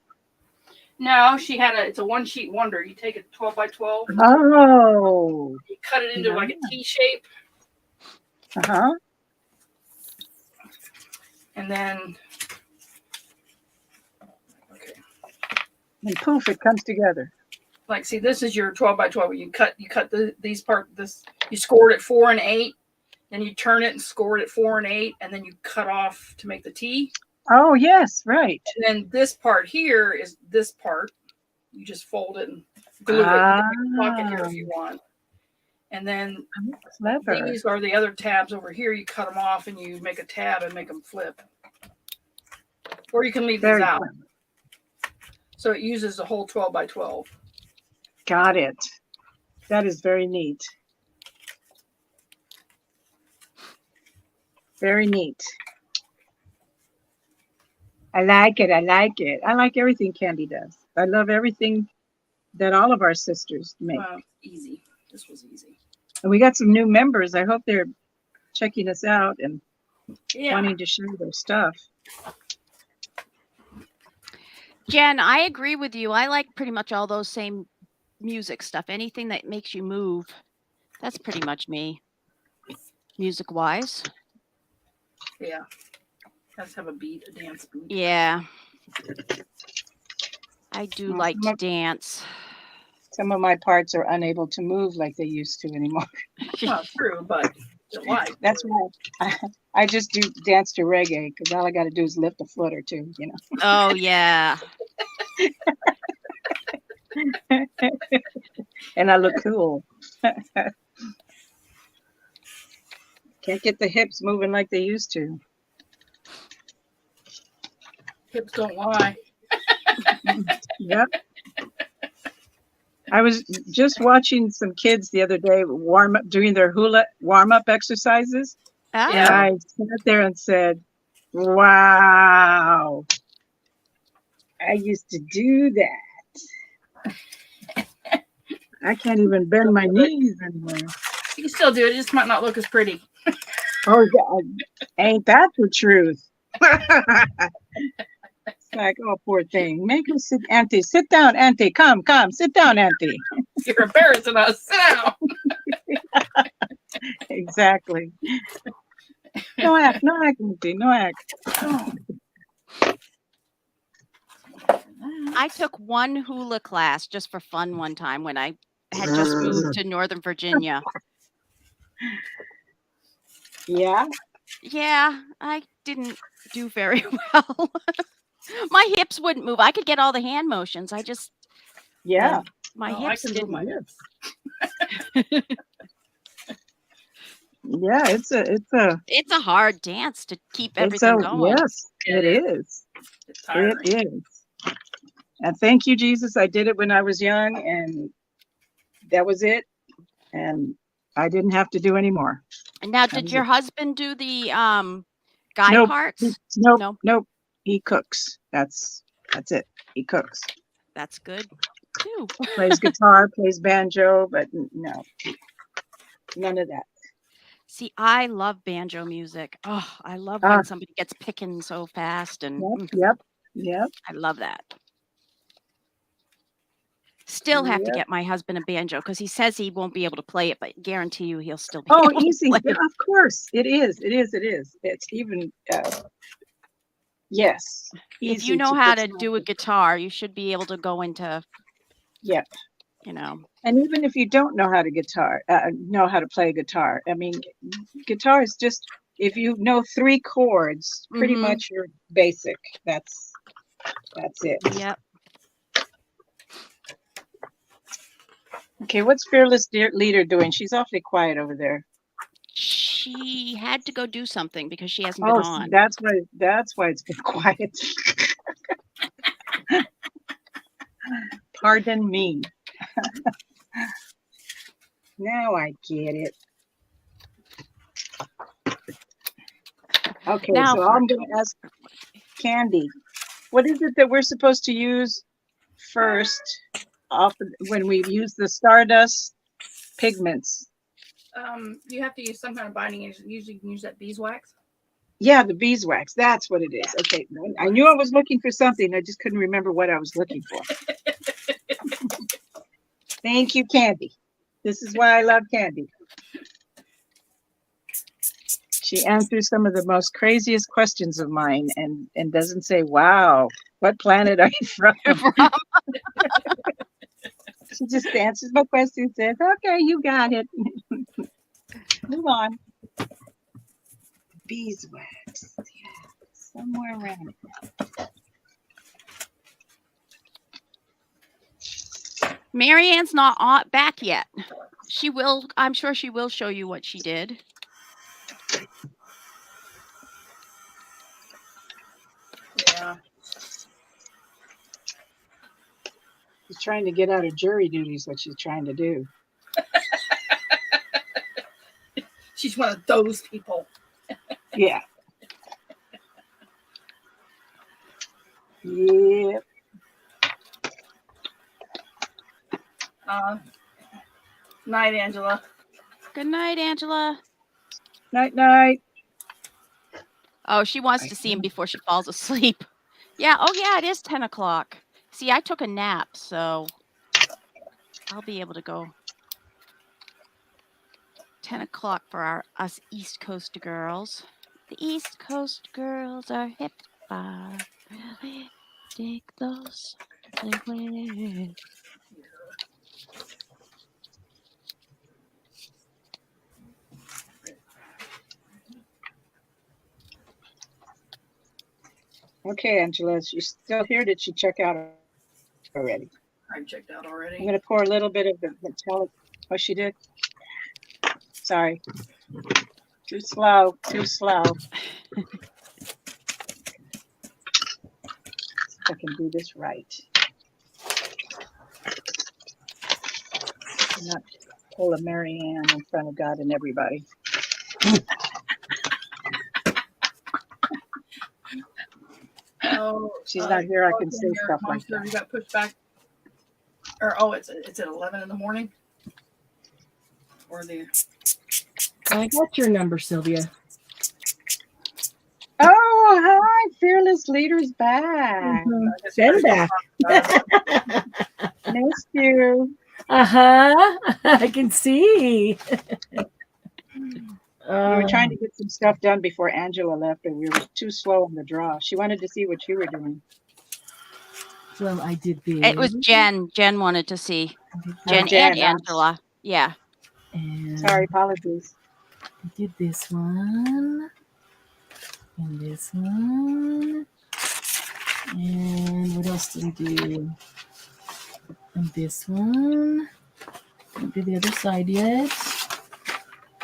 No, she had it's a 1-sheet wonder. You take it 12 by 12. Oh. You cut it into like a T shape, Uh-huh. and then And poof, it comes together. Like, see, this is your 12 by 12. You cut these you scored at 4 and 8, then you turn it and score it at 4 and 8, and then you cut off to make the T. Oh, yes, right. And then this part here is this part. You just fold it and glue it. You can make a pocket here if you want. And then Clever. these are the other tabs over here. You cut them off and you make a tab and make them flip. Or you can leave Very these out. clever. So it uses the whole 12 by 12. Got it. That is very neat. Very neat. I like it. I like it. I like everything Candy does. I love everything that all of our sisters make. Easy. This was easy. And we got some new members. I hope they're checking us out and Yeah. wanting to share their stuff. Jen, I agree with you. I like pretty much all those same music stuff. Anything that makes you move. That's pretty much me. Music wise. Yeah. Has to have a beat, a dance beat. Yeah. I do like to dance. Some of my parts are unable to move like they used to anymore. Well, true, but why? That's why I just do dance to reggae because all I got to do is lift a foot or two, you know. Oh, yeah. And I look cool. Can't get the hips moving like they used to. Hips don't lie. Yep. I was just watching some kids the other day warm up doing their hula warm up exercises. Oh. And I sat there and said, wow, I used to do that. I can't even bend my knees anymore. You can still do it. It just might not look as pretty. Oh, God. Ain't that the truth? It's like, oh, poor thing. Make him sit, Auntie. Sit down, Auntie. Come. Sit down, Auntie. You're embarrassing us. Sit down. Exactly. No act, Auntie. No act. Oh. I took one hula class just for fun one time when I had just moved to Northern Virginia. Yeah. Yeah, I didn't do very well. My hips wouldn't move. I could get all the hand motions. I just Yeah. my Oh, I hips can move didn't. my hips. Yeah, it's a It's a hard dance to keep everything going. yes, it is. It's tiring. It is. And thank you, Jesus. I did it when I was young, and that was it. And I didn't have to do any more. And now, That did was your it. husband do the guy Nope. parts? Nope. No. He cooks. That's it. He cooks. That's good too. Plays guitar, plays banjo, but no, none of that. See, I love banjo music. Oh, I love when somebody gets picking so fast, and Yep. I love that. Still have to Yep. get my husband a banjo because he says he won't be able to play it, but guarantee you he'll still be Oh, able to easy. play Yeah, it. of course. It is. It's even, yes. If easy you know to how put to do a some- guitar, you should be able to go into, Yep. you know. And even if you don't know how to play guitar, I mean, guitar is just, if you know 3 chords, pretty Mhm. much you're basic. That's it. Yep. Okay, what's Fearless Leader doing? She's awfully quiet over there. She had to go do something because she hasn't Oh, been see, on. that's why it's been quiet. Pardon me. Now I get it. Okay, Now so for I'm going to ask Candy, what is it that we're supposed to use first when we use the Stardust pigments? You have to use some kind of binding agent. Usually you can use that beeswax. Yeah, the beeswax. That's what it is. Okay, I knew I was looking for something. I just couldn't remember what I was looking for. Thank you, Candy. This is why I love Candy. She answers some of the most craziest questions of mine and doesn't say, wow, what planet are you from? She just answers my question, says, okay, you got it. Move on. Beeswax. Yeah, somewhere around it. Marianne's not back yet. She will. I'm sure she will show you what she did. Yeah. She's trying to get out of jury duty is what she's trying to do. She's one of those people. Yeah. Yep. Night, Angela. Good night, Angela. Night, night. Oh, she wants to see him before she falls asleep. Yeah. Oh, yeah. It is 10 o'clock. See, I took a nap, so I'll be able to go. 10 o'clock for us East Coast girls. The East Coast girls are hip. Really dig those ways. Okay, Angela, is she still here? Did she check out already? I checked out already. I'm going to pour a little bit of the metallic. Oh, she did? Sorry. Too slow. Too slow. I can do this right. I'm not pull a Marianne in front of God and everybody. Oh, She's not here. I can say stuff like Monster, that. you got pushed back. Or it's at 11 in the morning. Or the I got your number, Sylvia. Oh, hi, Fearless Leader's back. Been back. Missed you. I can see. We were trying to get some stuff done before Angela left, and we were too slow on the draw. She wanted to see what you were doing. Well, I did the. It was Jen. Jen wanted to see. Jen and Angela. Yeah. And Sorry, apologies. I did this one. And this one. And what else did we do? And this one. Didn't do the other side yet.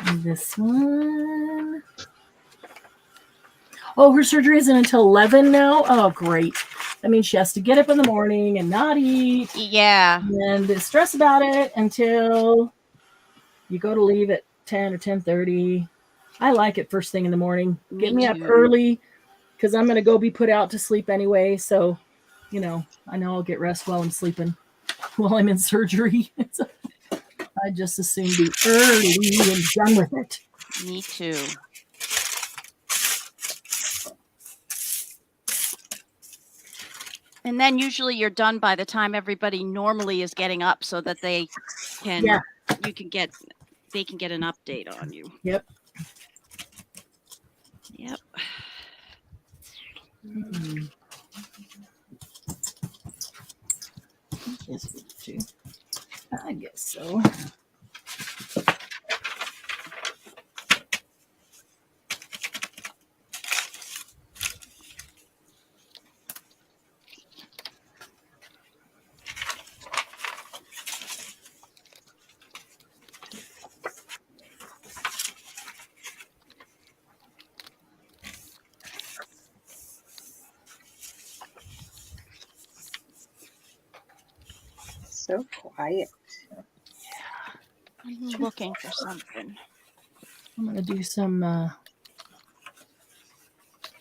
And this one. Oh, her surgery isn't until 11 now? Oh, great. That means she has to get up in the morning and not eat. Yeah. And stress about it until you go to leave at 10 or 10:30. I like it first thing in the morning. Get me up early because I'm going to go be put out to sleep anyway. So, I know I'll get rest while I'm sleeping while I'm in surgery. So I just as soon be early and done with it. Me too. And then usually you're done by the time everybody normally is getting up so that they can they can get an update on you. Yep. Yep. Mm-hmm. I guess so. So quiet. I'm looking for something. I'm going to do some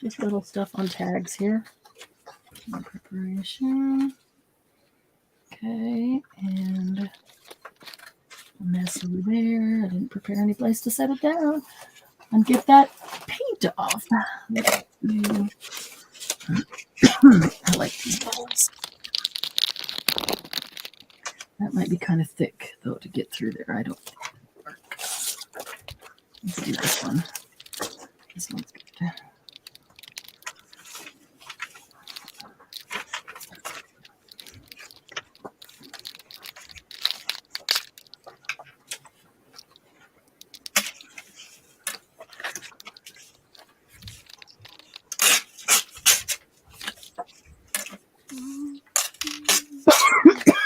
just little stuff on tags here. My preparation. Okay, and a mess over there. I didn't prepare any place to set it down. And get that paint off. I like these bubbles. That might be kind of thick, though, to get through there. I don't think it'll work. Let's do this one. This one's good.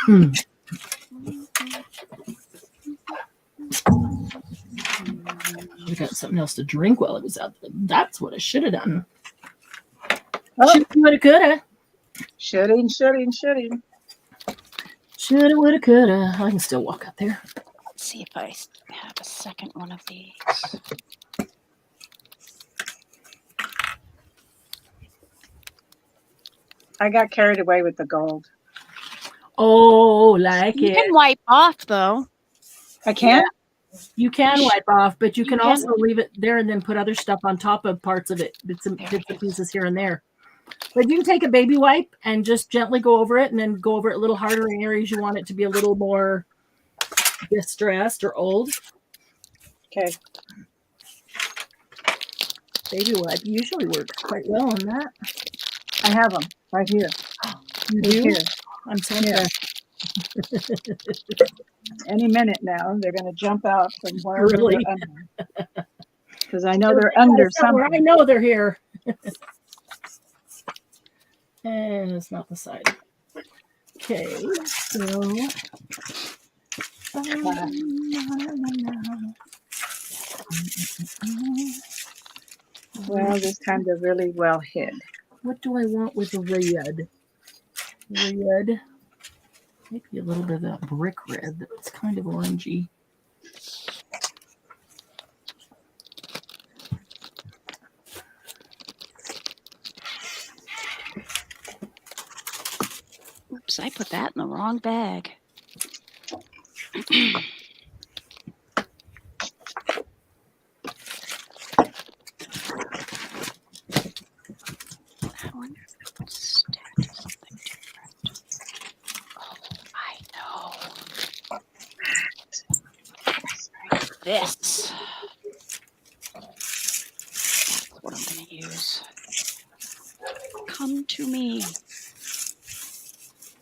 Hmm. I got something else to drink while I was out there. That's what I should have done. Oh. Shoulda, woulda, coulda. Shooting. Shoulda, woulda, coulda. I can still walk out there. Let's see if I have a second one of these. I got carried away with the gold. Oh, like You it. can wipe off though. I can't? You can wipe off, but you You can can. also leave it there and then put other stuff on top of parts of it, bits and pieces here and there. But you can take a baby wipe and just gently go over it and then go over it a little harder in areas you want it to be a little more distressed or old. Okay. Baby wipe usually works quite well on that. I have them right here. You Right do? here. I'm so Yeah. impressed. Any minute now, they're going to jump out from wherever Really? they're under. Because I know they're under Somewhere. I something. know they're here. And it's not the side. Okay, so. Well, this time they're really well hid. What do I want with the red? Red. Maybe a little bit of that brick red that's kind of orangey. Oops, I put that in the wrong bag. I wonder if it's stacked to something different. Oh, I know. This. That's what I'm going to use. Come to me.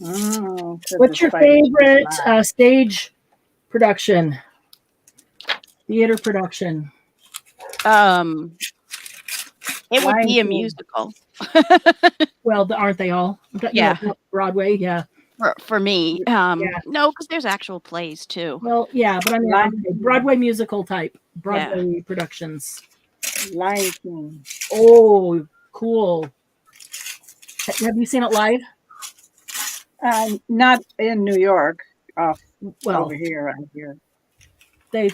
Oh, 'cause What's the your spiders favorite fly. stage production? Theater production? It would Lion be a King. musical Well, aren't they all? Yeah. Broadway, yeah. for me. Yeah. No, because there's actual plays too. Well, yeah, but I mean, Lion okay, King. Broadway musical type, Broadway productions. Lion King. Oh, cool. Have you seen it live? Not in New York. Well, Over here, right here. they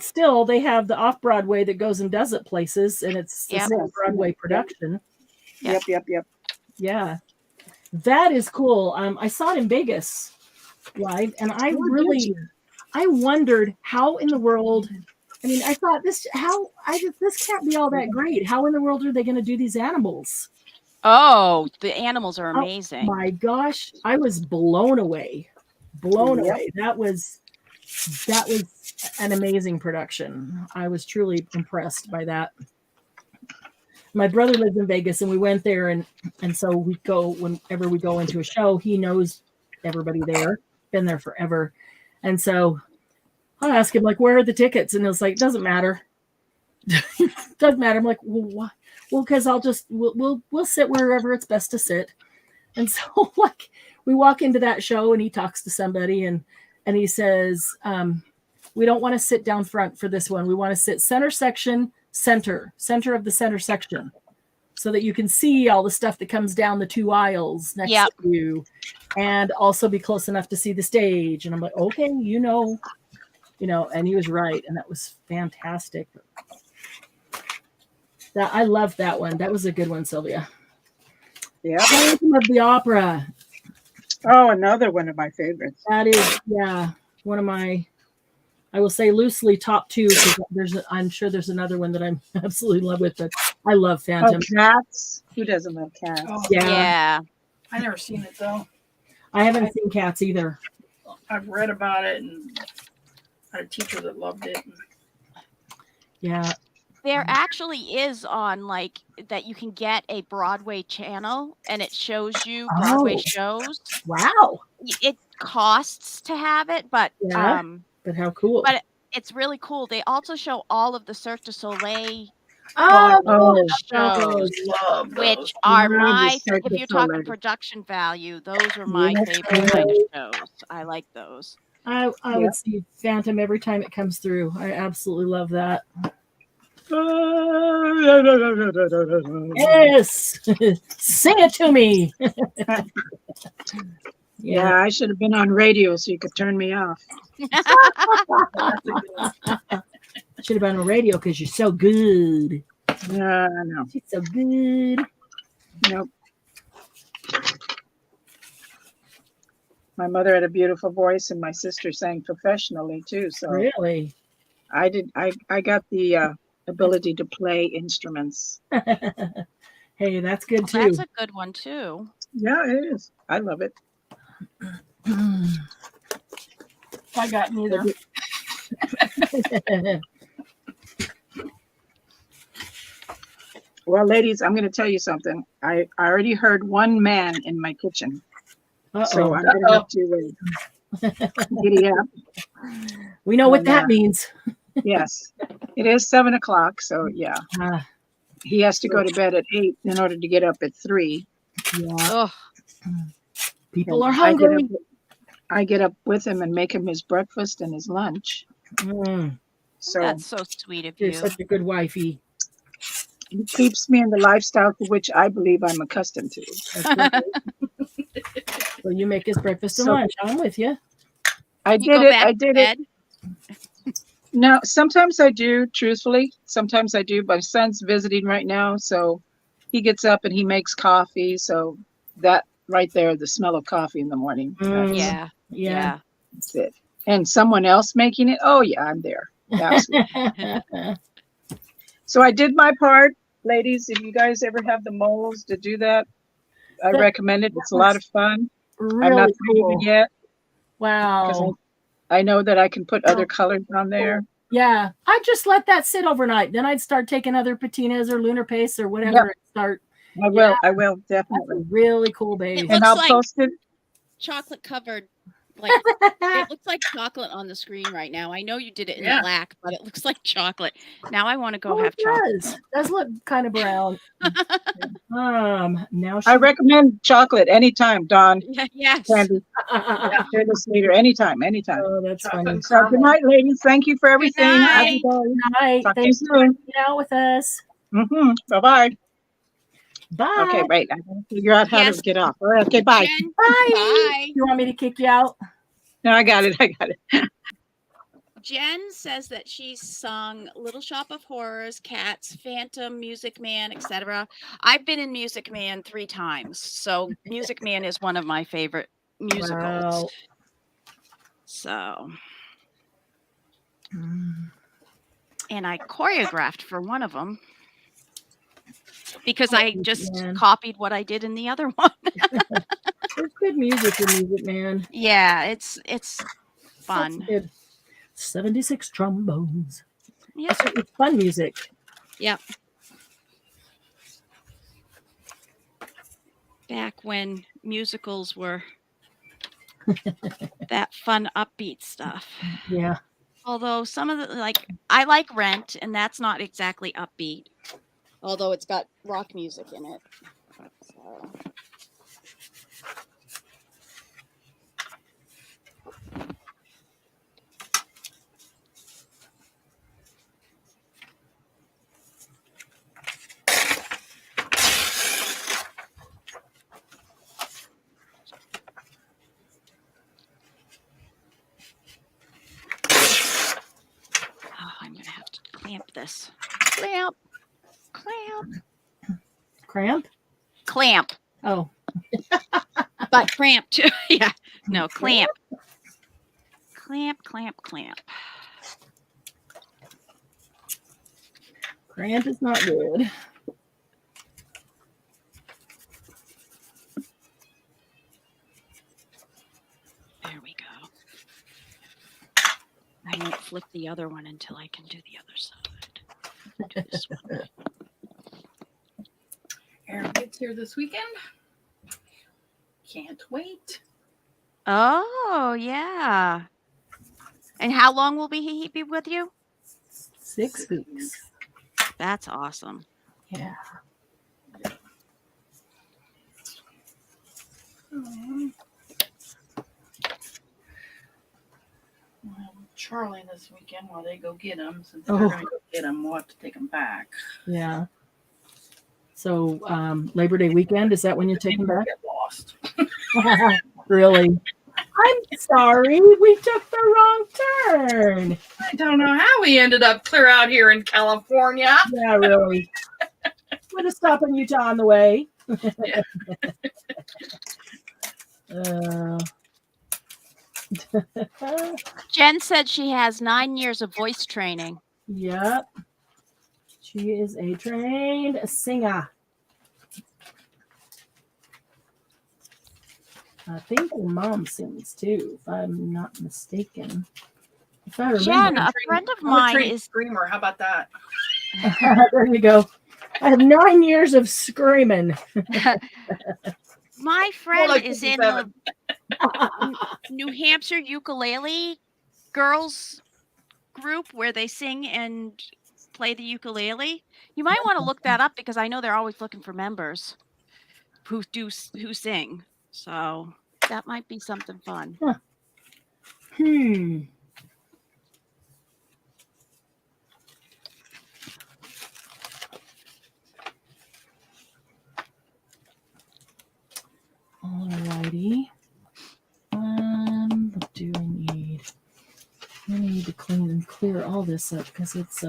have the off Broadway that goes and does it places, and it's the Yep. same Broadway production. Yeah. Yep. Yeah, that is cool. I saw it in Vegas live, and I Oh, really, did you? I wondered how in the world. I mean, I thought this can't be all that great. How in the world are they going to do these animals? Oh, the animals are amazing. My gosh, I was blown away. Blown Yep. away. That was an amazing production. I was truly impressed by that. My brother lives in Vegas, and we went there, and so we go whenever we go into a show. He knows everybody there, been there forever, and so I asked him like, "Where are the tickets?" And it was like, "Doesn't matter, doesn't matter." I'm like, "Well, why?" Well, because we'll sit wherever it's best to sit. And so like we walk into that show, and he talks to somebody, and he says, "We don't want to sit down front for this one. We want to sit center section." Center of the center section, so that you can see all the stuff that comes down the two aisles next Yep. to you, and also be close enough to see the stage. And I'm like, okay, and he was right, and that was fantastic. That I loved that one. That was a good one, Sylvia. Yeah. Phantom of the Opera. Oh, another one of my favorites. That is, yeah, one of my. I will say loosely top two, because I'm sure there's another one that I'm absolutely in love with, but I love Phantom. Oh, Cats. Who doesn't love Cats? Oh, Yeah. I never seen it though. I haven't seen Cats either. I've read about it and I had a teacher that loved it. Yeah. There actually is on like that you can get a Broadway channel and it shows you Broadway Oh. shows. Wow. It costs to have it, but Yeah. But how cool. but it's really cool. They also show all of the Cirque du Soleil Oh, Oh, shows, Love those. which are love my, the Cirque if du you're talking Soleil. production value, those are my Yes, favorite kind of shows. I like those. I yeah. would see Phantom every time it comes through. I absolutely love that. Yes, sing it to me. Yeah, I should have been on radio so you could turn me off. Should have been on the radio because you're so good. No, She's so good. nope. My mother had a beautiful voice, and my sister sang professionally too. So Really? I got the ability to play instruments. Hey, that's good too. That's a good one too. Yeah, it is. I love it. I got neither. Well, ladies, I'm going to tell you something. I already heard one man in my kitchen, so Uh-oh. I'm going to have to giddy up. We know what And, that means. Yes, it is 7:00, so yeah, Ah, he has to go to bed at 8 in order to get up at 3. yeah. Ugh. People And are hungry. I get up with him and make him his breakfast and his lunch. So That's so sweet of You're you. such a good wifey. he keeps me in the lifestyle to which I believe I'm accustomed to. So you make his breakfast and So- lunch. I'm with you. I You did go it. back I to did it. bed? No, sometimes I do, truthfully. Sometimes I do. My son's visiting right now, so he gets up and he makes coffee. So that right there, the smell of coffee in the morning. Mm. Yeah. Yeah. That's it. And someone else making it. Oh yeah, I'm there. Absolutely. So I did my part, ladies. If you guys ever have the moles to do that, I That- recommend it. It's a lot of fun. Really I'm not cool. leaving yet Wow. because I know that I can put other colors on there. Yeah. I'd just let that sit overnight. Then I'd start taking other patinas or lunar pastes or whatever Yep. and start. I will. I will That's a definitely. really cool base. It And looks I'll like- post it. Chocolate covered. Like it looks like chocolate on the screen right now. I know you did it in Yeah. black, but it looks like chocolate. Now I want to go Oh, have it chocolate. does look kind of brown. Now I recommend chocolate anytime, Dawn, Yes. Candy, Fearless Leader, anytime. Oh, that's funny. So good night, ladies. Thank you for everything. Have a night. good day. Night. Talk to you Thanks for soon. hanging out with us. Bye-bye. Bye. Okay, wait. I gotta figure out how Yes. to get off. All right, okay, bye. Jen, Bye. bye. You want me to kick you out? No, I got it. Jen says that she's sung Little Shop of Horrors, Cats, Phantom, Music Man, etc. I've been in Music Man 3 times, so Music Man is one of my favorite musicals. Wow. So, and I choreographed for one of them because I just Man. copied what I did in the other one. There's good music in Music Man. Yeah, it's That's fun. good. 76 trombones. Yeah. It's fun music. Yep. Back when musicals were that fun upbeat stuff. Yeah. Although some of the I like Rent, and that's not exactly upbeat. Although it's got rock music in it. So. Oh, I'm gonna have to clamp this. Clamp. Cramp? Clamp. Oh. But cramp too. Yeah. No, clamp. Clamp. Cramp is not good. There we go. I won't flip the other one until I can do the other side. Do this one. Aaron gets here this weekend. Can't wait. Oh, yeah. And how long will he be with you? 6 weeks. That's awesome. Yeah. Well, Charlie this weekend while they go get them. Since Oh. they're going to go get them, we'll have to take them back. Yeah. So Labor Day weekend, is that when you're taking back? Get lost. Really? I'm sorry, we took the wrong turn. I don't know how we ended up clear out here in California. Yeah, really. We're to stop in Utah on the way. Yeah. Jen said she has 9 years of voice training. Yep. She is a trained singer. I think her mom sings too, if I'm not mistaken. If I remember. Jen, a friend of I'm a mine trained is. screamer. How about that? There you go. I have 9 years of screaming. My friend like is in 57. the New Hampshire ukulele girls group where they sing and play the ukulele. You might want to look that up because I know they're always looking for members who sing. So that might be something fun. Alrighty. What do I need? I need to clean and clear all this up because it's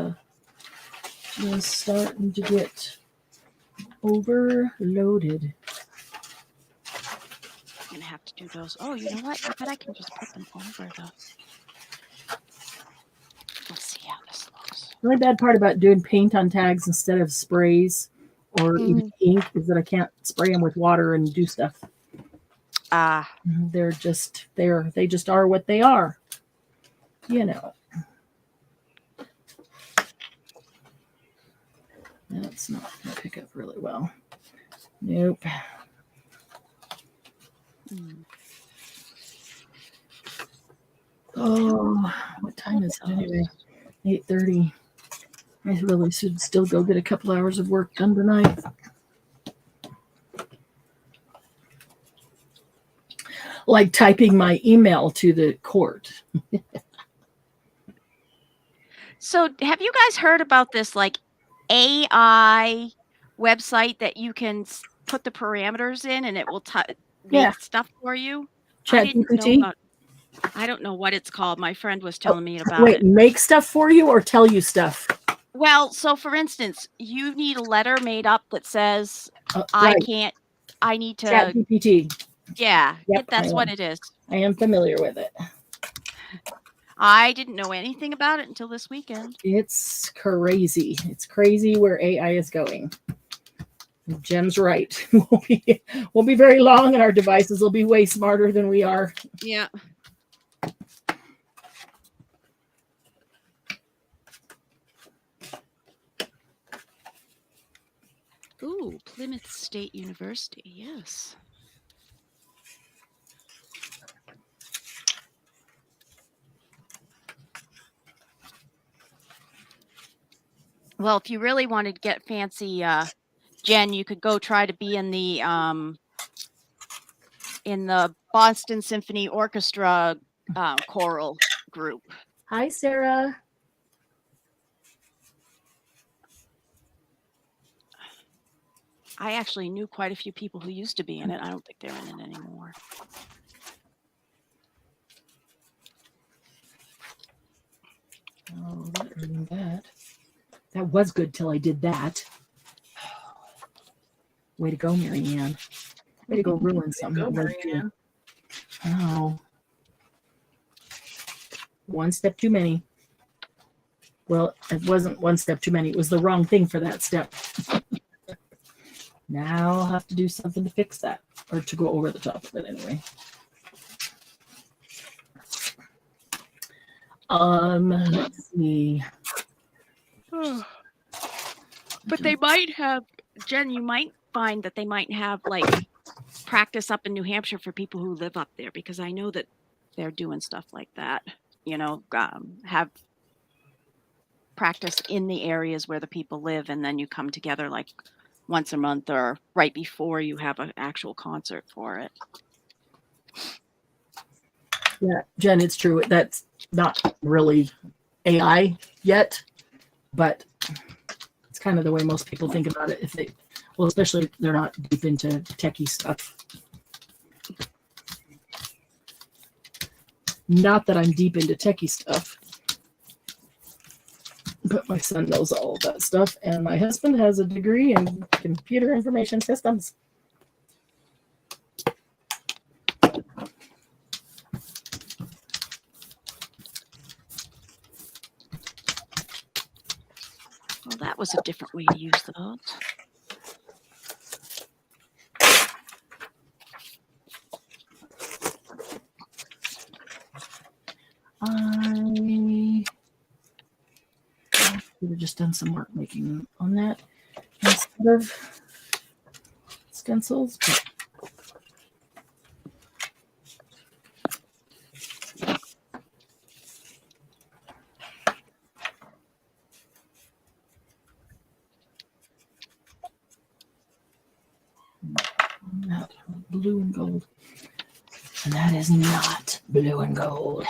just starting to get overloaded. I'm gonna have to do those. Oh, you know what? I bet I can just put them over the. Let's see how this looks. The only bad part about doing paint on tags instead of sprays or even ink is that I can't spray them with water and do stuff. They just are what they are. You know. That's not going to pick up really well. Nope. Oh, what time is it anyway? 8:30. I really should still go get a couple hours of work done tonight. Like typing my email to the court. So have you guys heard about this like AI website that you can put the parameters in and it will make stuff for you? ChatGPT? I don't know what it's called. My friend was telling me about Wait, it. make stuff for you or tell you stuff? Well, so for instance, you need a letter made up that says, right. I need to. ChatGPT. Yeah, Yep, that's what it is. I am familiar with it. I didn't know anything about it until this weekend. It's crazy. It's crazy where AI is going. Jen's right. We'll be very long and our devices will be way smarter than we are. Yeah. Ooh, Plymouth State University. Yes. Well, if you really wanted to get fancy, Jen, you could go try to be in the Boston Symphony Orchestra choral group. Hi, Sarah. I actually knew quite a few people who used to be in it. I don't think they're in it anymore. Oh, that was good till I did that. Way to go, Marianne. Way to go ruin something. Go, Marianne. Oh. One step too many. Well, it wasn't one step too many. It was the wrong thing for that step. Now I'll have to do something to fix that, or to go over the top of it anyway. Let's see. But they might have, Jen, you might find that they might have like practice up in New Hampshire for people who live up there, because I know that they're doing stuff like that, you know, have practice in the areas where the people live, and then you come together like once a month or right before you have an actual concert for it. Yeah, Jen, it's true. That's not really AI yet, but it's kind of the way most people think about it. If they, well, especially if they're not deep into techie stuff. Not that I'm deep into techie stuff, but my son knows all of that stuff, and my husband has a degree in computer information systems. Well, that was a different way to use those. I could have just done some work making on that instead of stencils. But not blue and gold. And that is not blue and gold.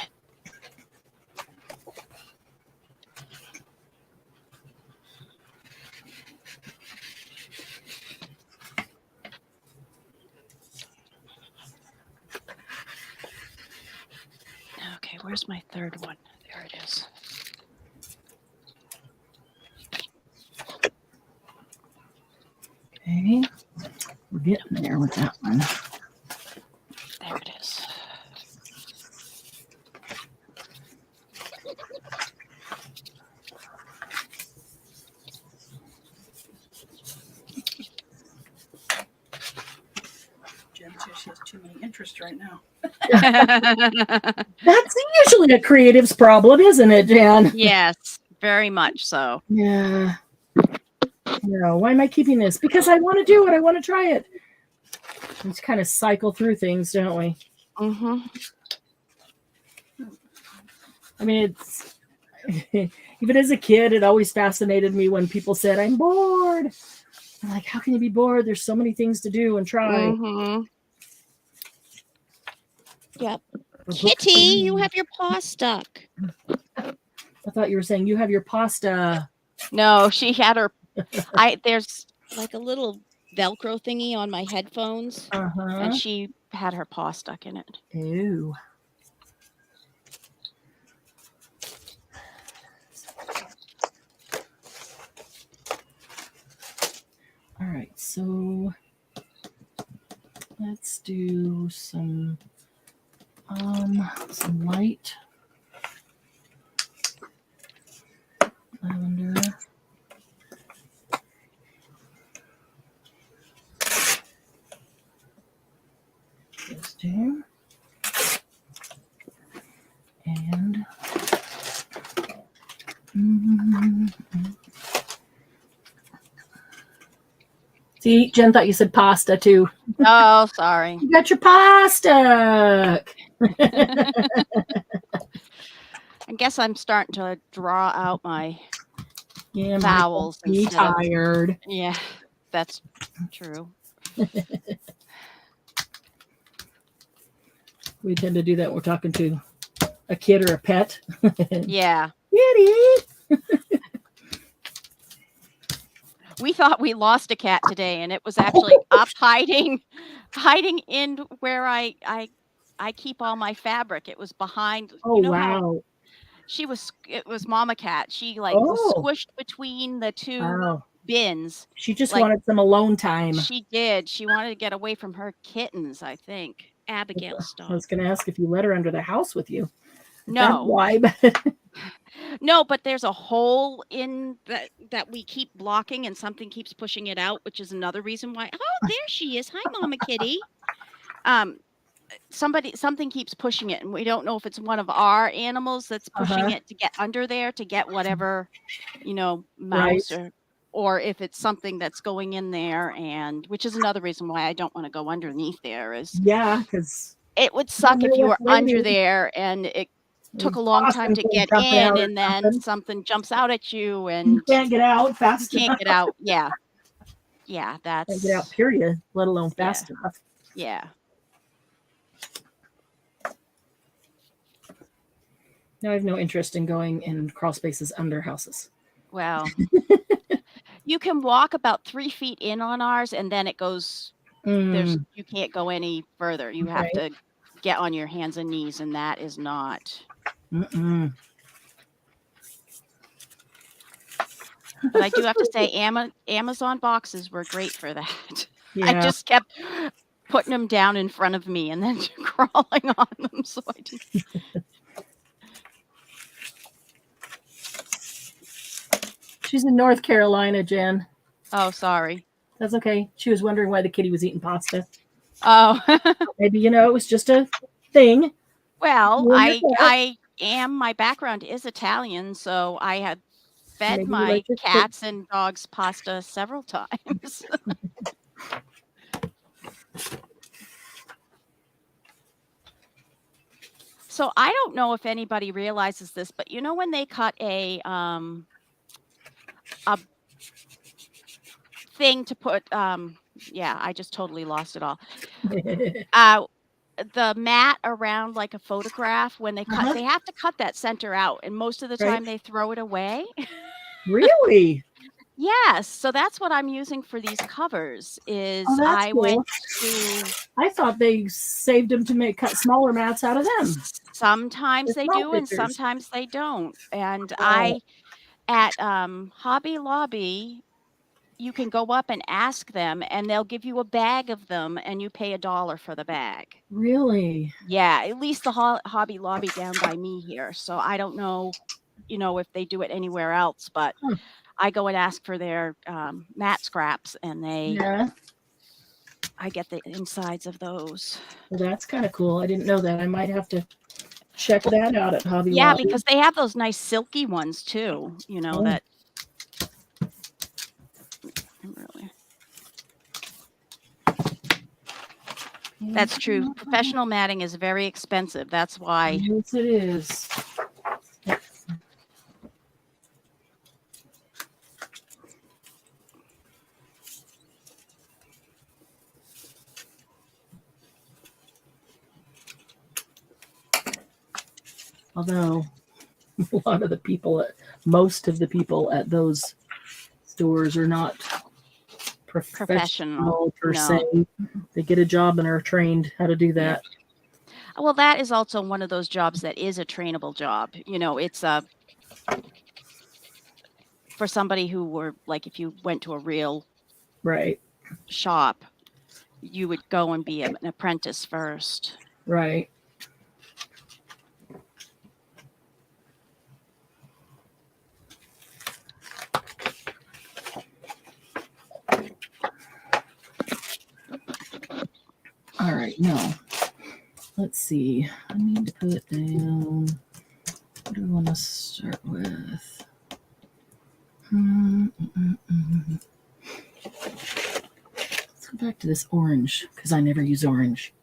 Okay, where's my third one? There it is. Okay, we're getting there with that one. There it is. Jen says she has too many interests right now. That's usually a creative's problem, isn't it, Jan? Yes, very much so. Yeah. No, why am I keeping this? Because I want to do it. I want to try it. We just kind of cycle through things, don't we? Mm-hmm. I mean, it's even as a kid, it always fascinated me when people said, "I'm bored." I'm like, how can you be bored? There's so many things to do and try. Mm-hmm. Yep. Or Kitty, you have your paw stuck. I thought you were saying you have your pasta. No, she had her. There's like a little Velcro thingy on my headphones, and she had her paw stuck in it. Ew. All right, so let's do some light lavender. Those two. And see, Jen thought you said pasta too. Oh, sorry. You got your pasta. I guess I'm starting to draw out my Yeah, vowels. be instead of- tired. Yeah, that's true. We tend to do that when we're talking to a kid or a pet. Yeah. Kitty. We thought we lost a cat today, and it was actually up hiding in where I keep all my fabric. It was behind. Oh, you know how wow. it was Mama Cat. She was Oh. squished between the two Wow. bins. She just Like- wanted some alone time. She did. She wanted to get away from her kittens, I think. Abigail's I dog. was going to ask if you let her under the house with you. No. Why? No, but there's a hole in that we keep blocking, and something keeps pushing it out, which is another reason why. Oh, there she is. Hi, Mama Kitty. Something keeps pushing it, and we don't know if it's one of our animals that's pushing it to get under there to get whatever, mouse or if it's something that's going in there, and which is another reason why I don't want to go underneath there. Is Yeah, because it would suck if know you were what's under waiting. there and it took a long time to get Jumping out in, or and then something. something jumps out at you, You and can't get out you fast can't enough. get out. Yeah, yeah, Can't get out, that's period, let alone yeah, fast enough. yeah. No, I have no interest in going in crawl spaces under houses. Well, you can walk about 3 feet in on ours, and then it goes. Mm, You can't go any further. You have right. to get on your hands and knees, and that is not. Mm-mm. But I do have to say, Amazon boxes were great for that. I Yeah. just kept putting them down in front of me and then crawling on them. So I did. She's in North Carolina, Jen. Oh, sorry. That's okay. She was wondering why the kitty was eating pasta. Oh, Maybe, it was just a thing. well, You and your cat. my background is Italian, so I had fed Maybe you my like your kitty. cats and dogs pasta several times. So I don't know if anybody realizes this, but when they cut a thing to put yeah, I just totally lost it all. The mat around like a photograph, when they Uh-huh. they have to cut that center out, and most of the Right. time they throw it away. Really? Yes, so that's what I'm using for these covers. Is Oh, that's I cool. went to I thought they saved them to cut smaller mats out of them. sometimes They're they small do and pictures. sometimes they don't. And Oh, I at Hobby Lobby, you can go up and ask them, and they'll give you a bag of them, and you pay $1 for the bag. really? Yeah, at least the Hobby Lobby down by me here. So I don't know, if they do it anywhere else, but Huh. I go and ask for their mat scraps, and Yeah. I get the insides of those. Well, that's kind of cool. I didn't know that. I might have to check that out at Hobby Yeah, Lobby. because they have those nice silky ones too, Oh. that really. That's true. Professional matting is very expensive. That's why. Yes, it is. Although most of the people at those stores are not professional per se. They get a job and are trained how to do that. Well, that is also one of those jobs that is a trainable job. It's for somebody who were like, if you went to a real Right. shop, you would go and be an apprentice first. Right. All right, now let's see. I need to put down, what do I want to start with? Let's go back to this orange because I never use orange.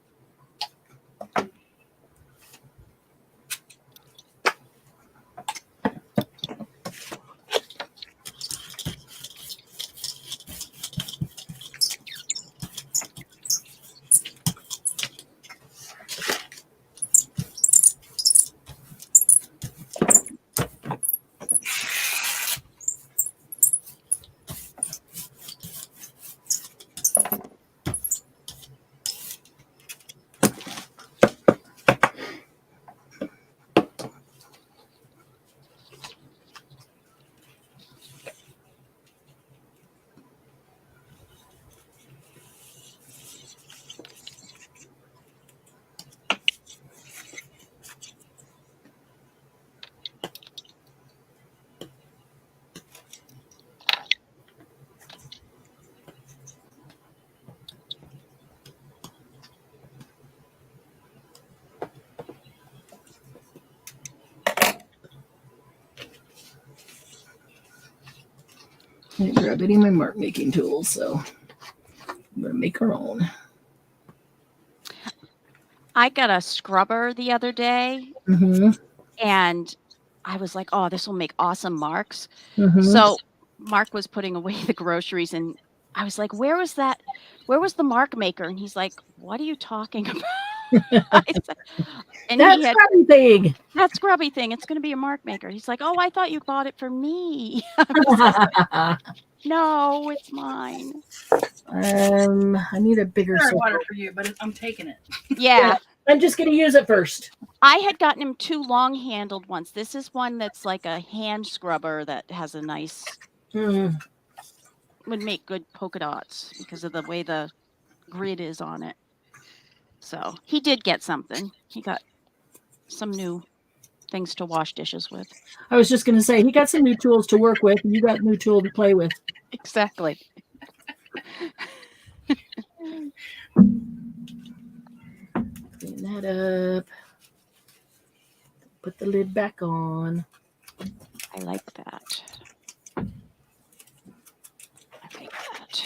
I didn't grab any of my mark making tools, so I'm going to make our own. I got a scrubber the other day, Mm-hmm. And I was like, oh, this will make awesome marks. Mhm. So Mark was putting away the groceries and I was like, where was the mark maker? And he's like, what are you talking about? I said- and That's he had scrubby thing. that scrubby thing. It's going to be a mark maker. He's like, oh, I thought you bought it for me. I was like, no, it's mine. I need a bigger Sure, I circle. bought it for you, but I'm taking it. Yeah. I'm just gonna use it first. I had gotten him 2 long-handled ones. This is one that's like a hand scrubber that has a nice Mm. would make good polka dots because of the way the grid is on it. So he did get something. He got some new things to wash dishes with. I was just gonna say he got some new tools to work with, and you got a new tool to play with. Exactly. Clean that up. Put the lid back on. I like that. I like that.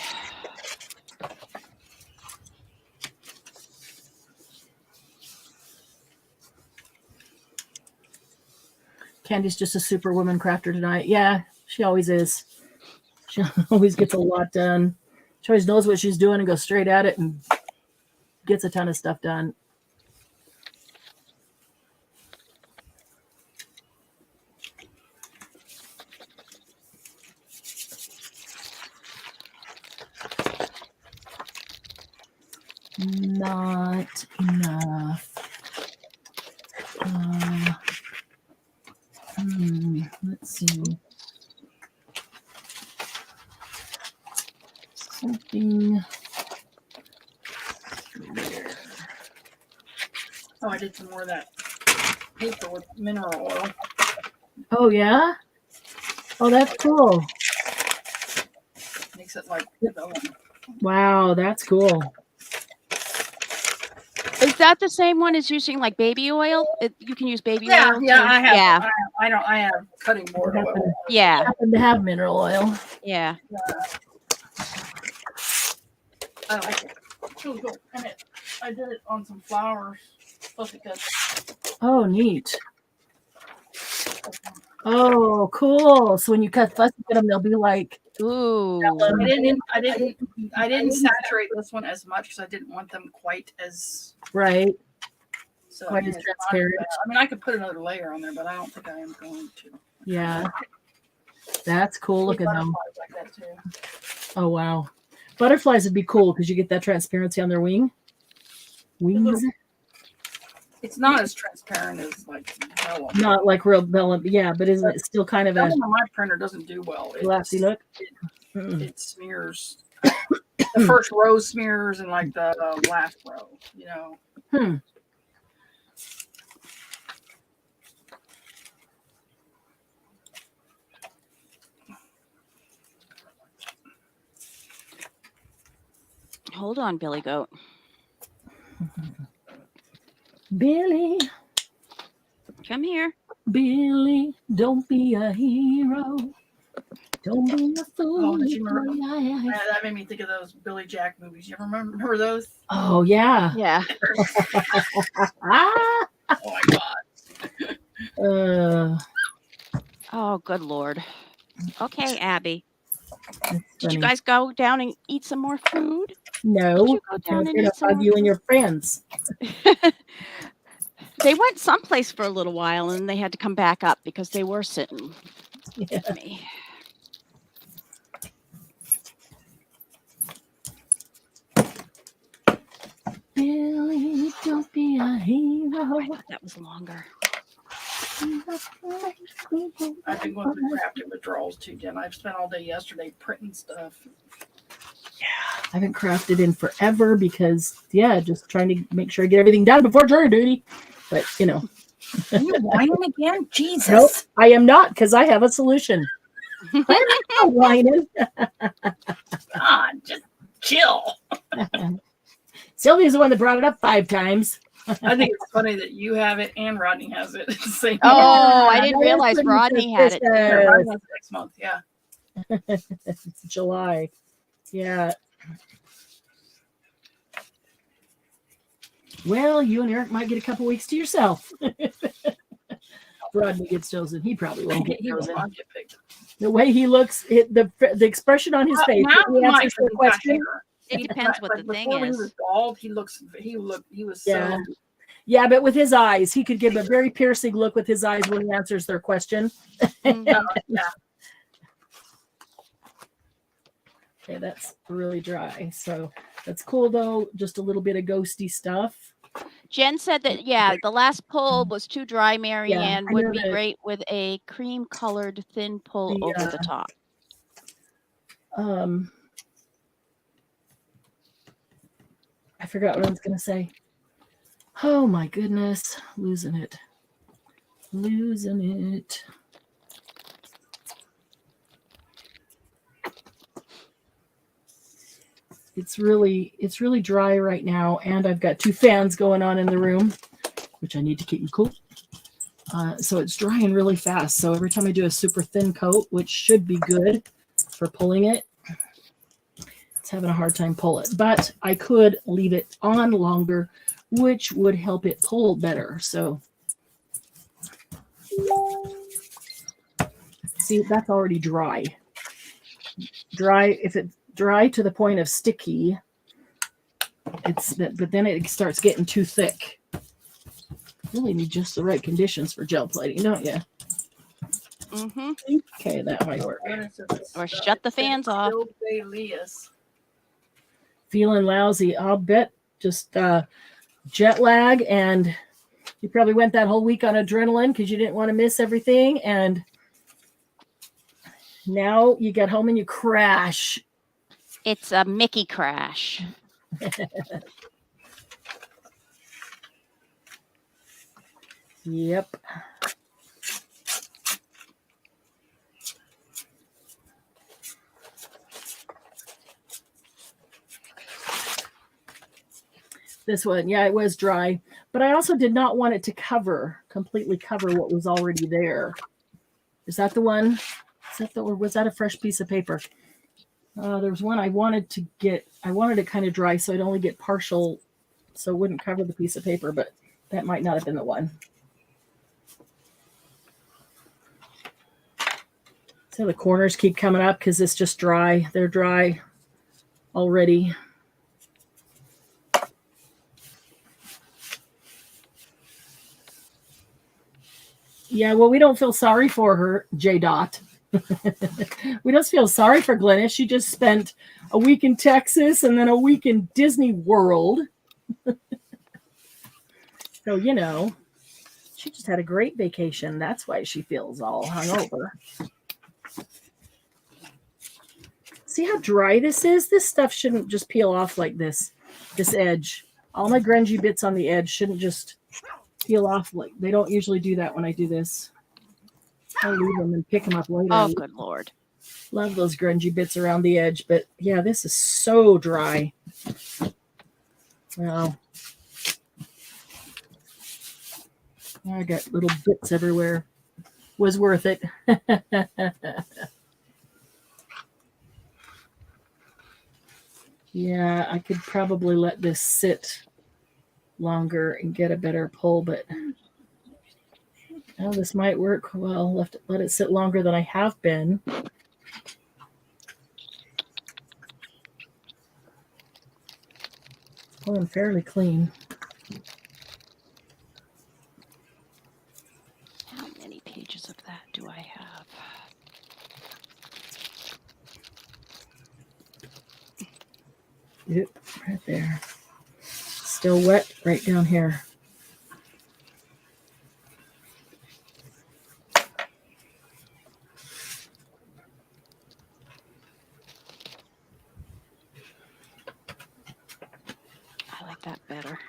Candy's just a superwoman crafter tonight. Yeah, she always is. She always gets a lot done. She always knows what she's doing and goes straight at it and gets a ton of stuff done. Not enough. Let's see. Something. Oh, I did some more of that paper with mineral oil. Oh, yeah? Oh, that's cool. Makes it like Wow, that's cool. Is that the same one as using like baby oil? You can use baby yeah, oil. yeah. too? I have. Yeah. I have cutting board oil. Yeah. Happen to have mineral oil. Yeah. I like it. Cool, cool. And I did it on some flowers. Supposed to cut. Oh, neat. Oh, cool. So when you cut fussy at them, they'll be like, Ooh. I didn't saturate this one as much because I didn't want them quite as right. so. Quite I mean, as it's not transparent. bad. I mean, I could put another layer on there, but I don't think I am going to. Yeah. That's cool. Look at them. Butterflies like that too. Oh, wow. Butterflies would be cool because you get that transparency on their wings. It's not as transparent as like vellum. Not like real vellum. Yeah, but isn't it still kind of a Vellum on my printer doesn't do well. glassy look? It smears. The first row smears and like the last row, you know. Hold on, Billy Goat. Billy, Come here. Billy, don't be a hero. Don't be a fool. Oh, did you remember? That made me think of those Billy Jack movies. You ever remember those? Oh, yeah. Yeah. Ah. Oh my god. Oh, good Lord. Okay, Abby. That's Did you funny. guys go down and eat some more food? No, Did you go I'm down and gonna eat some hug more you and food? your friends. They went someplace for a little while and they had to come back up because they were sitting Yeah. with me. Billy, don't be a hero. I thought that was longer. I've been going through crafting withdrawals too, Jen. I've spent all day yesterday printing stuff. I haven't crafted in forever because, yeah, just trying to make sure I get everything done before jury duty. But, you know. Are you whining again? Jesus. Nope, I am not because I have a solution. I'm not whining. God, just chill. Sylvia's the one that brought it up 5 times. I think it's funny that you have it and Rodney has it at the same Oh, time. I didn't realize Rodney had it. Yeah, too. Rodney has it next month, yeah. It's July. Yeah. Well, you and Eric might get a couple weeks to yourself. Rodney gets chosen. He probably won't get He will chosen. not get picked. The way he looks, the expression on his face, Now when he he might, answers 'cause the he's got question. hair. It depends what the thing before when he is. was bald, he was Yeah. so. Yeah, but with his eyes, he could give a very piercing look with his eyes when he answers their question. Mhm. Yeah. Okay, that's really dry. So that's cool though. Just a little bit of ghosty stuff. Jen said that, yeah, the last pull was too dry, Marianne. I Would know be that great with a cream colored thin pull the, over the top. I forgot what I was going to say. Oh my goodness. Losing it. It's really dry right now, and I've got 2 fans going on in the room, which I need to keep them cool. So it's drying really fast. So every time I do a super thin coat, which should be good for pulling it, it's having a hard time pull it. But I could leave it on longer, which would help it pull better. So see, that's already dry. If it's dry to the point of sticky, but then it starts getting too thick. Really need just the right conditions for gel plating, don't you? Mm-hmm. Okay, that might work. Or shut the fans off. Feeling lousy. I'll bet just jet lag, and you probably went that whole week on adrenaline because you didn't want to miss everything, and now you get home and you crash. It's a Mickey crash. Yep. This one, yeah, it was dry, but I also did not want it to completely cover what was already there. Is that the one? Or was that a fresh piece of paper? There was one I wanted it kind of dry so I'd only get partial, so it wouldn't cover the piece of paper, but that might not have been the one. So the corners keep coming up because it's just dry. They're dry already. Yeah, well, we don't feel sorry for her, J. Dot. We don't feel sorry for Glennis. She just spent a week in Texas and then a week in Disney World. So, she just had a great vacation. That's why she feels all hungover. See how dry this is? This stuff shouldn't just peel off like this edge. All my grungy bits on the edge shouldn't just peel off. Like they don't usually do that when I do this. I'll leave them and pick them up later. Oh, good Lord. Love those grungy bits around the edge, but yeah, this is so dry. Well, I got little bits everywhere. Was worth it. Yeah, I could probably let this sit longer and get a better pull, but this might work well. Let it sit longer than I have been. Pulling fairly clean. How many pages of that do I have? Yep, right there. Still wet right down here. I like that better.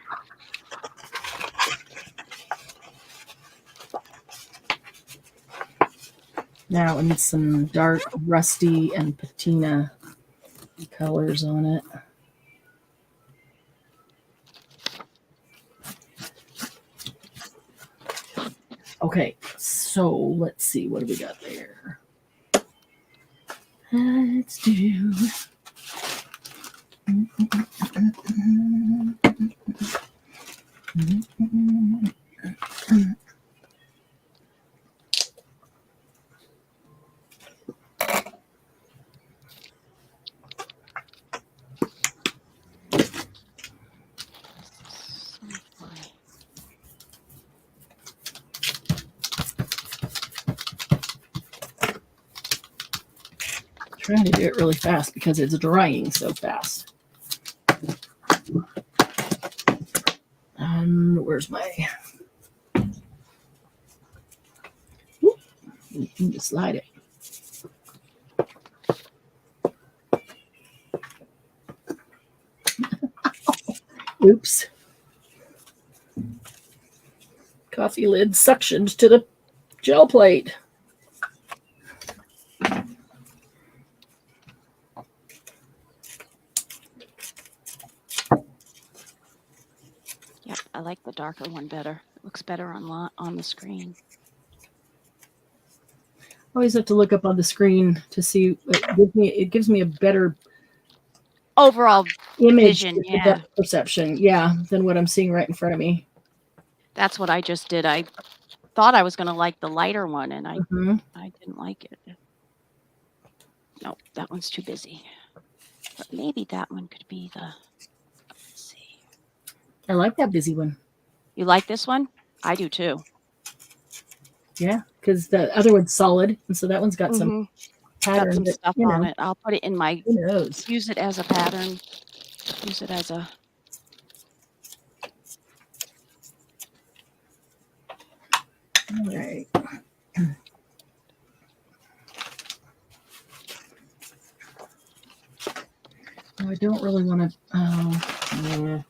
Now I need some dark rusty and patina colors on it. Okay, so let's see. What do we got there? Let's do... trying to do it really fast because it's drying so fast. Where's my... Whoop. You can just slide it. Oops. Coffee lid suctioned to the gel plate. Yep, I like the darker one better. It looks better on the screen. Always have to look up on the screen to see. It gives me a better Overall image vision, yeah. depth perception, than what I'm seeing right in front of me. That's what I just did. I thought I was going to like the lighter one, and I didn't like it. Nope, that one's too busy. But maybe that one could be the... Let's see. I like that busy one. You like this one? I do too. Yeah, because the other one's solid, and so that one's got some pattern. Got some that, stuff on it. I'll put it in my... Who knows? Use it as a pattern. Use it as a... All right. I don't really want to.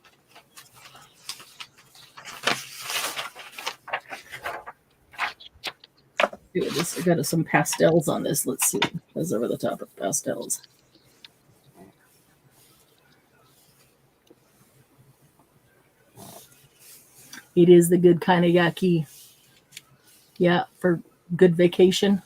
Do this. I got some pastels on this. Let's see. Goes over the top of pastels. It is the good kind of yucky. Yeah, for good vacation.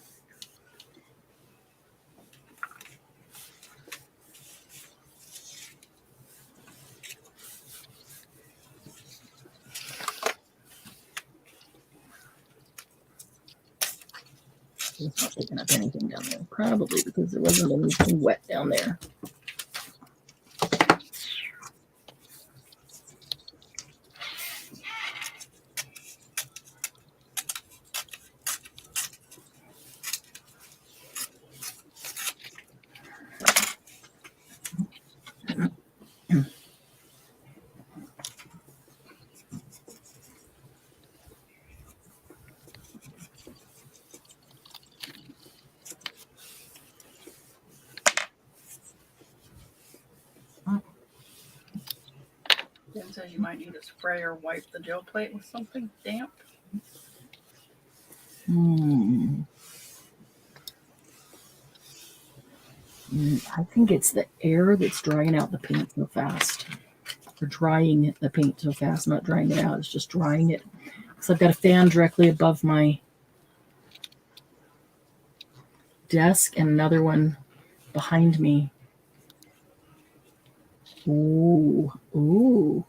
It's not picking up anything down there. Probably because there wasn't anything wet down there. Jen says you might need to spray or wipe the gel plate with something damp. I think it's the air that's drying out the paint so fast. Or drying the paint so fast, not drying it out. It's just drying it. So I've got a fan directly above my desk and another one behind me. Ooh, ooh.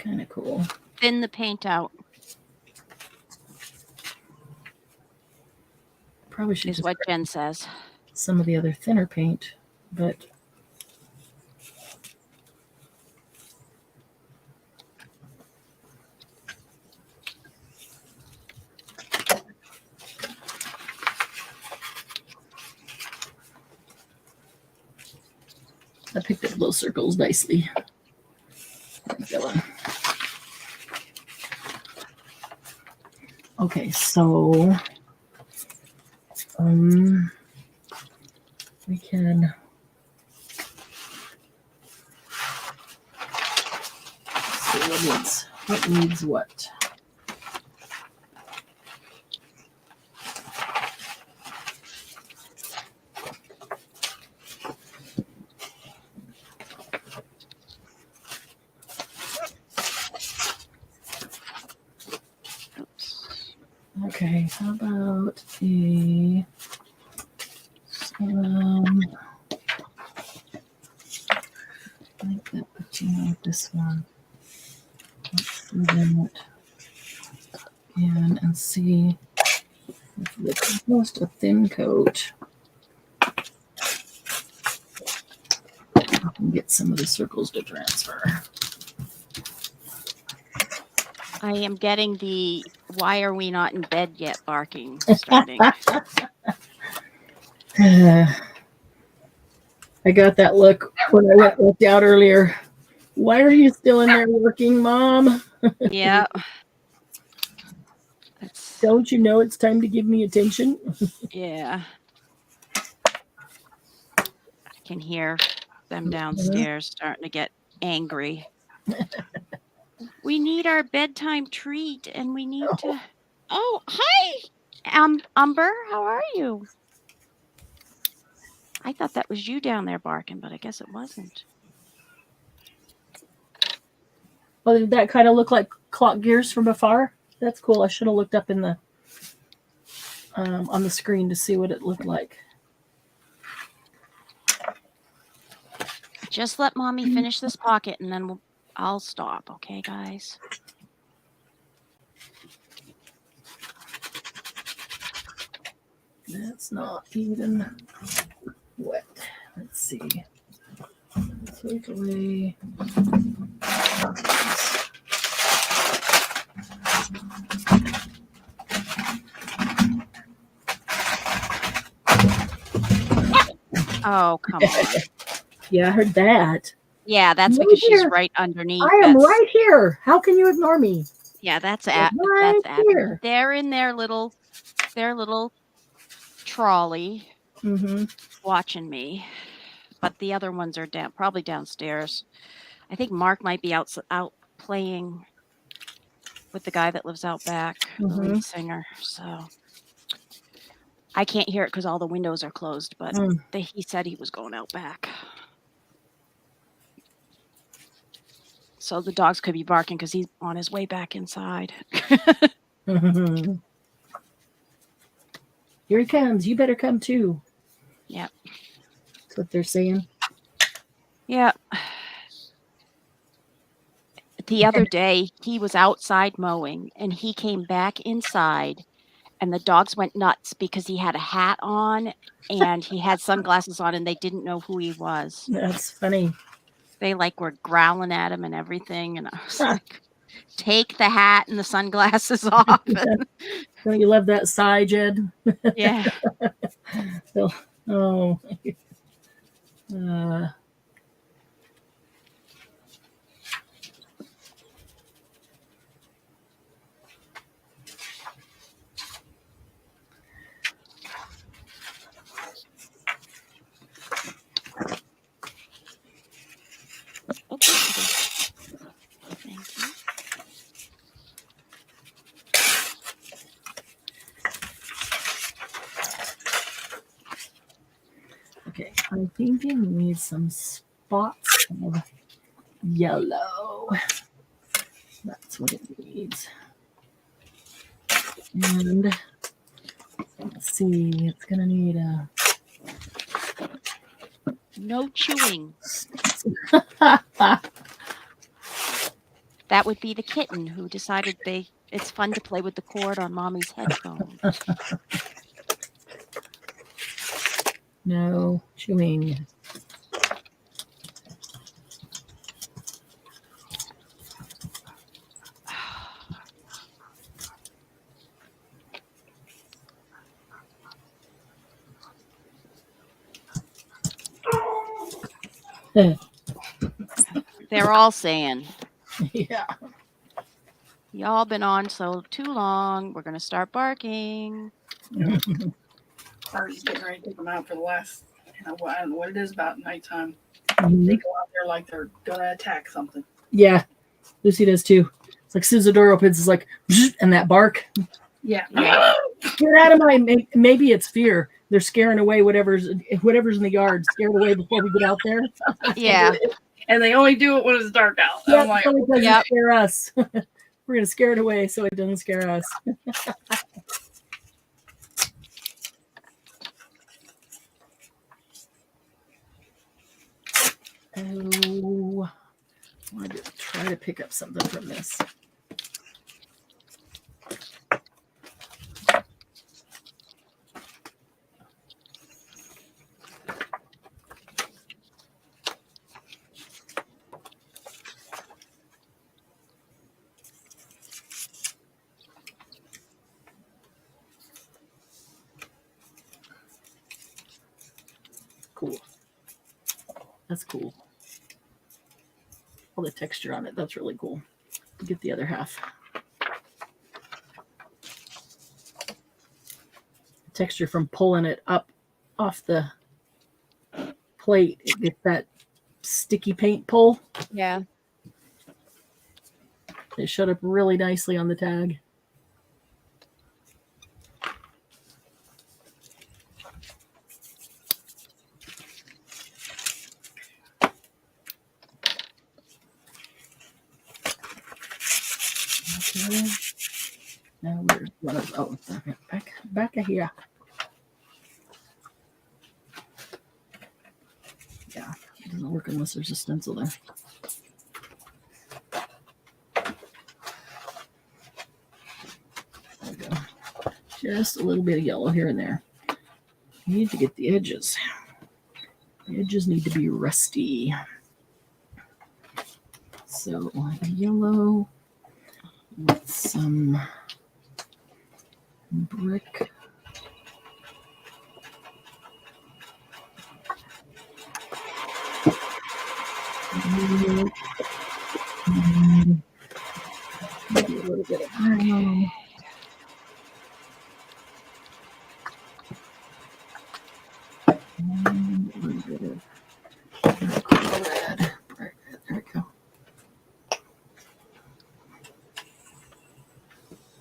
Kind of cool. Thin the paint out. Probably should Is just what Jen says. some of the other thinner paint, but I picked up those circles nicely. Okay, so we can see what needs what. Okay, how about a I think that puts you like this one. Let's do that again and see if it's almost a thin coat. I can get some of the circles to transfer. I am getting the "Why are we not in bed yet?" barking starting. I got that look when I looked out earlier. Why are you still in there working, Mom? Yeah. That's, Don't you know it's time to give me attention? yeah. I can hear them downstairs starting to get angry. We need our bedtime treat and we need to. Oh, hi, Umber. How are you? I thought that was you down there barking, but I guess it wasn't. Well, did that kind of look like clock gears from afar? That's cool. I should have looked up in the on the screen to see what it looked like. Just let Mommy finish this pocket and then I'll stop. Okay, guys? That's not even wet. Let's see. Take away. Oh, come on. Yeah, I heard that. Yeah, that's Right because she's here. right underneath. I am That's, right here. How can you ignore me? yeah, that's Right that's Abby. here. They're in their little trolley Mm-hmm. watching me, but the other ones are probably downstairs. I think Mark might be out playing with the guy that lives out back, the lead singer. So I can't hear it because all the windows are closed, but he said he was going out back. So the dogs could be barking because he's on his way back inside. Mm-hmm. Here he comes. You better come too. Yep. That's what they're saying. Yeah. The other day, he was outside mowing and he came back inside and the dogs went nuts because he had a hat on and he had sunglasses on and they didn't know who he was. That's funny. They were growling at him and everything. And I was like, take the hat and the sunglasses off. Don't you love that sigh, Jed? Yeah. Oh. Thank you. Okay, I think it needs some spots of yellow. That's what it needs. And let's see, it's gonna need a No chewing. That would be the kitten who decided it's fun to play with the cord on Mommy's headphones. no chewing. They're all saying, Yeah. y'all been on too long. We're going to start barking. Artie's getting ready to take them out for the last, I don't know what it is about nighttime. Mhm. They go out there like they're going to attack something. Yeah. Lucy does too. It's like as soon as the door opens, it's like, and that bark. Yeah. Get out of my, maybe it's fear. They're scaring away whatever's in the yard, scared away before we get out there. Yeah. And they only do it when it's dark out. Yeah, I'm like, it doesn't scare us. We're going to scare it away so it doesn't scare us. Oh, I wanted to try to pick up something from this. That's cool. All the texture on it. That's really cool. Get the other half. Texture from pulling it up off the plate. It gets that sticky paint pull. Yeah. It showed up really nicely on the tag. Okay. Now where's one of back of here. Yeah, it doesn't work unless there's a stencil there. There we go. Just a little bit of yellow here and there. You need to get the edges. The edges need to be rusty. So yellow with some brick. Maybe a little bit of brown. And a little bit of red. There we go.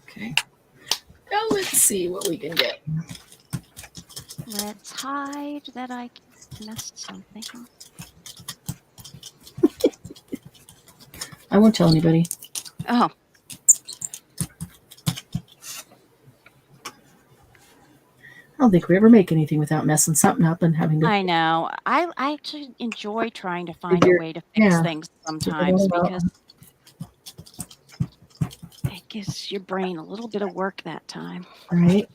Okay. Now let's see what we can get. Let's hide that I messed something. I won't tell anybody. Oh, I don't think we ever make anything without messing something up and having to. I know. I actually enjoy trying to find a Figure- way to fix yeah. things sometimes all out. because it gives your brain a little bit of work that time. Right.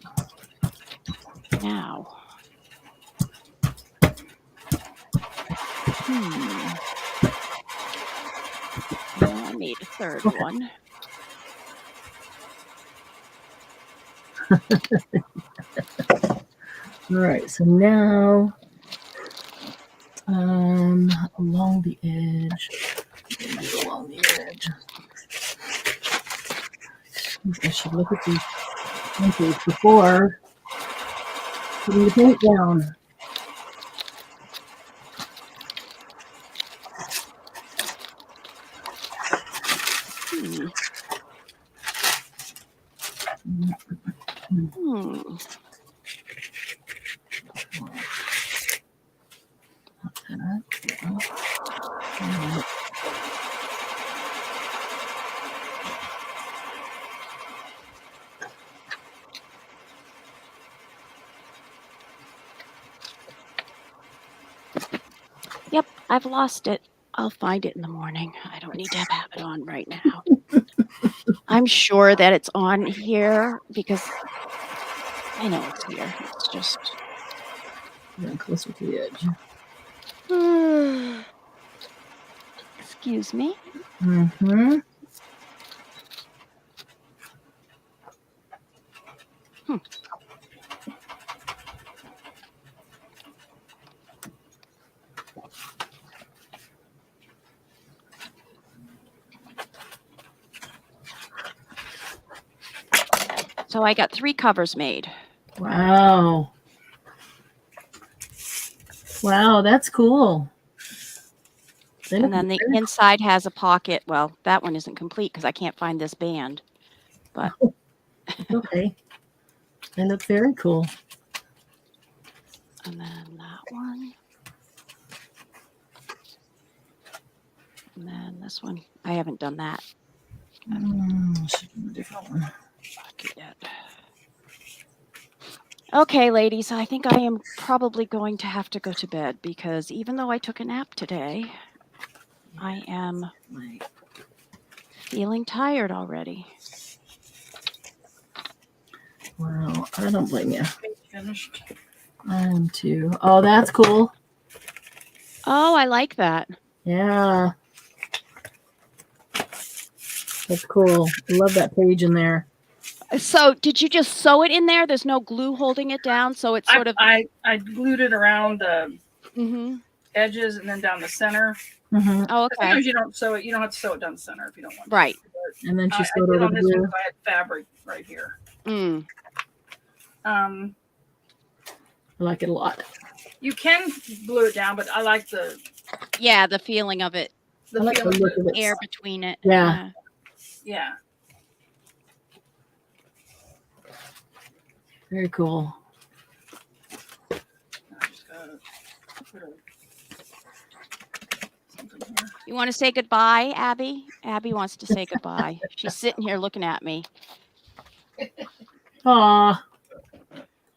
Now. Well, I need a third one. All right. So now, along the edge. Along the edge. I should look at these pencils before putting the paint down. Yep, I've lost it. I'll find it in the morning. I don't need to have it on right now. I'm sure that it's on here because I know it's here. It's just Getting closer to the edge. Excuse me. Mm-hmm. So I got 3 covers made. Wow. Wow, that's cool. And then the inside has a pocket. Well, that one isn't complete because I can't find this band. But Okay. They look very cool. and then that one. And then this one. I haven't done that. Should do a different one. Okay, ladies, I think I am probably going to have to go to bed because even though I took a nap today, I am feeling tired already. Well, I don't blame you. Finished. I am too. Oh, that's cool. Oh, I like that. Yeah. That's cool. I love that page in there. So did you just sew it in there? There's no glue holding it down, so it's sort of... I glued it around the Mhm. edges and then down the center. Mhm. Oh, okay. Sometimes you don't sew it. You don't have to sew it down the center if you don't want to. Right. And then she I sewed did over on the this one blue. 'cause I had fabric right here. Mm. Um, I like it a lot. you can glue it down, but I like the Yeah, the feeling of it, I like the feeling. look of it. air between it. Yeah. Yeah. Very cool. I just gotta put something here. You want to say goodbye, Abby? Abby wants to say goodbye. She's sitting here looking at me. Aw.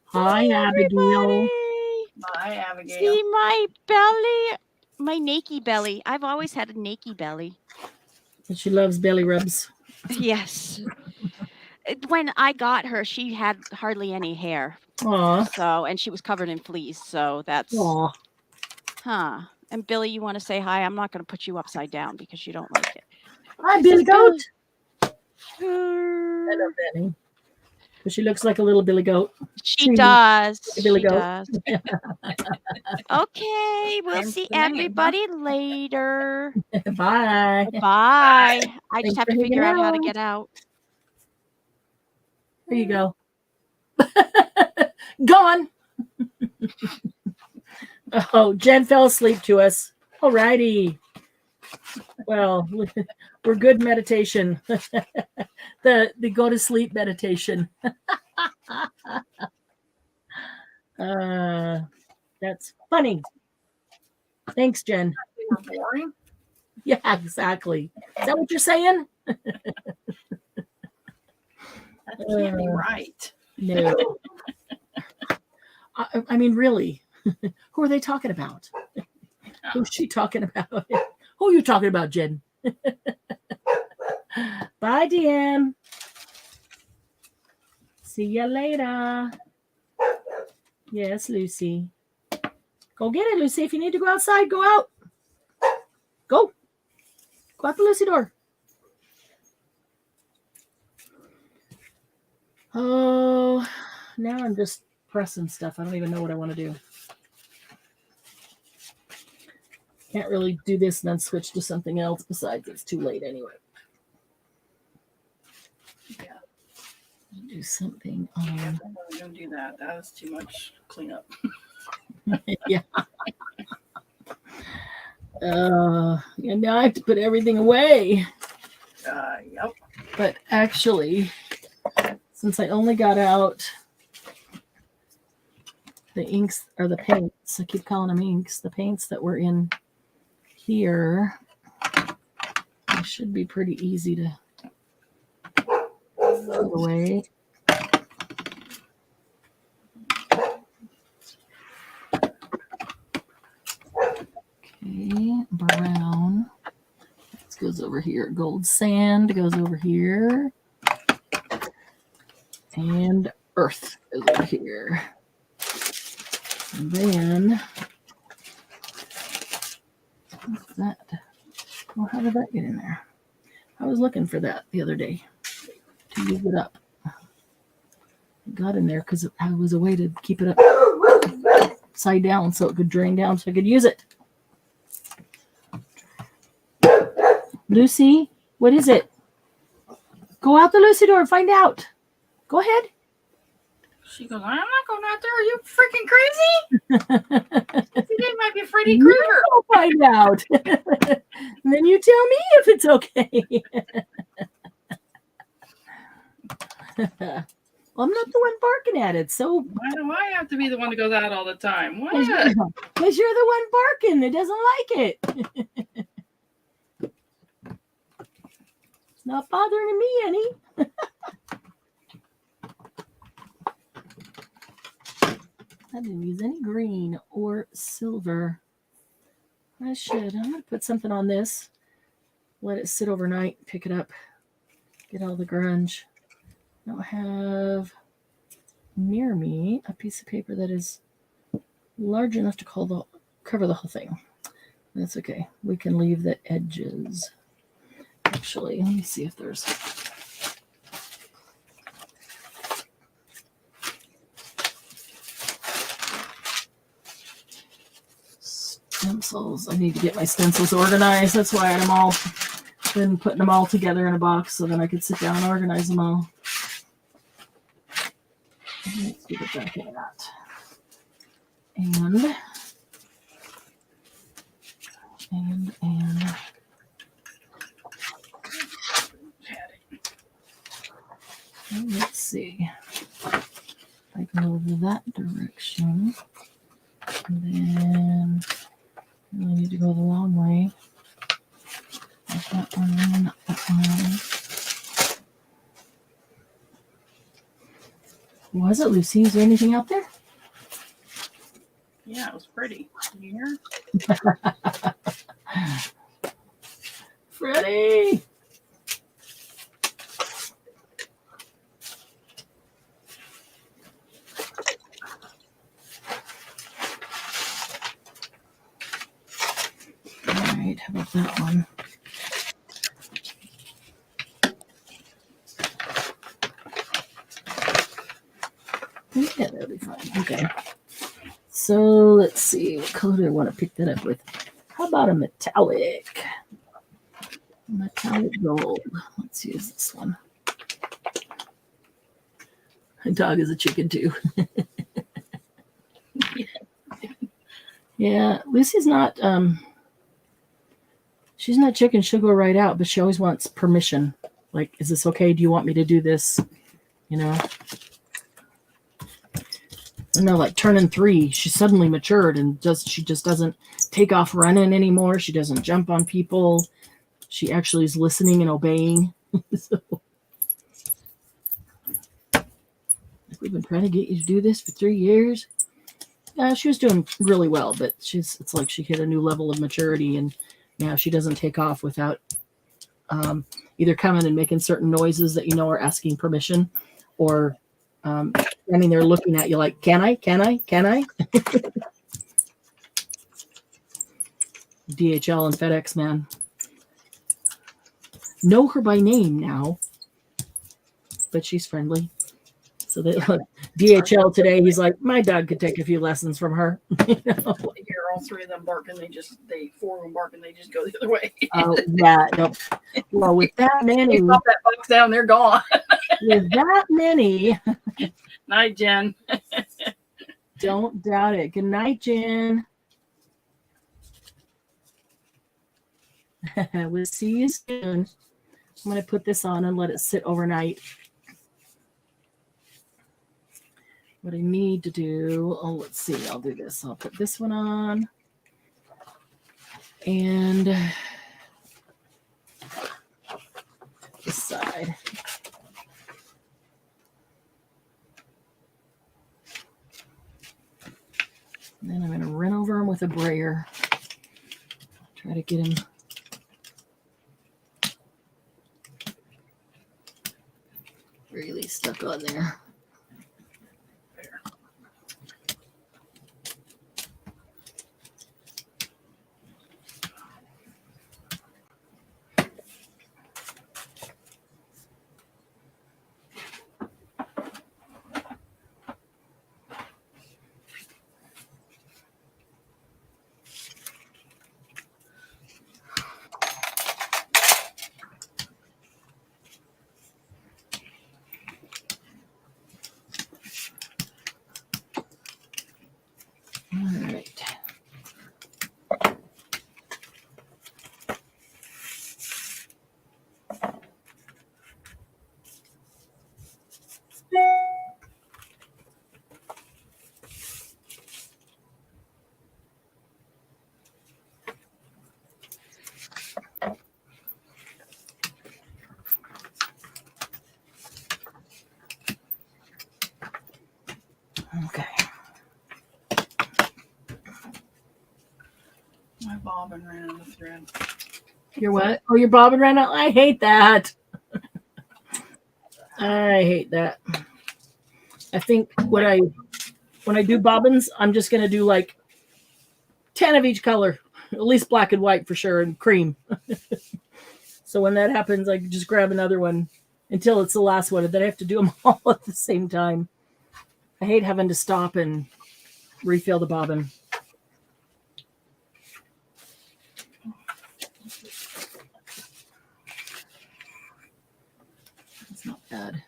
Hi, Abigail. Everybody. My Abigail. See my belly? My nakey belly. I've always had a nakey belly. And she loves belly rubs. Yes. When I got her, she had hardly any hair. Aw. So, and she was covered in fleas. So that's, Aw. huh. And Billy, you want to say hi? I'm not going to put you upside down because you don't like it. Hi, Billy Goat. I She love Benny. But she looks like a little Billy Goat. does. Billy She Goat. does. Okay. We'll Hence see the name, huh? everybody later. Bye. Bye. I Thanks just have for to figure hanging out how to out. get out. There you go. Gone. Oh, Jen fell asleep to us. All righty. Well, we're good meditation. the go to sleep meditation. That's funny. Thanks, Jen. They were boring. Yeah, exactly. Is that what you're saying? That can't be right. No. I mean, really, who are they talking about? Who's she talking about? Who are you talking about, Jen? Bye, Deanne. See ya later. Yes, Lucy. Go get it, Lucy. If you need to go outside, go out. Go. Go out the Lucy door. Oh, now I'm just pressing stuff. I don't even know what I want to do. Can't really do this and then switch to something else. Besides, it's too late anyway. Yeah. Do something on. I'm not gonna do that. That was too much cleanup. Yeah. And now I have to put everything away. Yep. But actually, since I only got out the inks or the paints, I keep calling them inks, the paints that were in here, it should be pretty easy to put away. Okay, brown. This goes over here. Gold sand goes over here. And earth goes over here. And then, what's that? Well, how did that get in there? I was looking for that the other day to use it up. It got in there because I was a way to keep it upside down so it could drain down so I could use it. Lucy, what is it? Go out the Lucy door and find out. Go ahead. She goes, I'm not going out there. Are you freaking crazy? Today might be Freddy Krueger. We'll find out. And then you tell me if it's okay. Well, I'm not the one barking at it, so Why do I have to be the one that goes out all the time? What? because you're the one barking that doesn't like it. It's not bothering me any. I didn't use any green or silver. I should. I'm going to put something on this. Let it sit overnight. Pick it up. Get all the grunge. I don't have near me a piece of paper that is large enough to cover the whole thing. That's okay. We can leave the edges. Actually, let me see if there's... stamps stencils. I need to get my stencils organized. That's why I'm all been putting them all together in a box so then I could sit down and organize them all. Let's get back into that. And let's see. I go that direction. And then I need to go the long way. Like that one, not that one. Was it, Lucy? Is there anything out there? Yeah, it was pretty. Can you hear? Freddie! All right, how about that one? Yeah, that'll be fine. Okay. So let's see. What color do I want to pick that up with? How about a metallic? Metallic gold. Let's use this one. My dog is a chicken too. Yeah, Lucy's not she's not chicken, she'll go right out, but she always wants permission. Like, is this okay? Do you want me to do this? You know? I know, like turning 3, she suddenly matured and she just doesn't take off running anymore. She doesn't jump on people. She actually is listening and obeying. So, we've been trying to get you to do this for 3 years. Yeah, she was doing really well, but it's like she hit a new level of maturity, and now she doesn't take off without either coming and making certain noises that are asking permission, or standing there looking at you like, can I? DHL and FedEx, man. Know her by name now, but she's friendly. So they DHL today, he's like, my dog could take a few lessons from her. You hear all 3 of them barking. 4 of them barking. They just go the other way. Oh, yeah. No. Well, with that many. You pop that box down, they're gone. With that many. Night, Jen. Don't doubt it. Good night, Jen. We'll see you soon. I'm going to put this on and let it sit overnight. What I need to do, let's see, I'll do this. I'll put this one on. And this side. And then I'm going to run over him with a brayer. Try to get him really stuck on there. Okay. My bobbin ran out of thread. Your what? Oh, your bobbin ran out? I hate that. I hate that. I think when I do bobbins, I'm just going to do like 10 of each color, at least black and white for sure, and cream. So when that happens, I can just grab another one until it's the last one, and then I have to do them all at the same time. I hate having to stop and refill the bobbin. bad.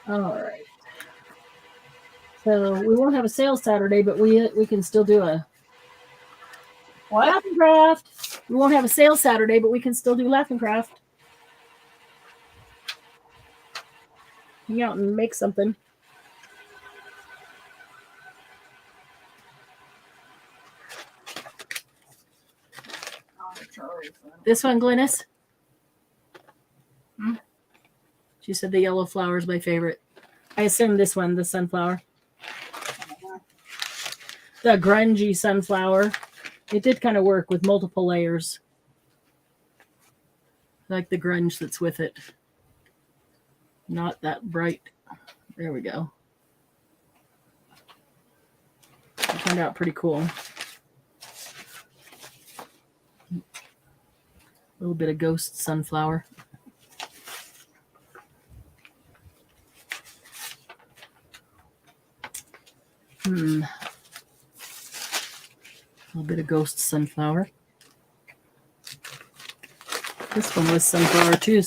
All right. So we won't have a sales Saturday, but we can still do a What? laugh and craft. We won't have a sales Saturday, but we can still do laugh and craft. Hang out and make something. This one, Glynis? Hmm? She said the yellow flower is my favorite. I assume this one, the sunflower. The grungy sunflower. It did kind of work with multiple layers. I like the grunge that's with it. Not that bright. There we go. It turned out pretty cool. A little bit of ghost sunflower. A little bit of ghost sunflower. This one was sunflower too,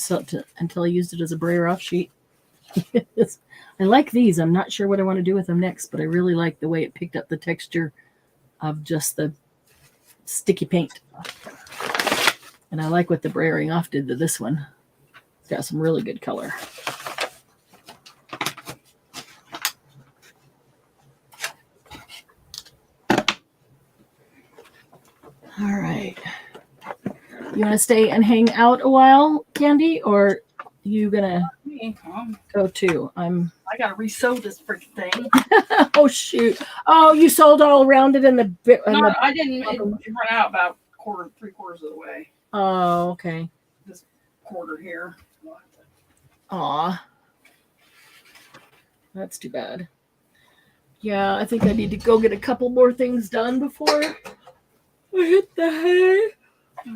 until I used it as a brayer off sheet. I like these. I'm not sure what I want to do with them next, but I really like the way it picked up the texture of just the sticky paint. And I like what the brayering off did to this one. It's got some really good color. All right. You want to stay and hang out a while, Candy, or you gonna go too? I gotta resew this freaking thing. Oh shoot! Oh, you sold all around it in the bit. No, I didn't. It run out about 3/4 of the way. Oh, okay. This quarter here. Aw, that's too bad. Yeah, I think I need to go get a couple more things done before I hit the hay.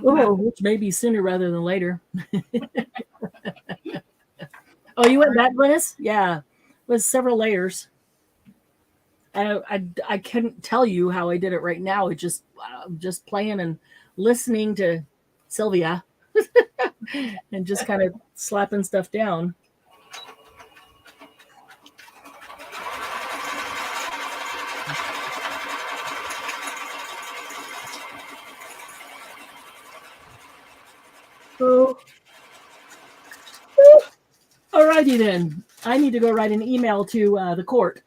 Oh, which may be sooner rather than later. Oh, you went back, Glynis? Yeah, it was several layers. I couldn't tell you how I did it right now. It just playing and listening to Sylvia and just kind of slapping stuff down. Oh. Alrighty then. I need to go write an email to the court.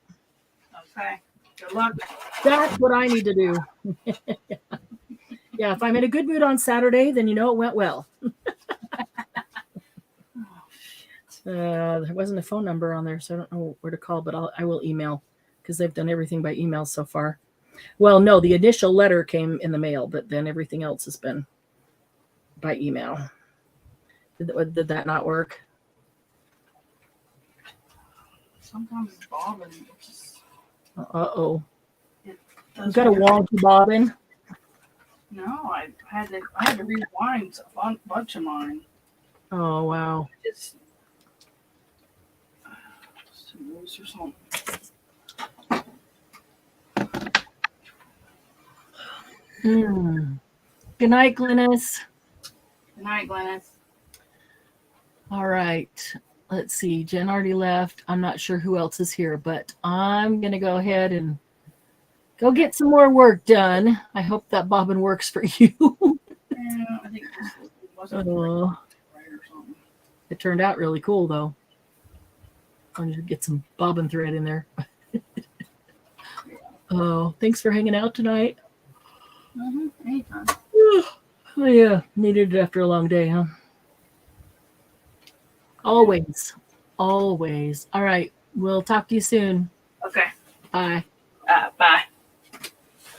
Okay. Good luck. That's what I need to do. Yeah, if I'm in a good mood on Saturday, then you know it went well. There wasn't a phone number on there, so I don't know where to call, but I will email because they've done everything by email so far. Well, no, the initial letter came in the mail, but then everything else has been by email. Did that not work? Sometimes it's bobbing. Uh-oh. You got a wonky bobbin? No, I had to rewind a bunch of mine. Oh, wow. It's too loose or something. Good night, Glynis. Good night, Glennis. All right. Let's see. Jen already left. I'm not sure who else is here, but I'm going to go ahead and go get some more work done. I hope that bobbin works for you. Yeah, I think this wasn't right or something. It turned out really cool, though. I'm going to get some bobbin thread in there. Oh, thanks for hanging out tonight. Anytime. Oh, yeah, needed it after a long day, huh? Always. Always. All right. We'll talk to you soon. Okay. Bye. Bye.